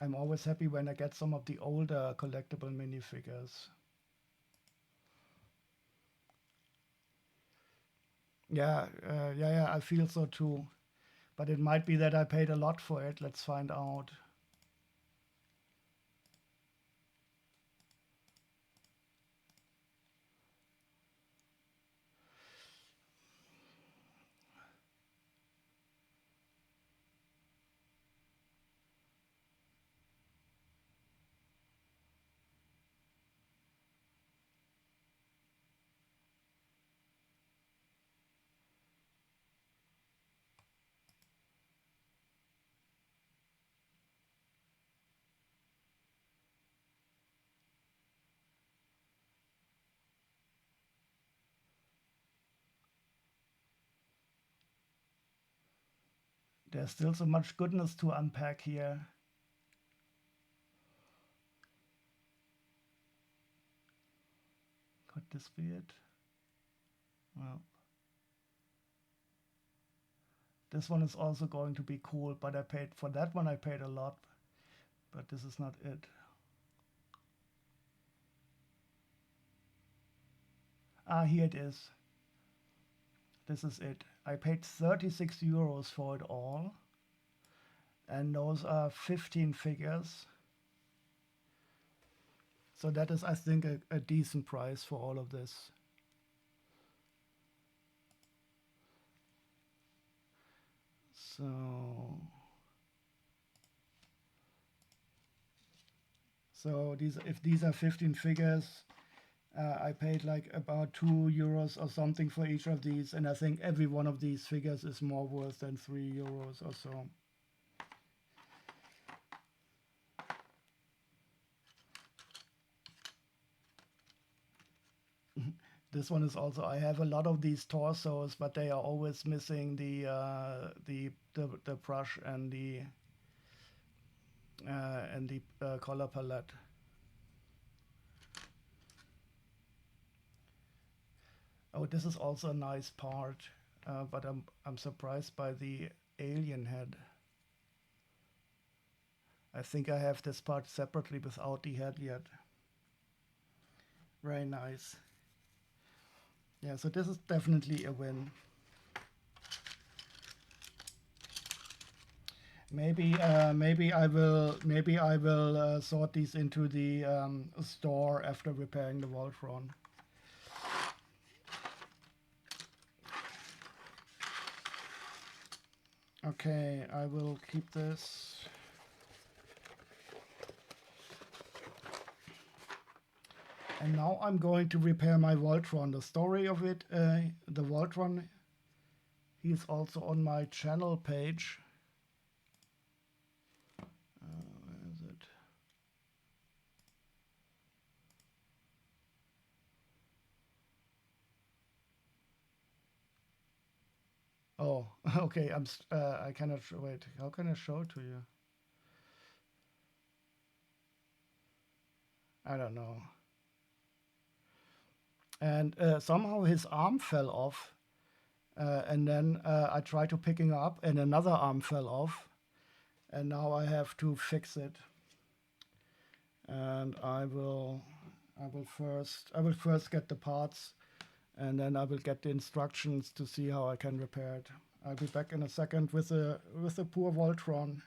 I'm always happy when I get some of the older collectible minifigures. Yeah, yeah, I feel so too. But it might be that I paid a lot for it. Let's find out. There's still so much goodness to unpack here. Could this be it? Well, this one is also going to be cool, but I paid for that one. I paid a lot, but this is not it. Ah, here it is. This is it. I paid 36 euros for it all, and those are 15 figures. So that is, I think, a decent price for all of this. So if these are 15 figures, I paid like about 2 euros or something for each of these, and I think every one of these figures is more worth than 3 euros or so. This one is also, I have a lot of these torsos, but they are always missing the brush and the color palette. Oh, this is also a nice part, but I'm surprised by the alien head. I think I have this part separately without the head yet. Very nice. Yeah, so this is definitely a win. Maybe I will sort these into the store after repairing the Voltron. Okay, I will keep this. And now I'm going to repair my Voltron. The story of it, the Voltron, he's also on my channel page. Where is it? Oh, okay. I cannot wait. How can I show it to you? I don't know. And somehow his arm fell off, and then I tried to picking up, and another arm fell off, and now I have to fix it. And I will first get the parts, and then I will get the instructions to see how I can repair it. I'll be back in a second with the poor Voltron.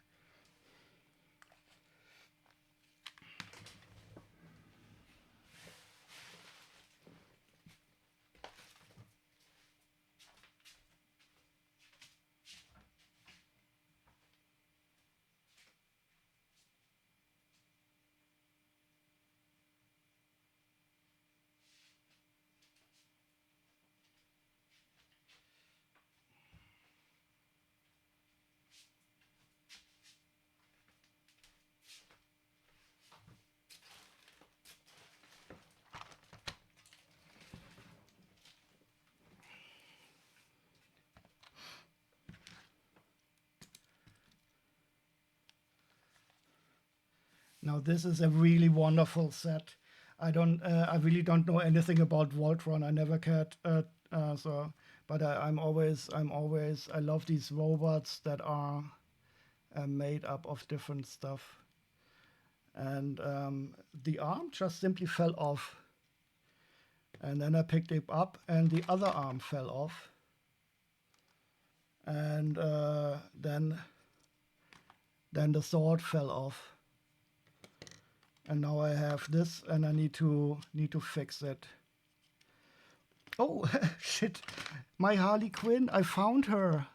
Now this is a really wonderful set. I really don't know anything about Voltron. I never cared. But I love these robots that are made up of different stuff. And the arm just simply fell off. And then I picked it up, and the other arm fell off. And then the sword fell off. And now I have this, and I need to fix it. Oh shit! My Harley Quinn! I found her.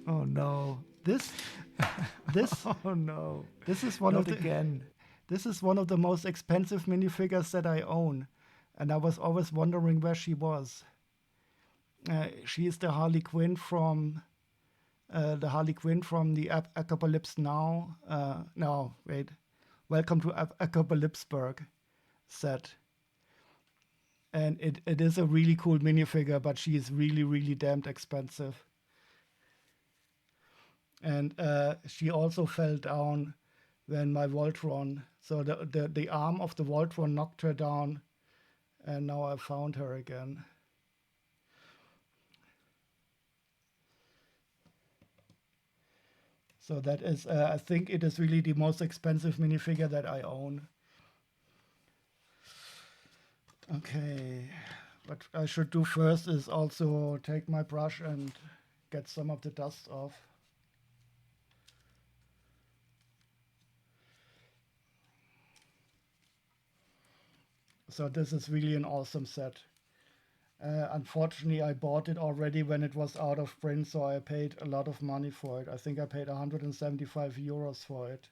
Oh no! This. Oh no! This is one of the again. This is one of the most expensive minifigures that I own, and I was always wondering where she was. She is the Harley Quinn from. The Harley Quinn from the Apocalypse Now. No, wait. Welcome to Apocalypseburg set. And it is a really cool minifigure, but she is really, really damned expensive. And she also fell down when my Voltron, so the arm of the Voltron knocked her down, and now I found her again. So that is, I think it is really the most expensive minifigure that I own. Okay, what I should do first is also take my brush and get some of the dust off. So this is really an awesome set. Unfortunately, I bought it already when it was out of print, so I paid a lot of money for it. I think I paid 175 euros for it.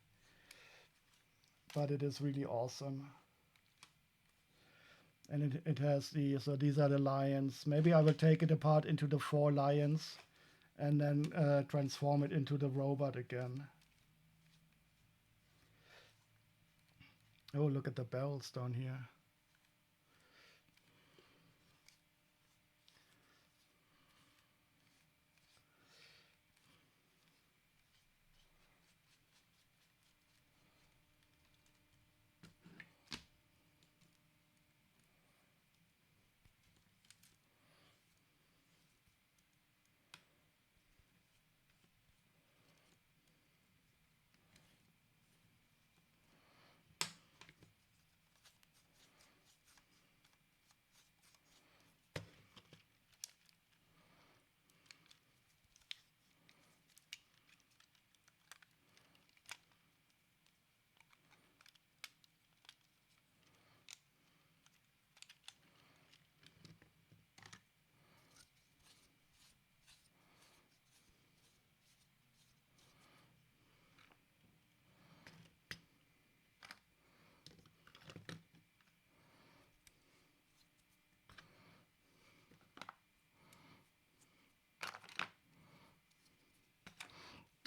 But it is really awesome. And it has so these are the lions. Maybe I will take it apart into the 4 lions and then transform it into the robot again. Oh, look at the bells down here.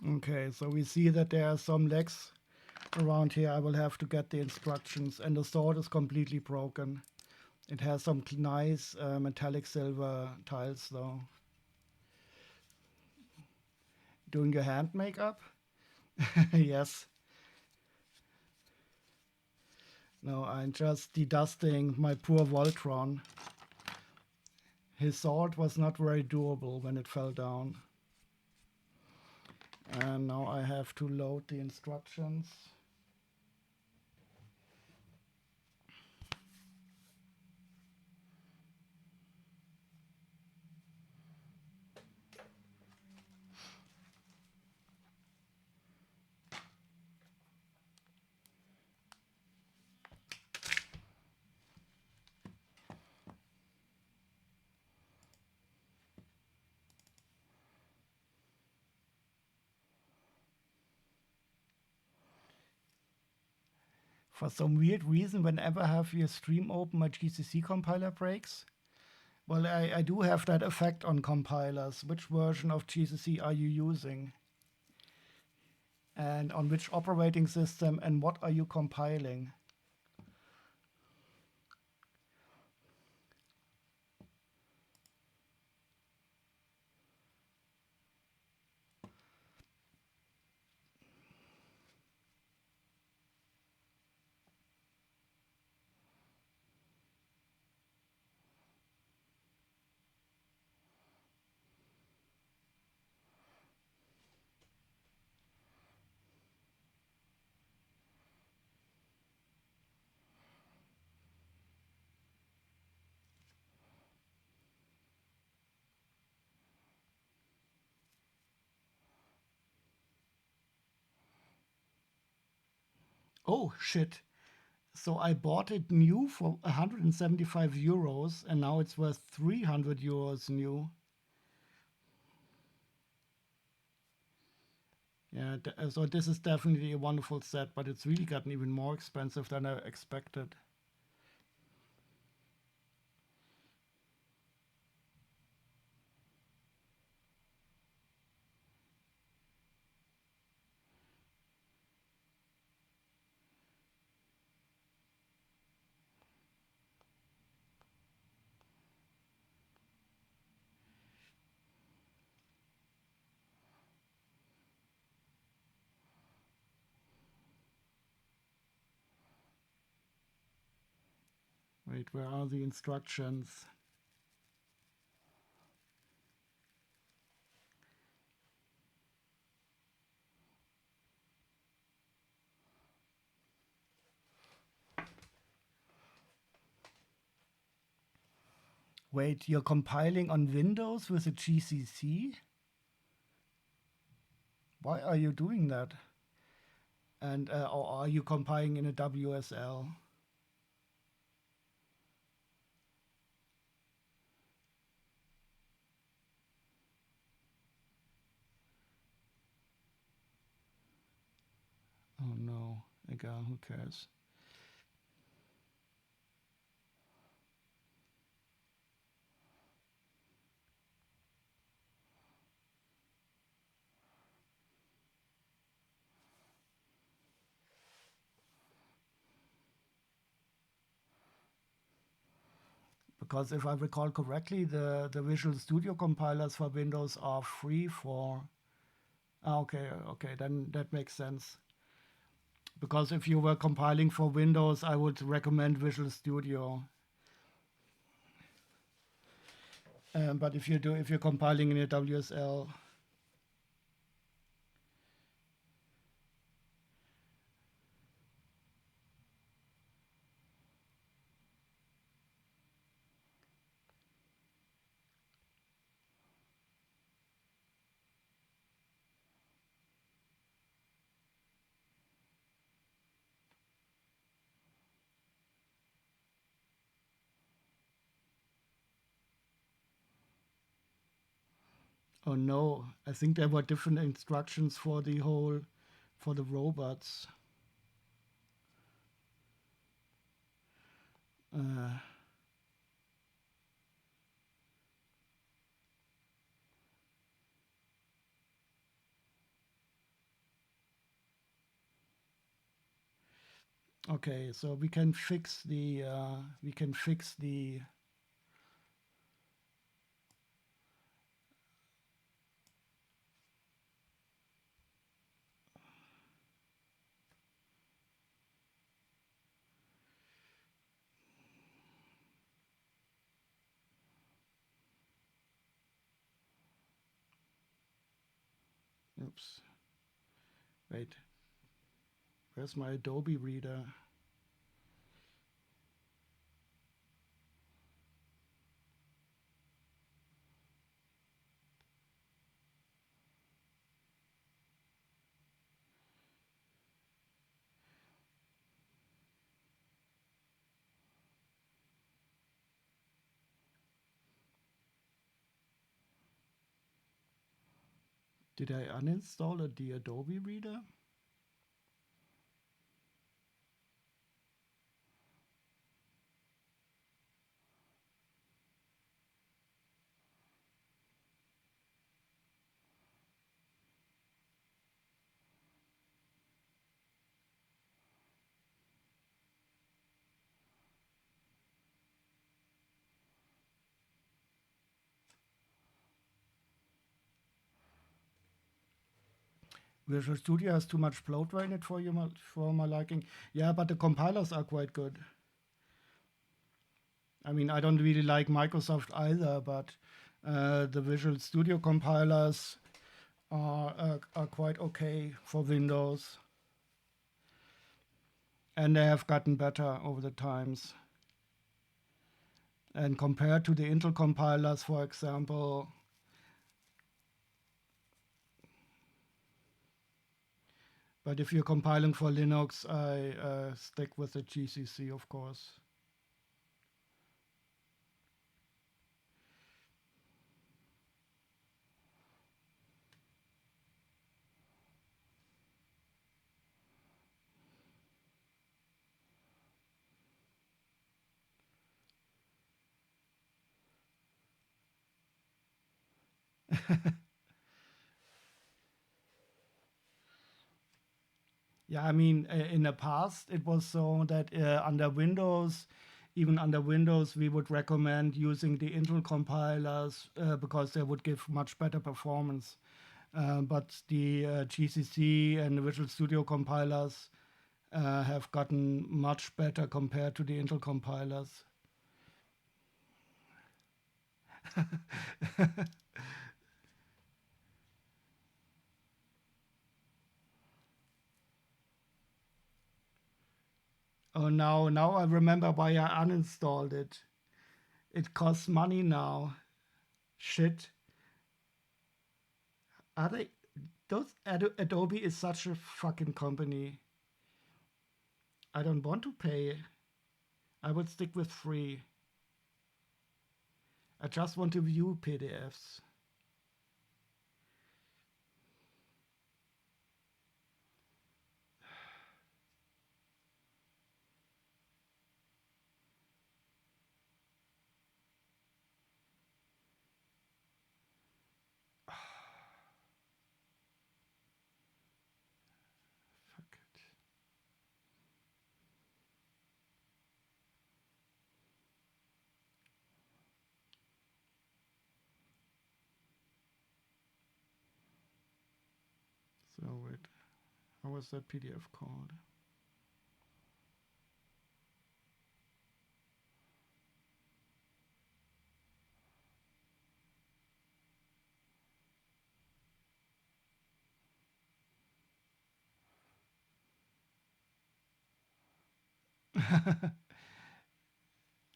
Okay, so we see that there are some legs around here. I will have to get the instructions, and the sword is completely broken. It has some nice metallic silver tiles though. Doing your hand makeup? Yes. No, I'm just dedusting my poor Voltron. His sword was not very durable when it fell down. And now I have to load the instructions. For some weird reason, whenever I have your stream open, my GCC compiler breaks. Well, I do have that effect on compilers. Which version of GCC are you using? And on which operating system, and what are you compiling? Oh, shit. So I bought it new for 175 euros, and now it's worth 300 euros new. Yeah, so this is definitely a wonderful set, but it's really gotten even more expensive than I expected. Wait, where are the instructions? Wait, you're compiling on Windows with a GCC? Why are you doing that? And or are you compiling in a WSL? Oh no, egal, who cares? Because if I recall correctly, the Visual Studio compilers for Windows are free for... okay, okay, then that makes sense. Because if you were compiling for Windows, I would recommend Visual Studio. But if you're compiling in a WSL... Oh no, I think there were different instructions for the robots. Uh, okay, so we can fix the oops. Wait. Where's my Adobe Reader? Did I uninstall the Adobe Reader? Visual Studio has too much bloatware in it for my liking. Yeah, but the compilers are quite good. I mean, I don't really like Microsoft either, but the Visual Studio compilers are quite okay for Windows. And they have gotten better over the times. And compared to the Intel compilers, for example, but if you're compiling for Linux, I stick with the GCC, of course. Yeah, I mean, in the past, it was so that even under Windows, we would recommend using the Intel compilers because they would give much better performance. But the GCC and the Visual Studio compilers have gotten much better compared to the Intel compilers. Oh, now I remember why I uninstalled it. It costs money now. Shit. Are they? Those Adobe is such a fucking company. I don't want to pay. I would stick with free. I just want to view PDFs. Fuck it. So wait, how was that PDF called?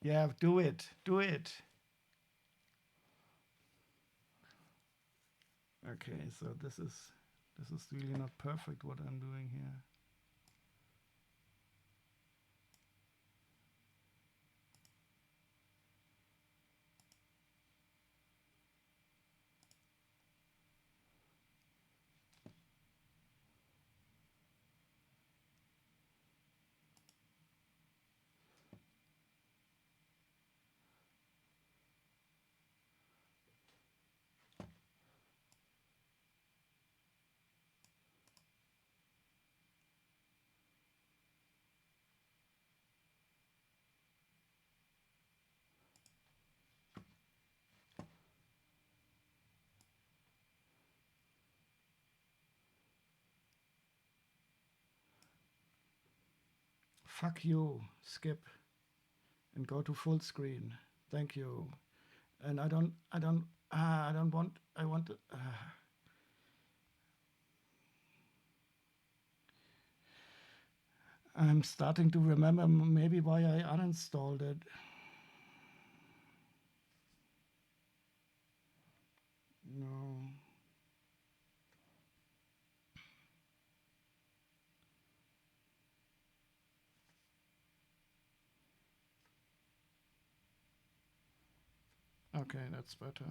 Yeah, do it. Do it. Okay, so this is really not perfect what I'm doing here. Fuck you. Skip and go to full screen. Thank you. And I don't want, I want to, I'm starting to remember maybe why I uninstalled it. No. Okay, that's better.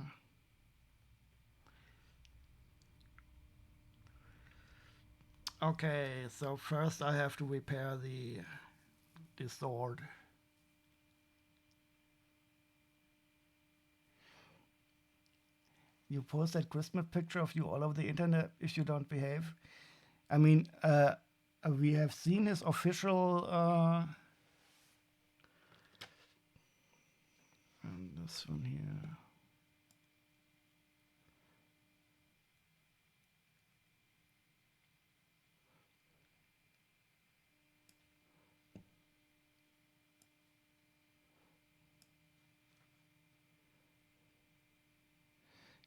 Okay, so first I have to repair the sword. You post that Christmas picture of you all over the internet if you don't behave. I mean, we have seen his official. And this one here.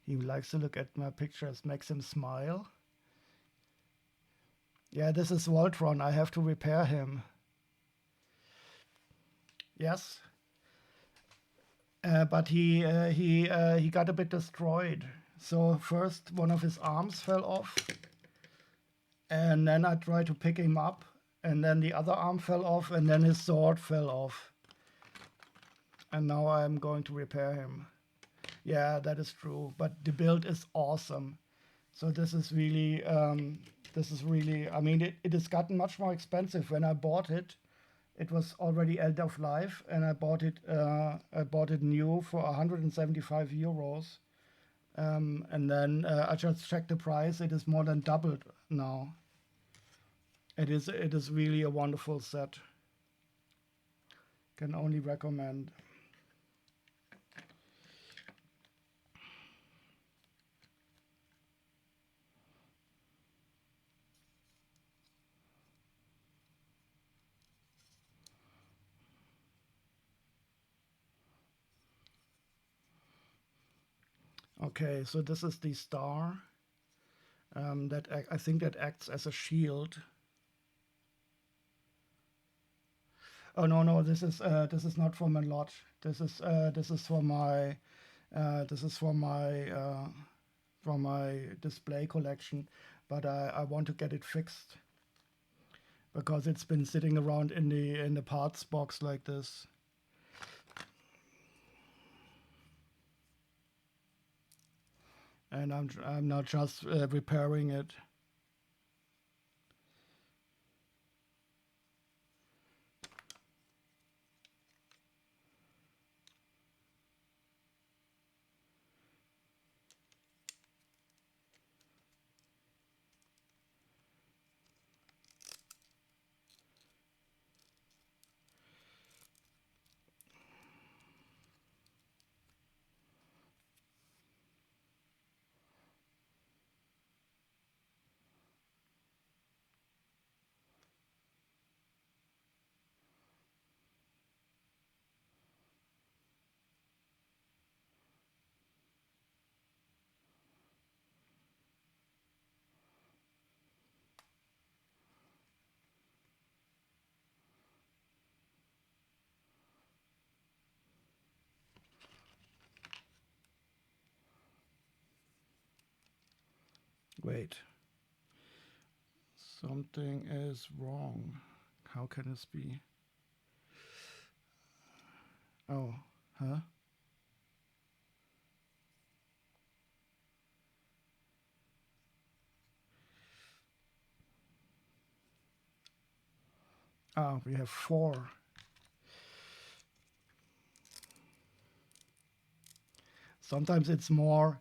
He likes to look at my pictures, makes him smile. Yeah, this is Voltron. I have to repair him. Yes, but he got a bit destroyed. So first one of his arms fell off, and then I tried to pick him up, and then the other arm fell off, and then his sword fell off. And now I'm going to repair him. Yeah, that is true. But the build is awesome. So this is really, I mean, it has gotten much more expensive. When I bought it, it was already end of life, and I bought it new for 175 euros. And then I just checked the price. It is more than doubled now. It is really a wonderful set. Can only recommend. Okay, so this is the star that I think that acts as a shield. Oh no, no, this is not for my lot. This is for my this is for my display collection, but I want to get it fixed because it's been sitting around in the parts box like this. And I'm now just repairing it. Wait, something is wrong. How can this be? Oh, huh? Ah, we have 4. Sometimes it's more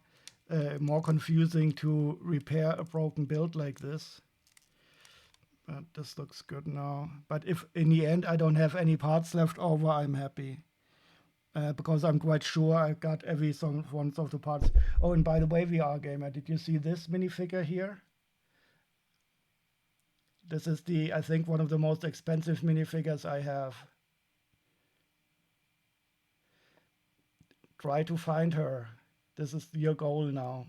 confusing to repair a broken build like this. But this looks good now. But if in the end I don't have any parts left over, I'm happy. Because I'm quite sure I got every one of the parts. Oh, and by the way, VR Gamer, did you see this minifigure here? This is I think, one of the most expensive minifigures I have. Try to find her. This is your goal now.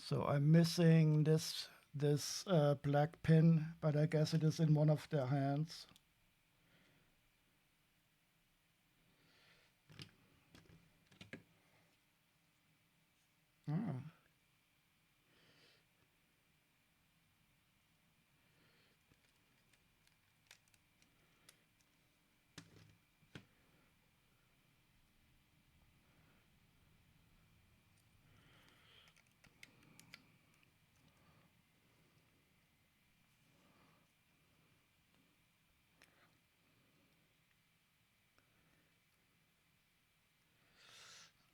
So I'm missing this black pin, but I guess it is in one of their hands. Ah.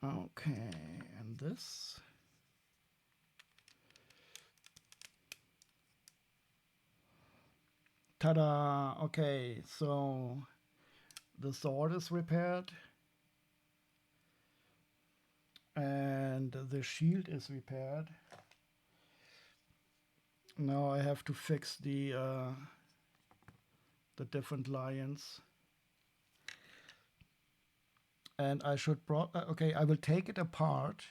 Okay, and this. Ta-da! Okay, so the sword is repaired. And the shield is repaired. Now I have to fix the different lions. And I should okay, I will take it apart,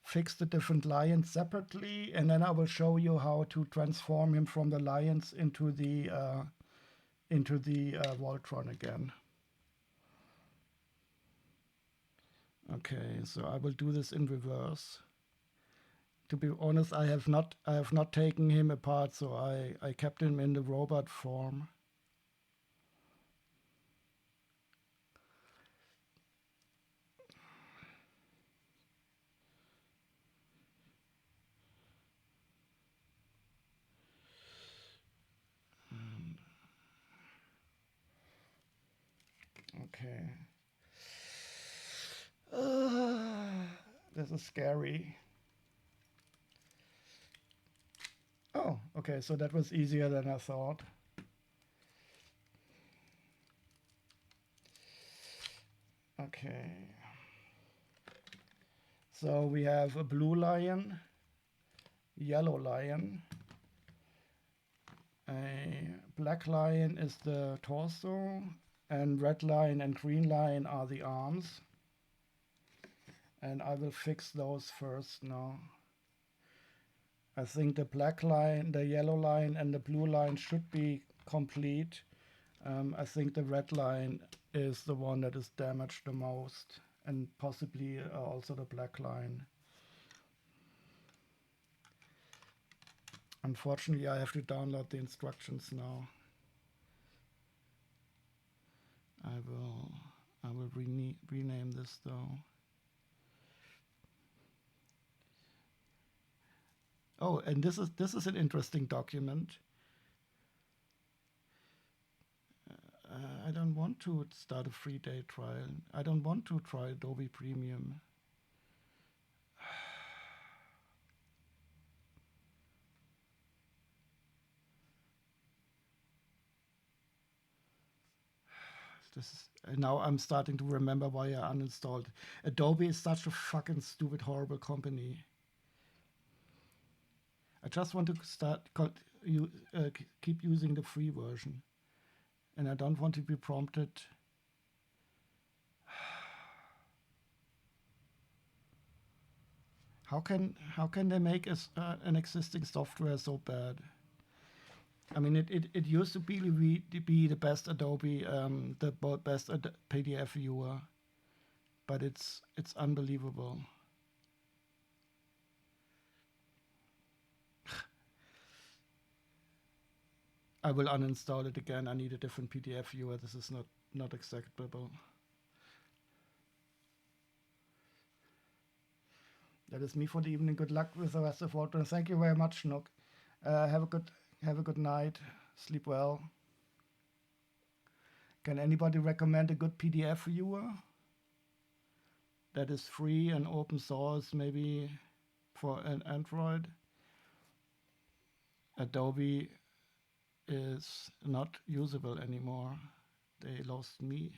fix the different lions separately, and then I will show you how to transform him from the lions into the Voltron again. Okay, so I will do this in reverse. To be honest, I have not taken him apart, so I kept him in the robot form. Okay. Uh, this is scary. Oh, okay, so that was easier than I thought. Okay. So we have a blue lion, yellow lion, a black lion is the torso, and red lion and green lion are the arms. And I will fix those first now. I think the black line, the yellow line, and the blue line should be complete. I think the red line is the one that is damaged the most, and possibly also the black line. Unfortunately, I have to download the instructions now. I will rename this though. Oh, and this is an interesting document. I don't want to start a free day trial. I don't want to try Adobe Premium. Now I'm starting to remember why I uninstalled. Adobe is such a fucking stupid, horrible company. I just want to keep using the free version, and I don't want to be prompted. How can they make an existing software so bad? I mean, it used to be the best Adobe, the best PDF viewer, but it's unbelievable. I will uninstall it again. I need a different PDF viewer. This is not acceptable. That is me for the evening. Good luck with the rest of Voltron. Thank you very much, Nook. Have a good night. Sleep well. Can anybody recommend a good PDF viewer that is free and open source, maybe for an Android? Adobe is not usable anymore. They lost me.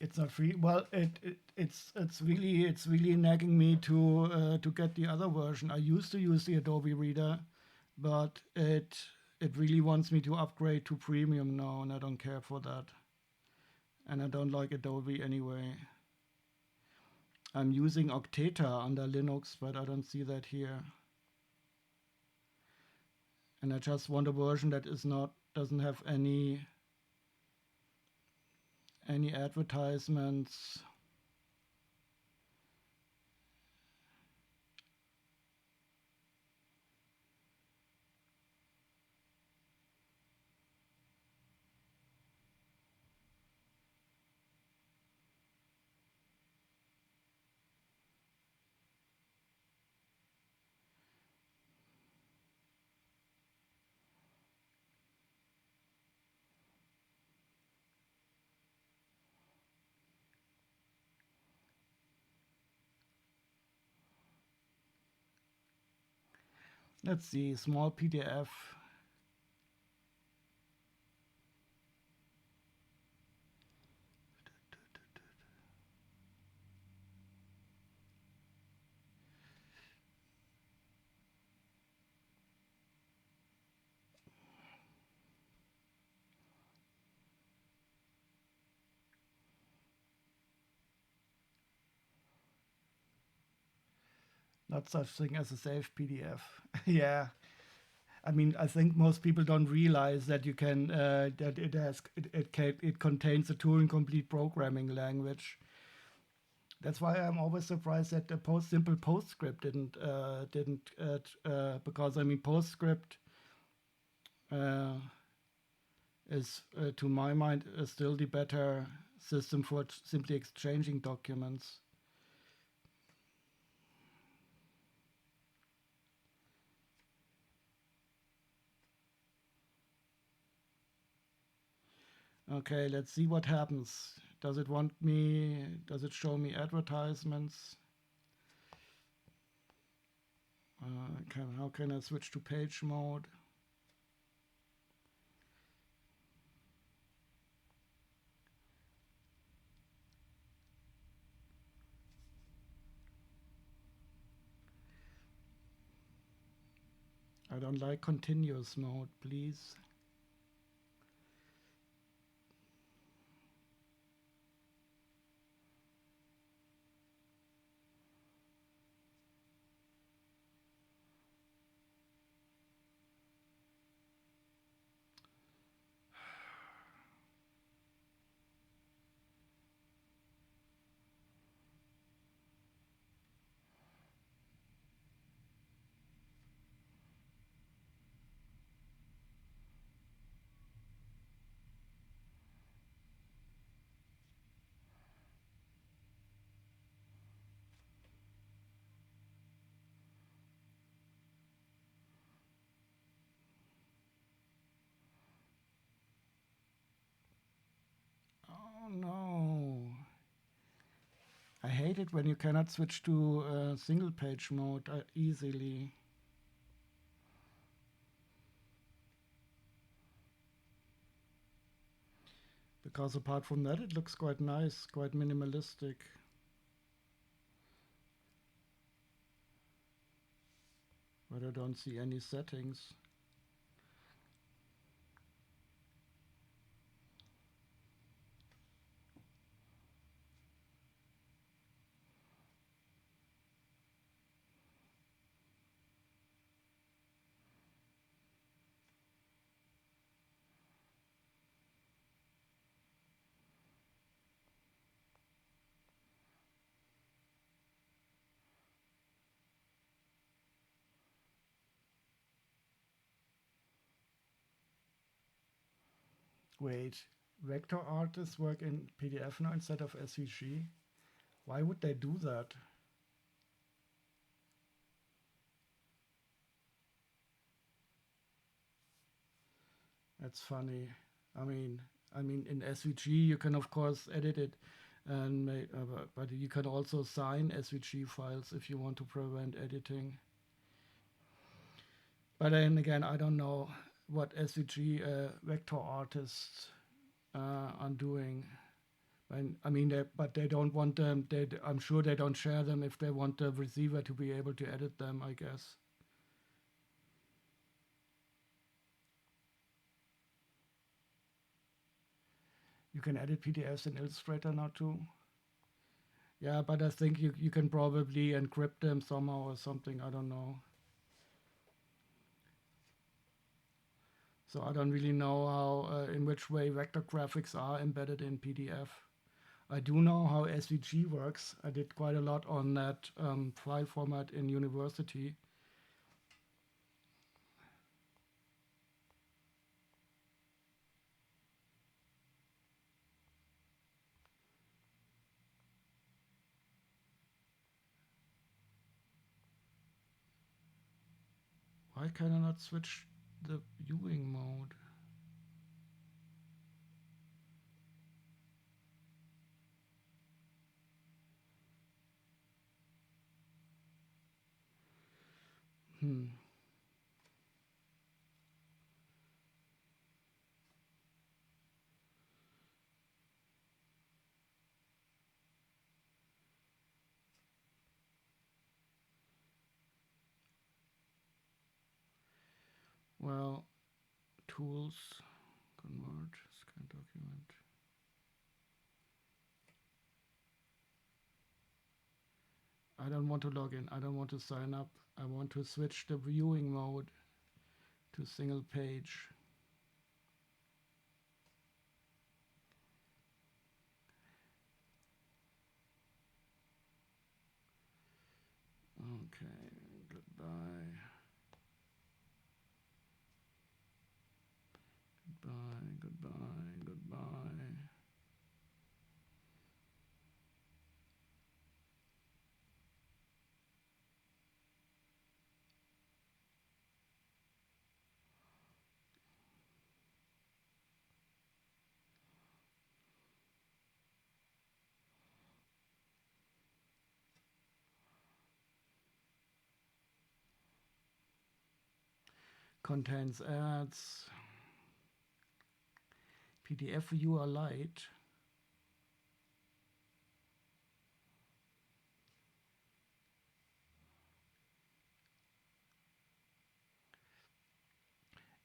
It's not free. Well, it's really nagging me to get the other version. I used to use the Adobe Reader, but it really wants me to upgrade to premium now, and I don't care for that. And I don't like Adobe anyway. I'm using Octata under Linux, but I don't see that here. And I just want a version that doesn't have any advertisements. Let's see, small PDF. not such thing as a safe PDF. Yeah, I mean, I think most people don't realize that you can that it contains a Turing complete programming language. That's why I'm always surprised that the simple PostScript didn't because I mean PostScript uh, is to my mind is still the better system for simply exchanging documents. Okay, let's see what happens. Does it want me? Does it show me advertisements? How can I switch to page mode? I don't like continuous mode, please. Oh no. I hate it when you cannot switch to single page mode easily. Because apart from that, it looks quite nice, quite minimalistic. But I don't see any settings. Wait, vector artists work in PDF now instead of SVG? Why would they do that? That's funny. I mean, in SVG you can of course edit it, and but you can also sign SVG files if you want to prevent editing. But then again, I don't know what SVG vector artists are doing. I mean, but they don't want them. I'm sure they don't share them if they want the receiver to be able to edit them, I guess. You can edit PDFs in Illustrator now too. Yeah, but I think you can probably encrypt them somehow or something. I don't know. So I don't really know how, in which way vector graphics are embedded in PDF. I do know how SVG works. I did quite a lot on that file format in university. Why can I not switch the viewing mode? Hmm. Well, tools, convert, scan document. I don't want to log in. I don't want to sign up. I want to switch the viewing mode to single page. Okay, goodbye. Goodbye, goodbye, goodbye. Contains ads. PDF viewer light.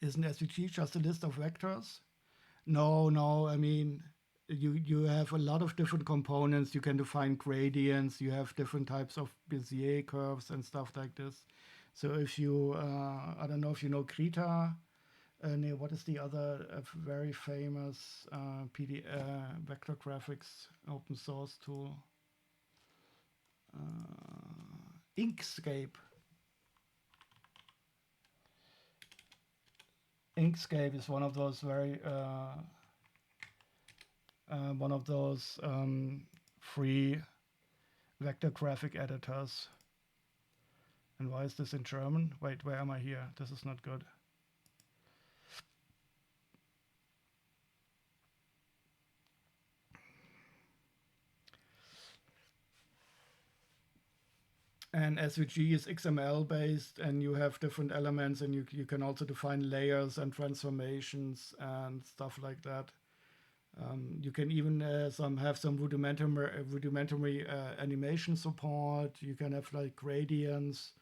Isn't SVG just a list of vectors? No, no. I mean, you have a lot of different components. You can define gradients. You have different types of Bezier curves and stuff like this. So if you, I don't know if you know Krita. No, what is the other very famous vector graphics open source tool? Inkscape. Inkscape is one of those very free vector graphic editors. And why is this in German? Wait, where am I here? This is not good. And SVG is XML based, and you have different elements, and you can also define layers and transformations and stuff like that. You can even have some rudimentary animation support. You can have like gradients,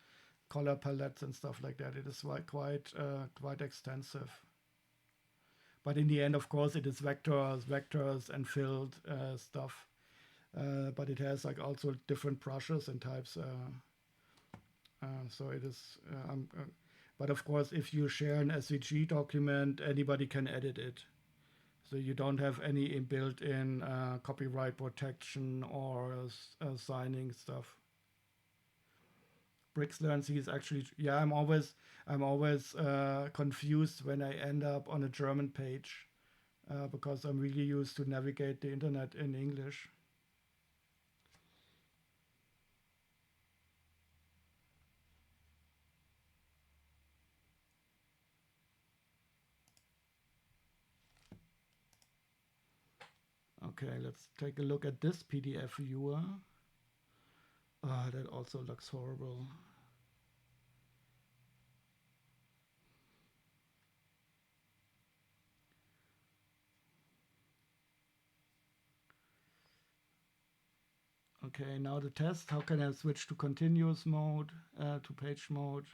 color palettes, and stuff like that. It is quite extensive. But in the end, of course, it is vectors, and filled stuff. But it has like also different brushes and types. So it is. But of course, if you share an SVG document, anybody can edit it. So you don't have any built-in copyright protection or signing stuff. Brixlearn is actually, yeah. I'm always confused when I end up on a German page because I'm really used to navigate the internet in English. Okay, let's take a look at this PDF viewer. That also looks horrible. Okay, now the test. How can I switch to continuous mode, to page mode?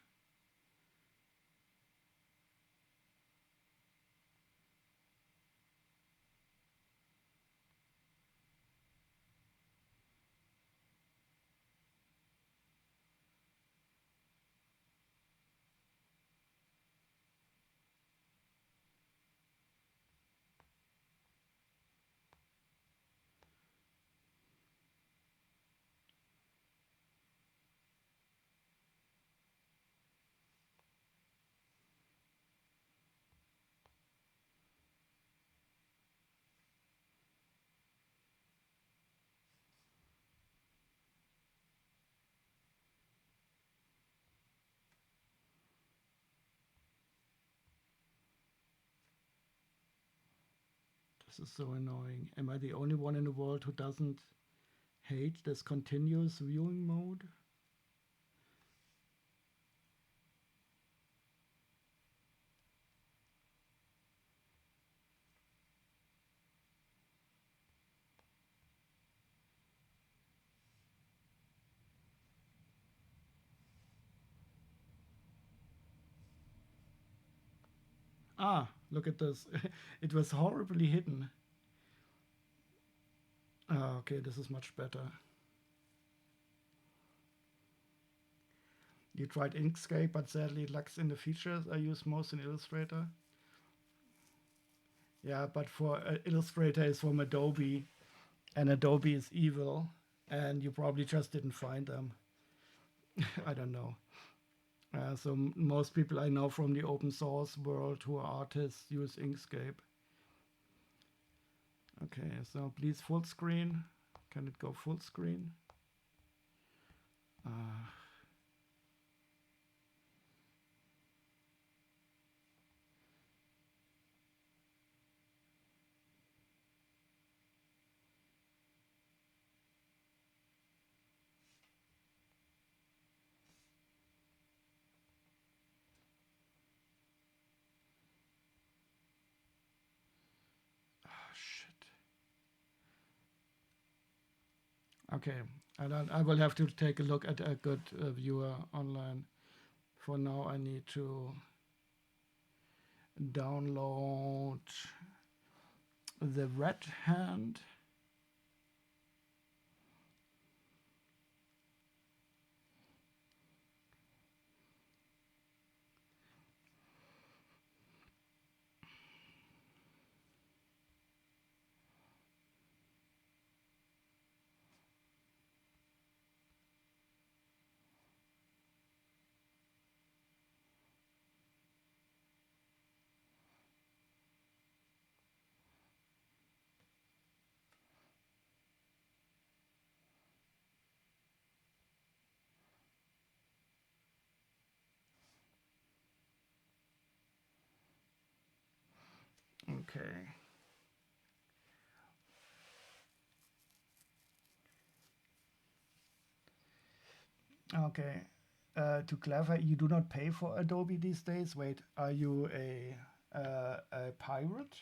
This is so annoying. Am I the only one in the world who doesn't hate this continuous viewing mode? Ah, look at this. It was horribly hidden. Ah, okay, this is much better. You tried Inkscape, but sadly it lacks in the features I use most in Illustrator. Yeah, but for Illustrator is from Adobe, and Adobe is evil, and you probably just didn't find them. I don't know. So most people I know from the open source world who are artists use Inkscape. Okay, so please full screen. Can it go full screen? Shit. Okay, and I will have to take a look at a good viewer online. For now, I need to download the Red Hand. Okay. Okay. To clarify, you do not pay for Adobe these days. Wait, are you a pirate?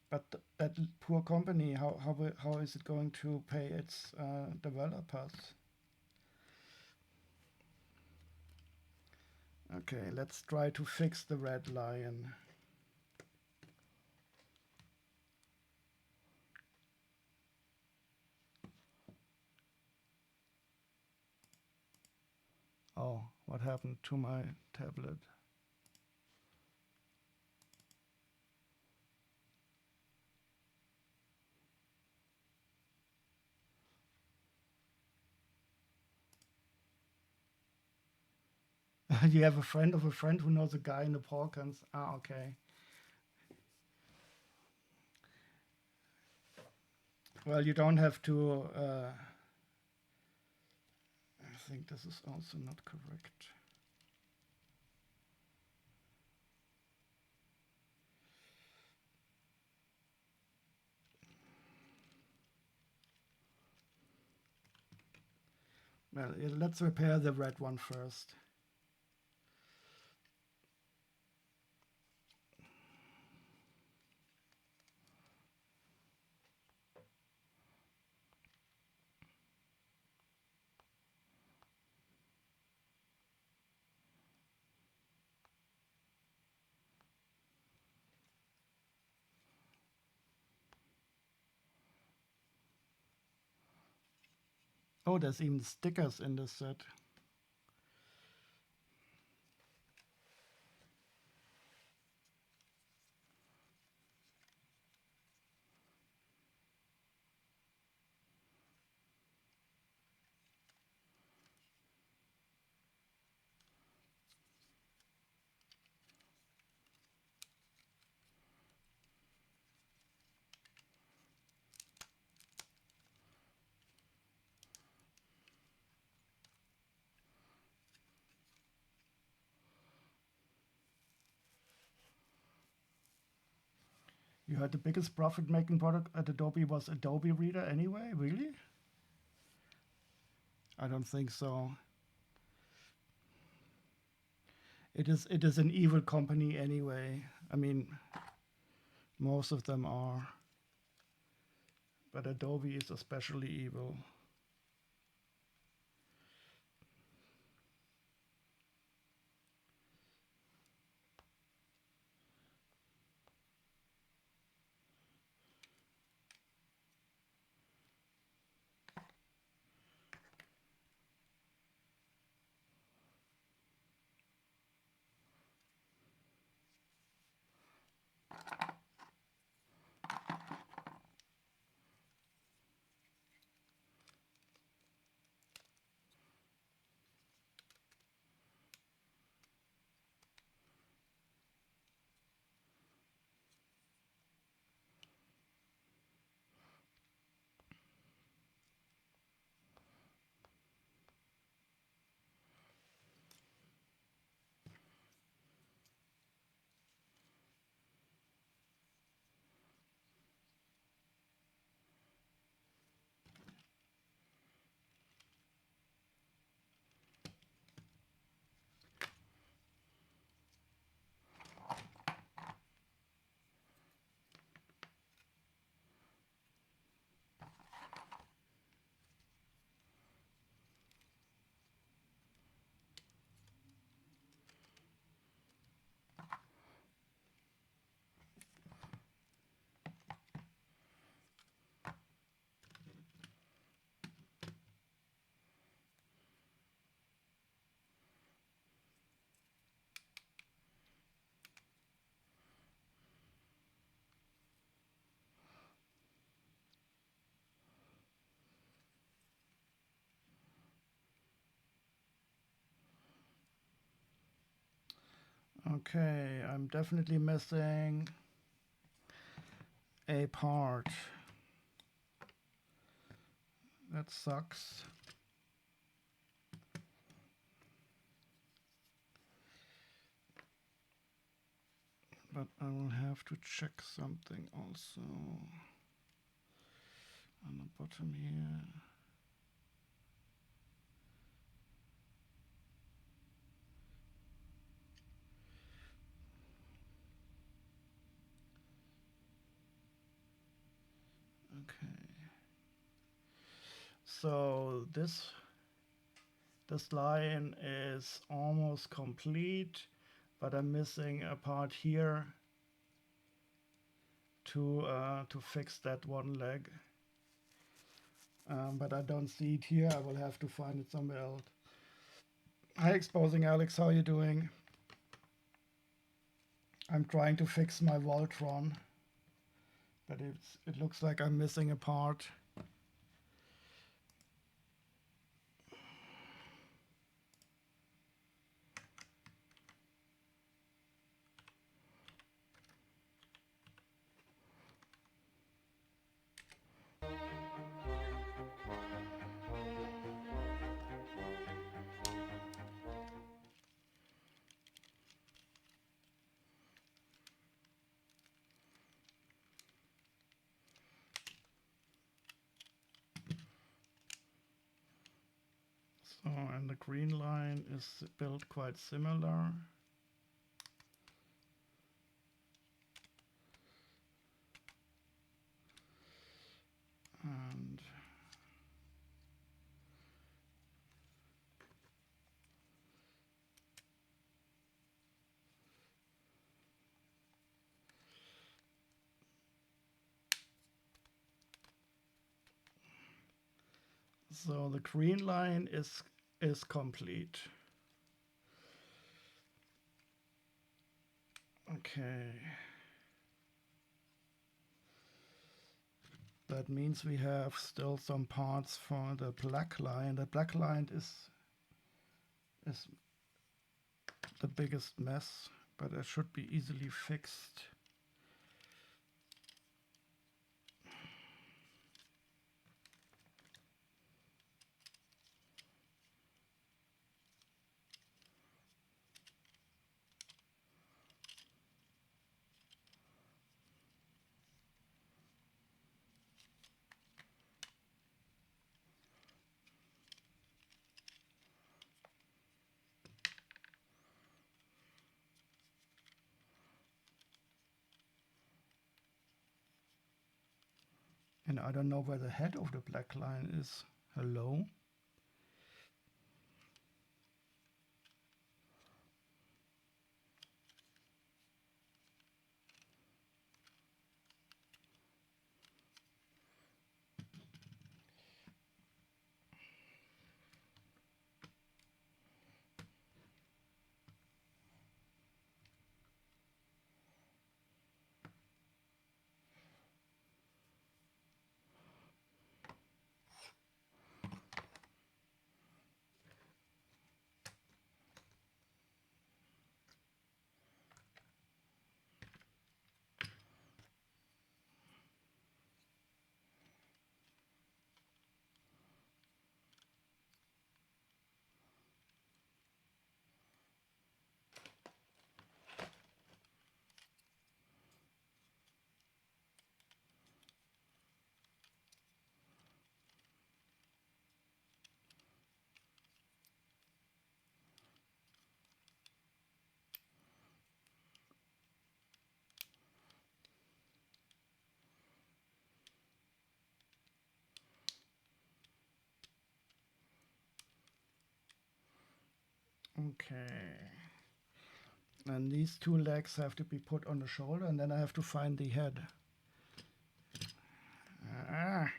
But that poor company, how is it going to pay its developers? Okay, let's try to fix the red lion. Oh, what happened to my tablet? You have a friend of a friend who knows a guy in the Balkans. Ah, okay. Well, you don't have to. I think this is also not correct. Well, let's repair the red one first. Oh, there's even stickers in this set. You heard the biggest profit-making product at Adobe was Adobe Reader anyway? Really? I don't think so. It is an evil company anyway. I mean, most of them are. But Adobe is especially evil. Okay, I'm definitely missing a part. That sucks. But I will have to check something also on the bottom here. Okay. So this line is almost complete, but I'm missing a part here to fix that one leg. But I don't see it here. I will have to find it somewhere else. Hi, Exposing Alex. How are you doing? I'm trying to fix my Voltron, but it looks like I'm missing a part. So, and the green line is built quite similar. And so the green line is complete. Okay. That means we have still some parts for the black line. The black line is the biggest mess, but it should be easily fixed. And I don't know where the head of the black line is. Hello? Okay. And these two legs have to be put on the shoulder, and then I have to find the head. Ah.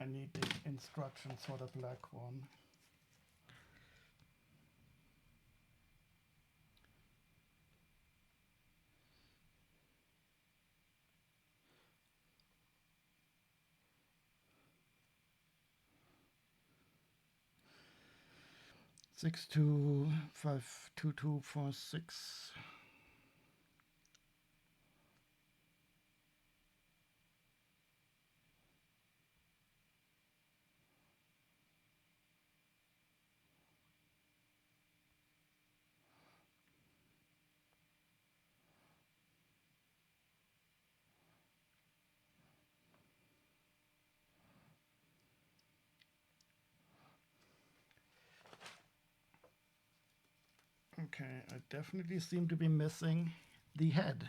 need the instructions for the black one. Six two 52246. Okay, I definitely seem to be missing the head.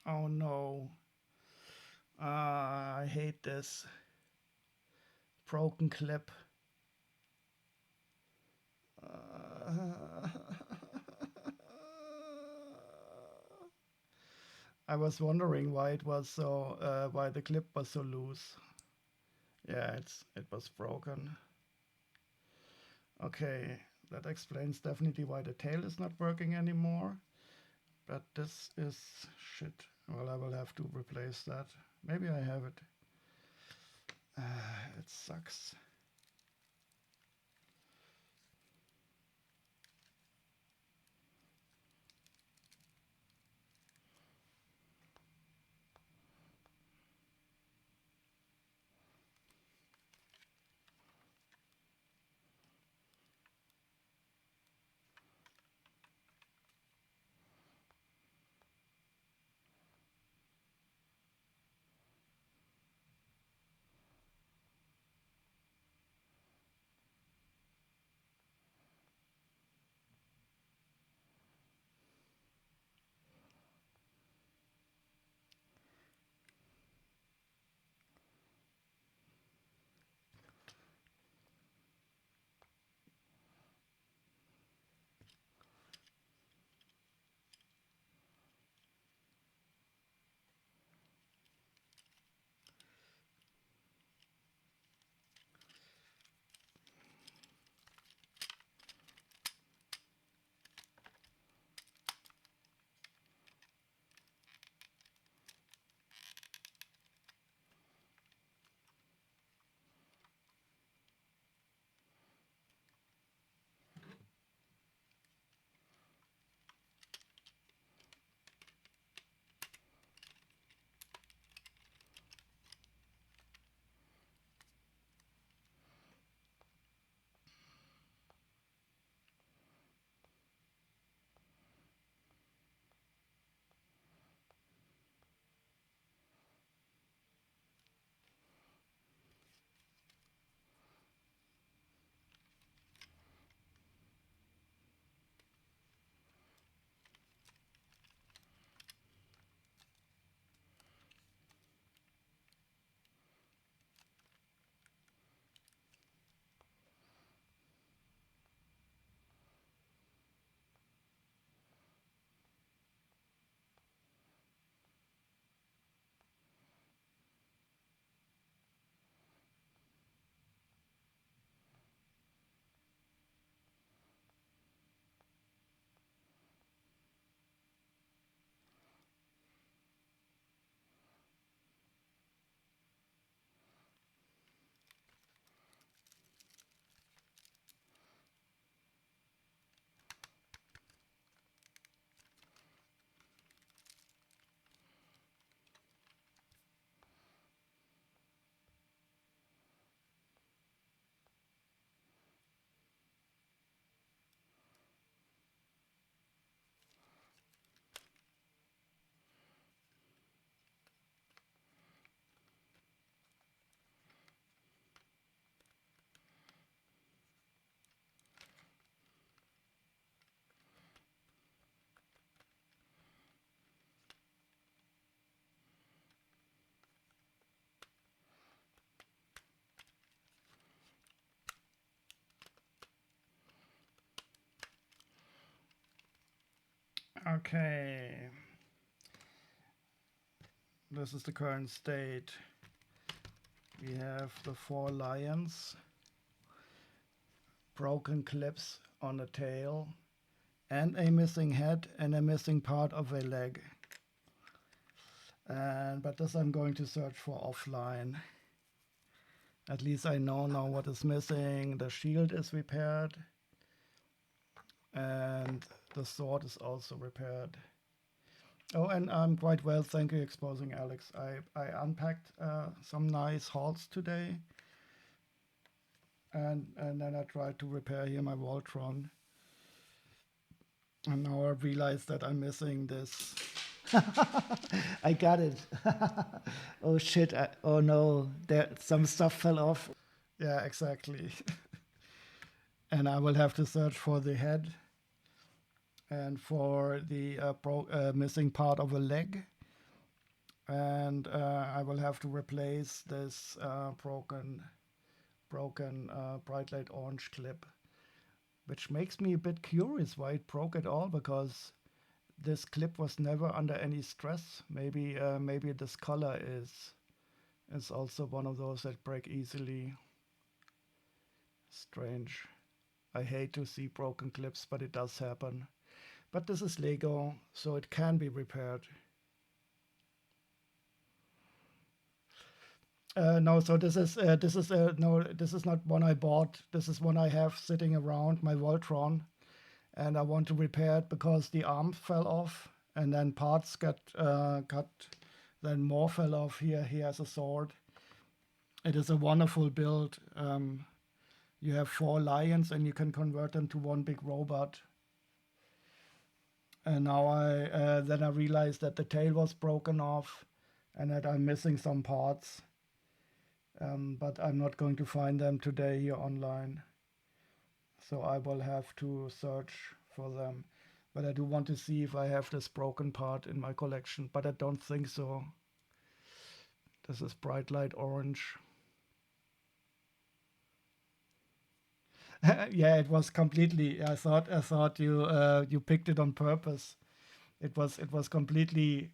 Oh no. I hate this. Broken clip. I was wondering why it was so, why the clip was so loose. Yeah, it was broken. Okay, that explains definitely why the tail is not working anymore. But this is shit. Well, I will have to replace that. Maybe I have it. It sucks. Okay, this is the current state. We have the 4 lions, broken clips on the tail, and a missing head and a missing part of a leg. But this I'm going to search for offline. At least I know now what is missing. The shield is repaired, and the sword is also repaired. Oh, and I'm quite well, thank you, Exposing Alex. I unpacked some nice hauls today, and then I tried to repair here my Voltron. And now I realize that I'm missing this. I got it. Oh shit, oh no, some stuff fell off. Yeah, exactly. And I will have to search for the head and for the missing part of a leg. And I will have to replace this broken bright light orange clip, which makes me a bit curious why it broke at all, because this clip was never under any stress. Maybe this color is also one of those that break easily. Strange. I hate to see broken clips, but it does happen. But this is Lego, so it can be repaired. No, so this is no, this is not one I bought. This is one I have sitting around, my Voltron, and I want to repair it because the arm fell off, and then parts got cut. Then more fell off. Here he has a sword. It is a wonderful build. You have 4 lions, and you can convert them to one big robot. And now then I realized that the tail was broken off, and that I'm missing some parts. But I'm not going to find them today here online. So I will have to search for them. But I do want to see if I have this broken part in my collection, but I don't think so. This is bright light orange. Yeah, it was completely. I thought you picked it on purpose. It was completely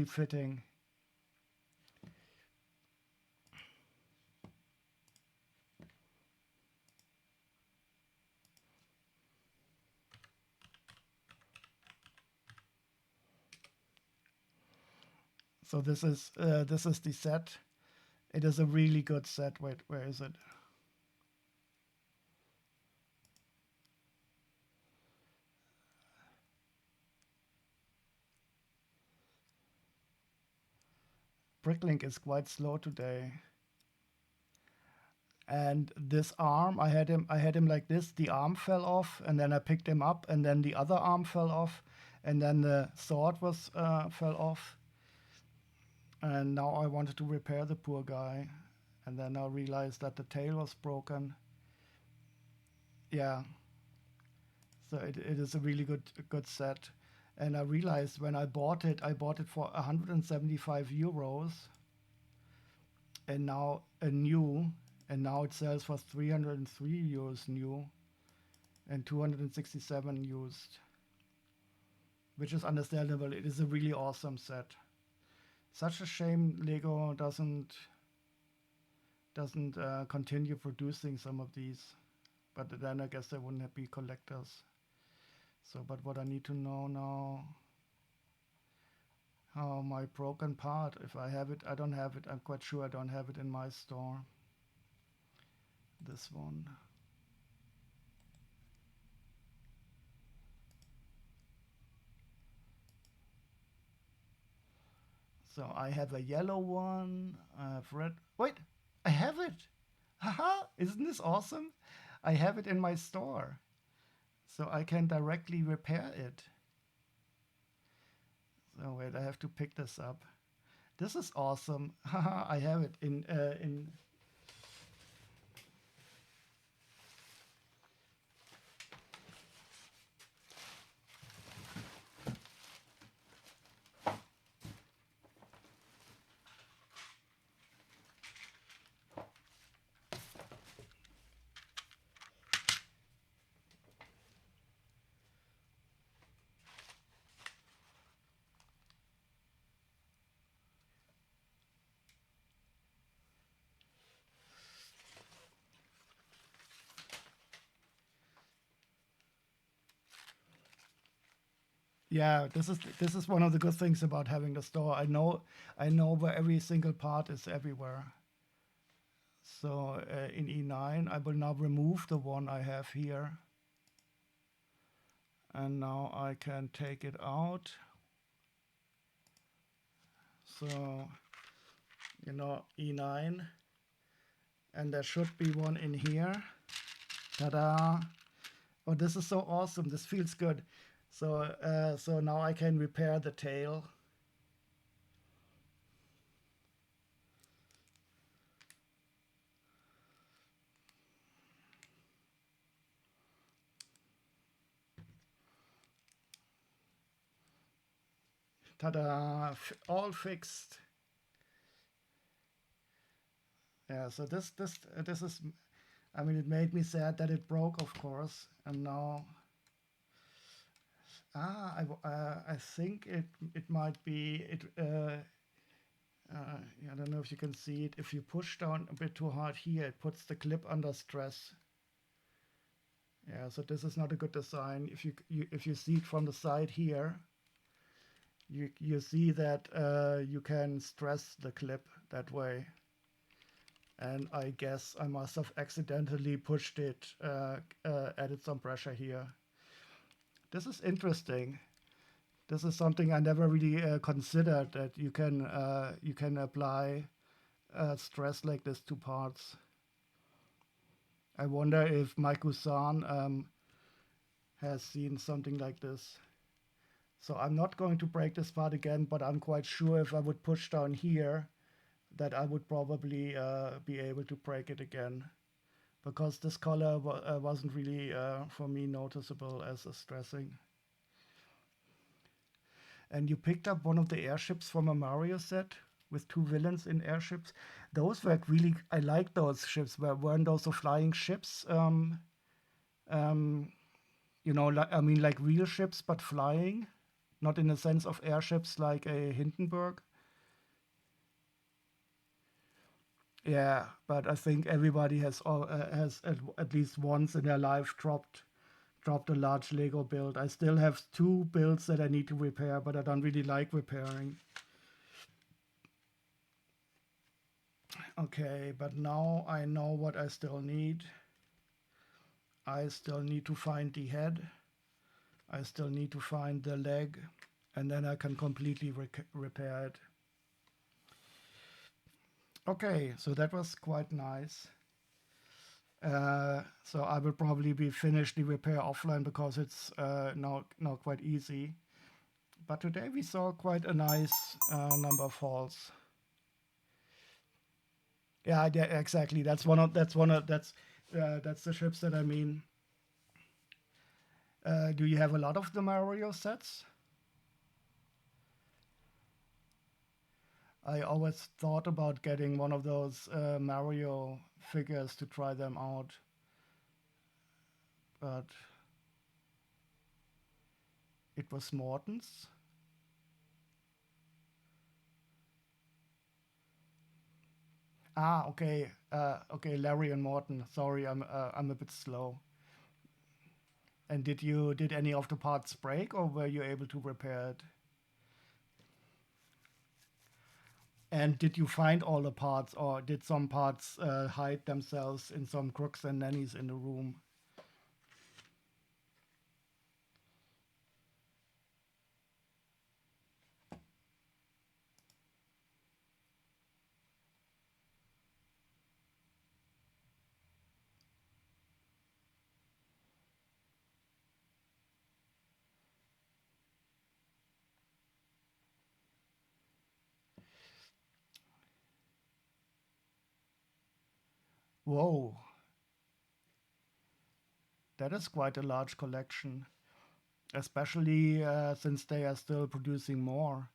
fitting. So this is the set. It is a really good set. Wait, where is it? Bricklink is quite slow today. And this arm, I had him like this. The arm fell off, and then I picked him up, and then the other arm fell off, and then the sword was fell off. And now I wanted to repair the poor guy, and then I realized that the tail was broken. Yeah. So it is a really good set. And I realized when I bought it for 175 euros, and now it sells for 303 euros new, and 267 used, which is understandable. It is a really awesome set. Such a shame Lego doesn't continue producing some of these, but then I guess there wouldn't be collectors. So, but what I need to know now, how my broken part, if I have it, I don't have it. I'm quite sure I don't have it in my store. This one. So I have a yellow one, I have red. Wait, I have it. Haha, isn't this awesome? I have it in my store. So I can directly repair it. So wait, I have to pick this up. This is awesome. Haha, I have it in Yeah, this is one of the good things about having the store. I know where every single part is everywhere. So in E9, I will now remove the one I have here. And now I can take it out. So, you know, E9. And there should be one in here. Ta-da! Oh, this is so awesome. This feels good. So now I can repair the tail. Ta-da! All fixed. Yeah. So this is. I mean, it made me sad that it broke, of course, and now. I think it might be it. I don't know if you can see it. If you push down a bit too hard here, it puts the clip under stress. Yeah, so this is not a good design. If you see it from the side here, you see that you can stress the clip that way. And I guess I must have accidentally pushed it, added some pressure here. This is interesting. This is something I never really considered, that you can apply stress like this to parts. I wonder if Maiko-san has seen something like this. So I'm not going to break this part again, but I'm quite sure if I would push down here, that I would probably be able to break it again. Because this color wasn't really, for me, noticeable as a stressing. And you picked up one of the airships from a Mario set with two villains in airships. Those were really, I like those ships. Weren't those the flying ships? You know, I mean, like real ships, but flying, not in the sense of airships like a Hindenburg. Yeah, but I think everybody has at least once in their life dropped a large Lego build. I still have two builds that I need to repair, but I don't really like repairing. Okay, but now I know what I still need. I still need to find the head. I still need to find the leg, and then I can completely repair it. Okay, so that was quite nice. So I will probably be finished the repair offline because it's now quite easy. But today we saw quite a nice number of falls. Yeah, exactly. That's the ships that I mean. Do you have a lot of the Mario sets? I always thought about getting one of those Mario figures to try them out, but it was Morton's. Ah, okay, okay, Larry and Morton. Sorry, I'm a bit slow. And did any of the parts break, or were you able to repair it? And did you find all the parts, or did some parts hide themselves in some crooks and nannies in the room? Whoa, that is quite a large collection, especially since they are still producing more.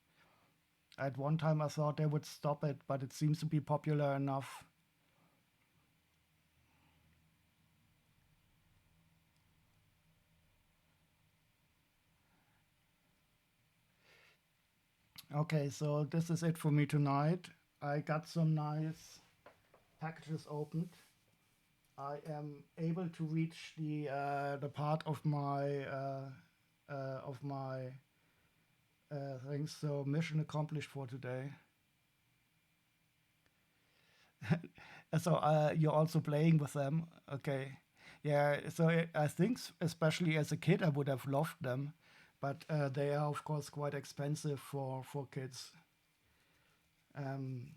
At one time, I thought they would stop it, but it seems to be popular enough. Okay, so this is it for me tonight. I got some nice packages opened. I am able to reach the part of my Thanks. So mission accomplished for today. So you're also playing with them. Okay. Yeah. So I think especially as a kid, I would have loved them, but they are of course quite expensive for kids. Um,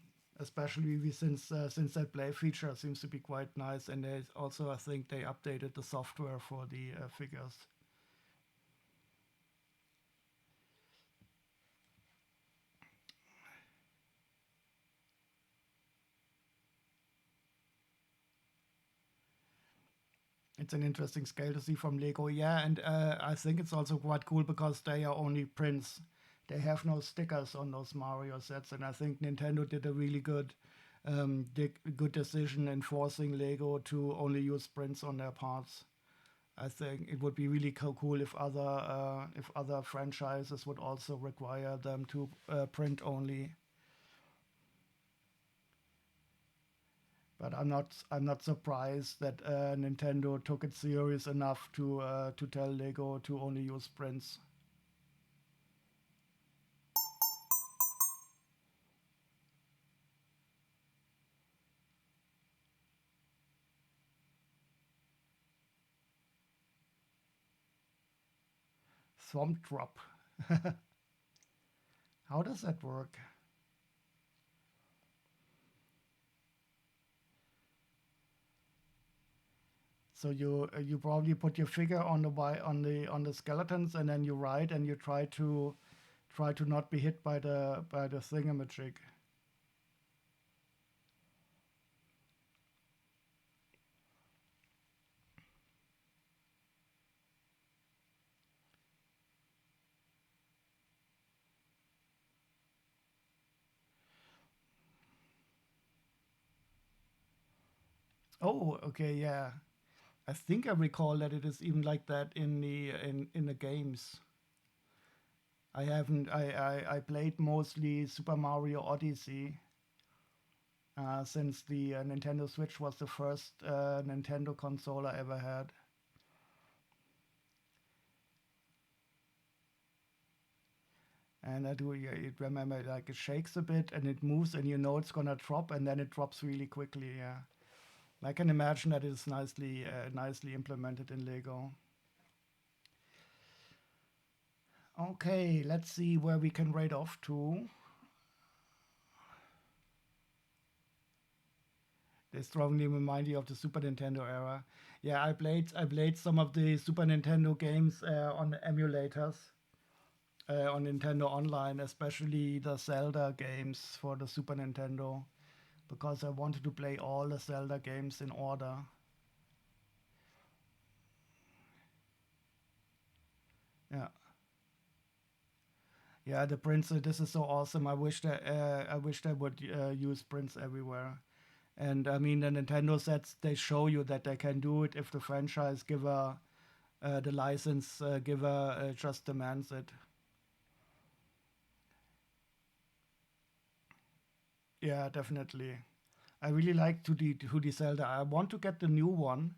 Especially since that play feature seems to be quite nice, and there's also I think they updated the software for the figures. It's an interesting scale to see from Lego, yeah, and I think it's also quite cool because they are only prints. They have no stickers on those Mario sets, and I think Nintendo did a really good decision in forcing Lego to only use prints on their parts. I think it would be really cool if other franchises would also require them to print only. But I'm not surprised that Nintendo took it serious enough to tell Lego to only use prints. Swamp drop. How does that work? So you probably put your figure on the skeletons, and then you ride and you try to not be hit by the thingamajig. Oh, okay, yeah. I think I recall that it is even like that in the games. I haven't. I played mostly Super Mario Odyssey since the Nintendo Switch was the first Nintendo console I ever had. And I do it remember like it shakes a bit and it moves and you know it's gonna drop and then it drops really quickly. Yeah, I can imagine that it's nicely implemented in Lego. Okay, let's see where we can rate off to. They strongly remind you of the Super Nintendo era. Yeah, I played some of the Super Nintendo games on emulators on Nintendo Online, especially the Zelda games for the Super Nintendo, because I wanted to play all the Zelda games in order. Yeah, yeah, the prints. This is so awesome. I wish they would use prints everywhere. And I mean, the Nintendo sets they show you that they can do it if the franchise giver, the license giver, just demands it. Yeah, definitely. I really like to the Zelda. I want to get the new one,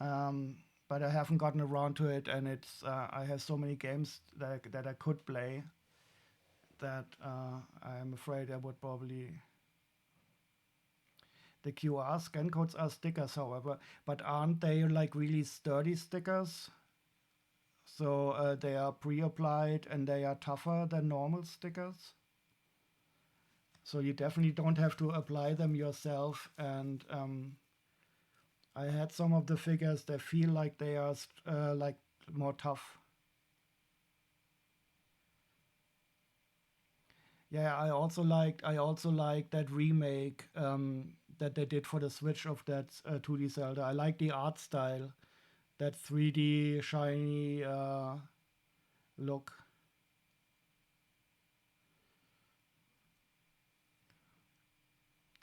um, but I haven't gotten around to it, and it's I have so many games that I could play that I am afraid I would probably. The QR scan codes are stickers, however, but aren't they like really sturdy stickers? So they are pre-applied and they are tougher than normal stickers. So you definitely don't have to apply them yourself. And I had some of the figures that feel like they are like more tough. Yeah, I also liked that remake that they did for the Switch of that 2D Zelda. I like the art style, that 3D shiny look.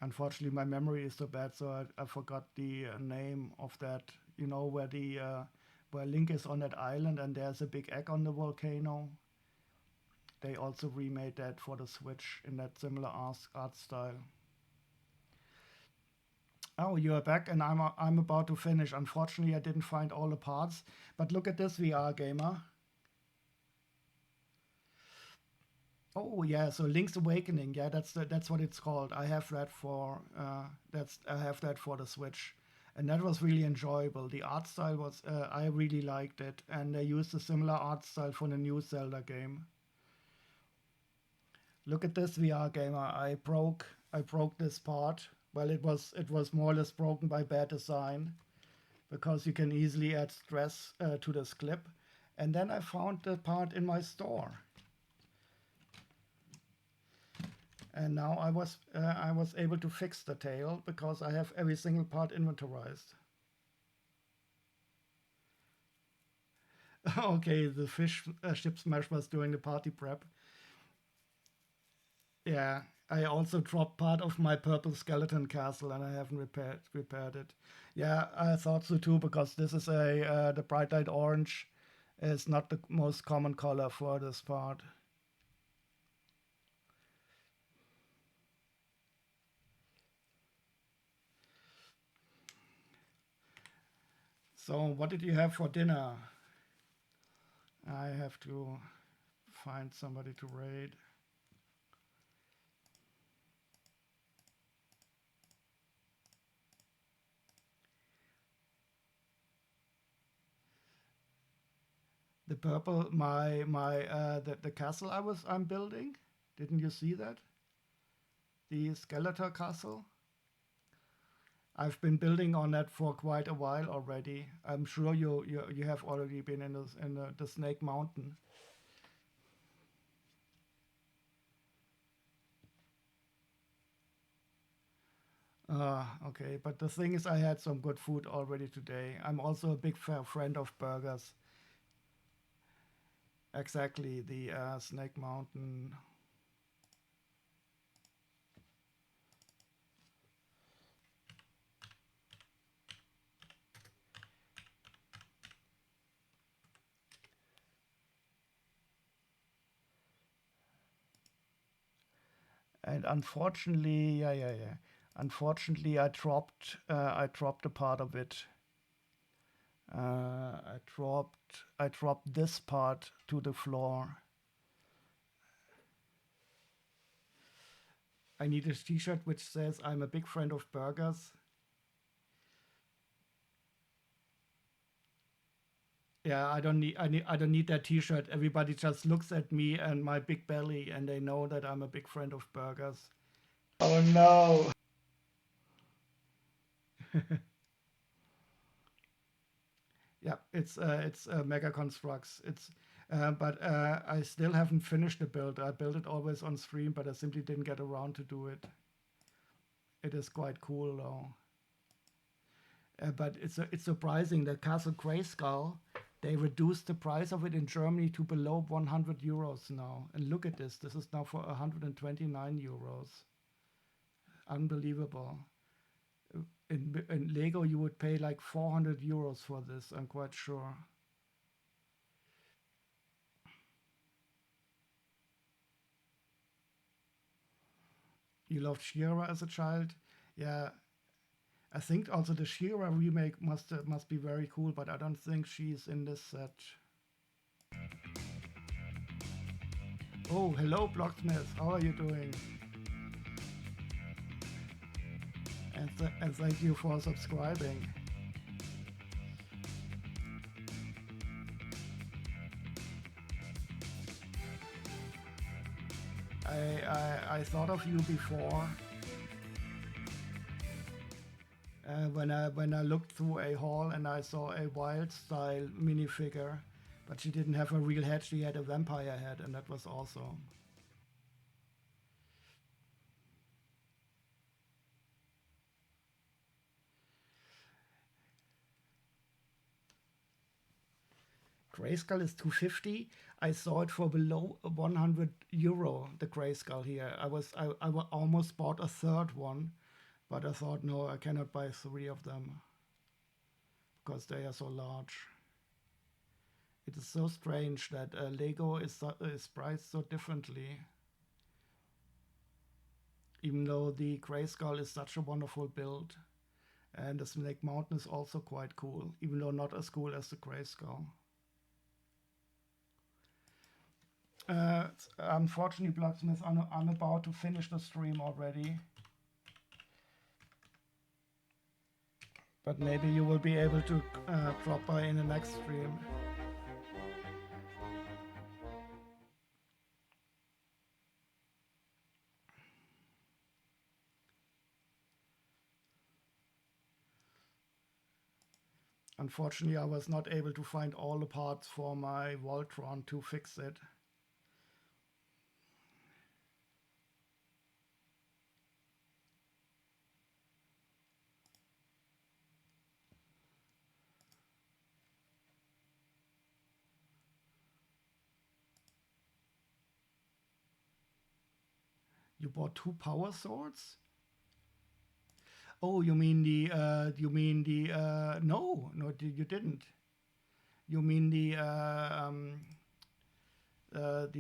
Unfortunately, my memory is so bad, so I forgot the name of that. You know where Link is on that island and there's a big egg on the volcano. They also remade that for the Switch in that similar art style. Oh, you are back, and I'm about to finish. Unfortunately, I didn't find all the parts, but look at this VR gamer. Oh yeah, so Link's Awakening. Yeah, that's what it's called. I have that for I have that for the Switch, and that was really enjoyable. The art style was I really liked it, and they used a similar art style for the new Zelda game. Look at this VR gamer. I broke this part. Well, it was more or less broken by bad design because you can easily add stress to this clip. And then I found the part in my store, and now I was able to fix the tail because I have every single part inventorized. Okay, the fish ship smash was doing the party prep. Yeah, I also dropped part of my purple skeleton castle and I haven't repaired it. Yeah, I thought so too because this is a the bright light orange is not the most common color for this part. So, what did you have for dinner? I have to find somebody to raid. The purple, the castle I'm building. Didn't you see that? The Skeletor castle. I've been building on that for quite a while already. I'm sure you have already been in the Snake Mountain. Okay, but the thing is, I had some good food already today. I'm also a big friend of burgers. Exactly, the Snake Mountain. And unfortunately, yeah. Unfortunately, I dropped a part of it. I dropped this part to the floor. I need a T-shirt which says I'm a big friend of burgers. Yeah, I don't need that T-shirt. Everybody just looks at me and my big belly, and they know that I'm a big friend of burgers. Oh no! Yeah, it's Mega Constructs. But I still haven't finished the build. I built it always on stream, but I simply didn't get around to do it. It is quite cool though. But it's surprising that Castle Grayskull, they reduced the price of it in Germany to below 100 euros now. And look at this. This is now for 129 euros. Unbelievable. In Lego, you would pay like 400 euros for this, I'm quite sure. You loved She-Ra as a child? Yeah, I think also the She-Ra remake must be very cool, but I don't think she's in this set. Oh, hello, Blocksmith. How are you doing? And thank you for subscribing. I thought of you before when I looked through a hall and I saw a wild style minifigure, but she didn't have a real head. She had a vampire head, and that was awesome. Grayskull is 250. I saw it for below 100 euro. The Grayskull here. I almost bought a third one, but I thought no, I cannot buy three of them because they are so large. It is so strange that Lego is priced so differently, even though the Grayskull is such a wonderful build. And the Snake Mountain is also quite cool, even though not as cool as the Grayskull. Unfortunately, Blacksmith, I'm about to finish the stream already. But maybe you will be able to drop by in the next stream. Unfortunately, I was not able to find all the parts for my Voltron to fix it. You bought 2 power swords? Oh, you mean the no, you didn't. You mean the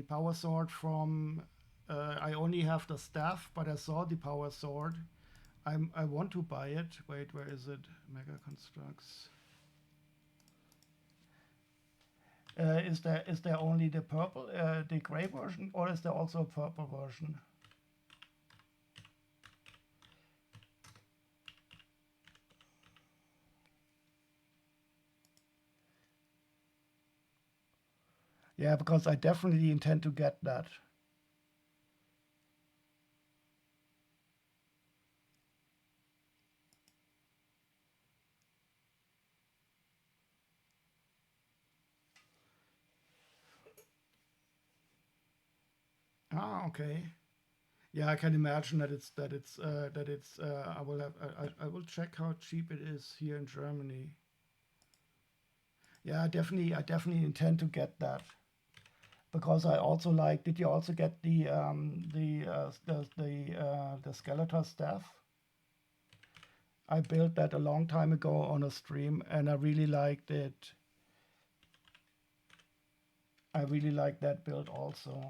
power sword from I only have the staff, but I saw the power sword. I want to buy it. Wait, where is it? Mega Constructs. Is there only the purple, the gray version, or is there also a purple version? Yeah, because I definitely intend to get that. Ah, okay. Yeah, I can imagine that it's. I will have. I will check how cheap it is here in Germany. Yeah, I definitely intend to get that because I also like. Did you also get the Skeletor staff? I built that a long time ago on a stream, and I really liked it. I really like that build also.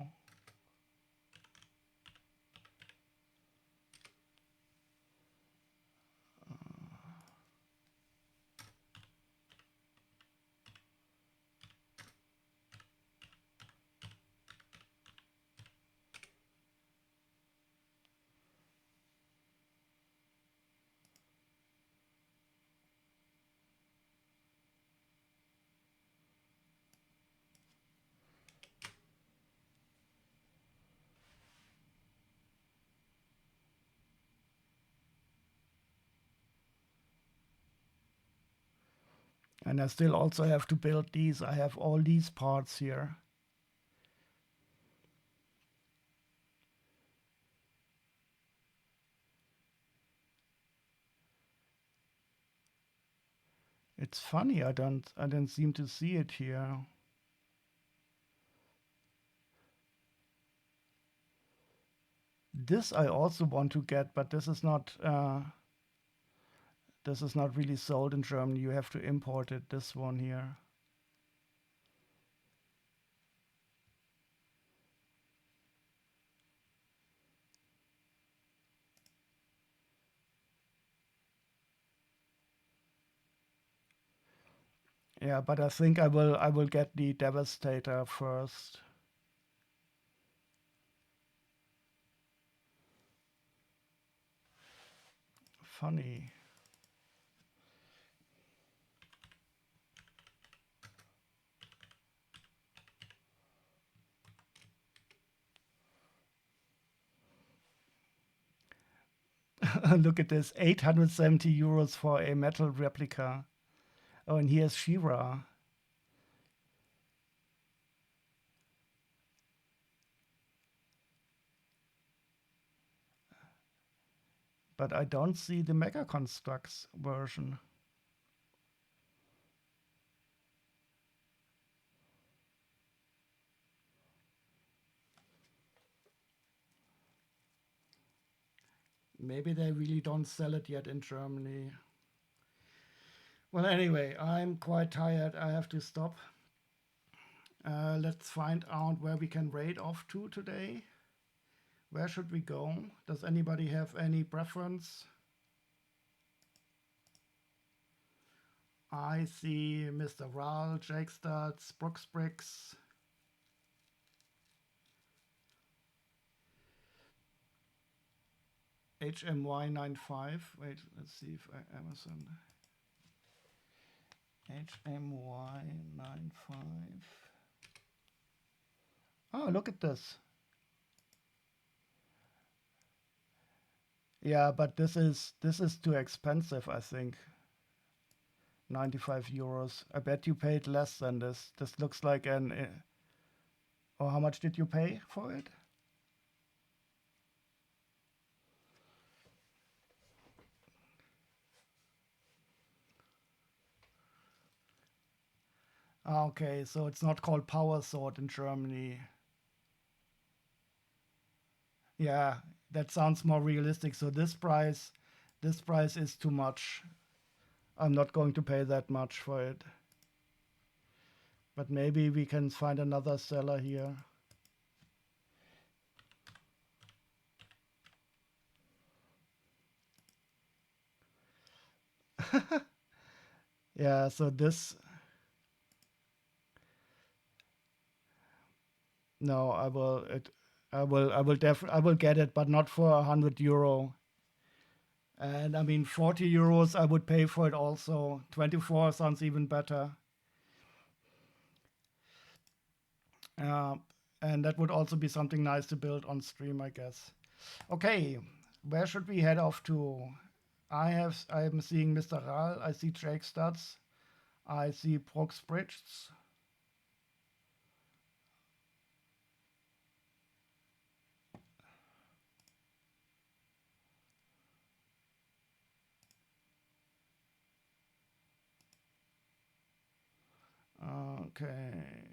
And I still also have to build these. I have all these parts here. It's funny, I don't seem to see it here. This I also want to get, but this is not really sold in Germany. You have to import it, this one here. Yeah, but I think I will get the Devastator first. Funny. Look at this, 870 euros for a metal replica. Oh, and here's She-Ra. But I don't see the Mega Constructs version. Maybe they really don't sell it yet in Germany. Well, anyway, I'm quite tired. I have to stop. Let's find out where we can raid off to today. Where should we go? Does anybody have any preference? I see Mr. Ral, Jake Stats, Brooks Bricks. HMY95. Wait, let's see if Amazon. HMY95. Oh, look at this. Yeah, but this is too expensive, I think. 95 euros. I bet you paid less than this. This looks like an... oh, how much did you pay for it? Ah, okay, so it's not called Power Sword in Germany. Yeah, that sounds more realistic. So this price is too much. I'm not going to pay that much for it. But maybe we can find another seller here. Yeah, so this... no, I will I will get it, but not for 100 euro. And I mean 40 euros I would pay for it also. 24 sounds even better. Uh, and that would also be something nice to build on stream, I guess. Okay, where should we head off to? I'm seeing Mr. Ral, I see Jake Studs, I see Brooks Bridges. Okay.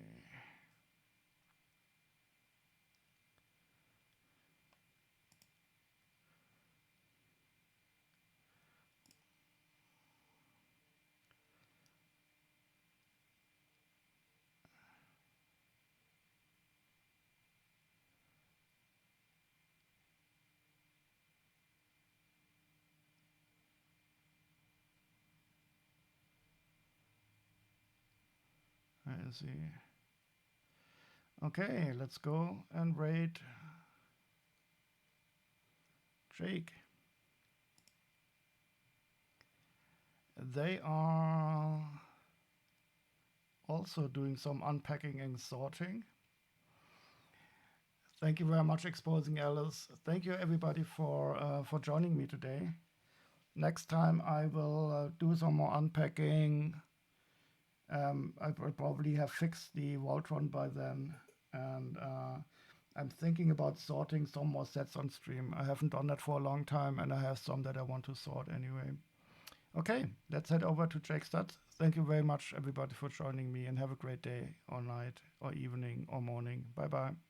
I see. Okay, let's go and rate Jake. They are also doing some unpacking and sorting. Thank you very much, Exposing Alice. Thank you, everybody, for joining me today. Next time I will do some more unpacking. I will probably have fixed the Voltron by then, and I'm thinking about sorting some more sets on stream. I haven't done that for a long time, and I have some that I want to sort anyway. Okay, let's head over to Jake Stud. Thank you very much, everybody, for joining me, and have a great day or night or evening or morning. Bye-bye.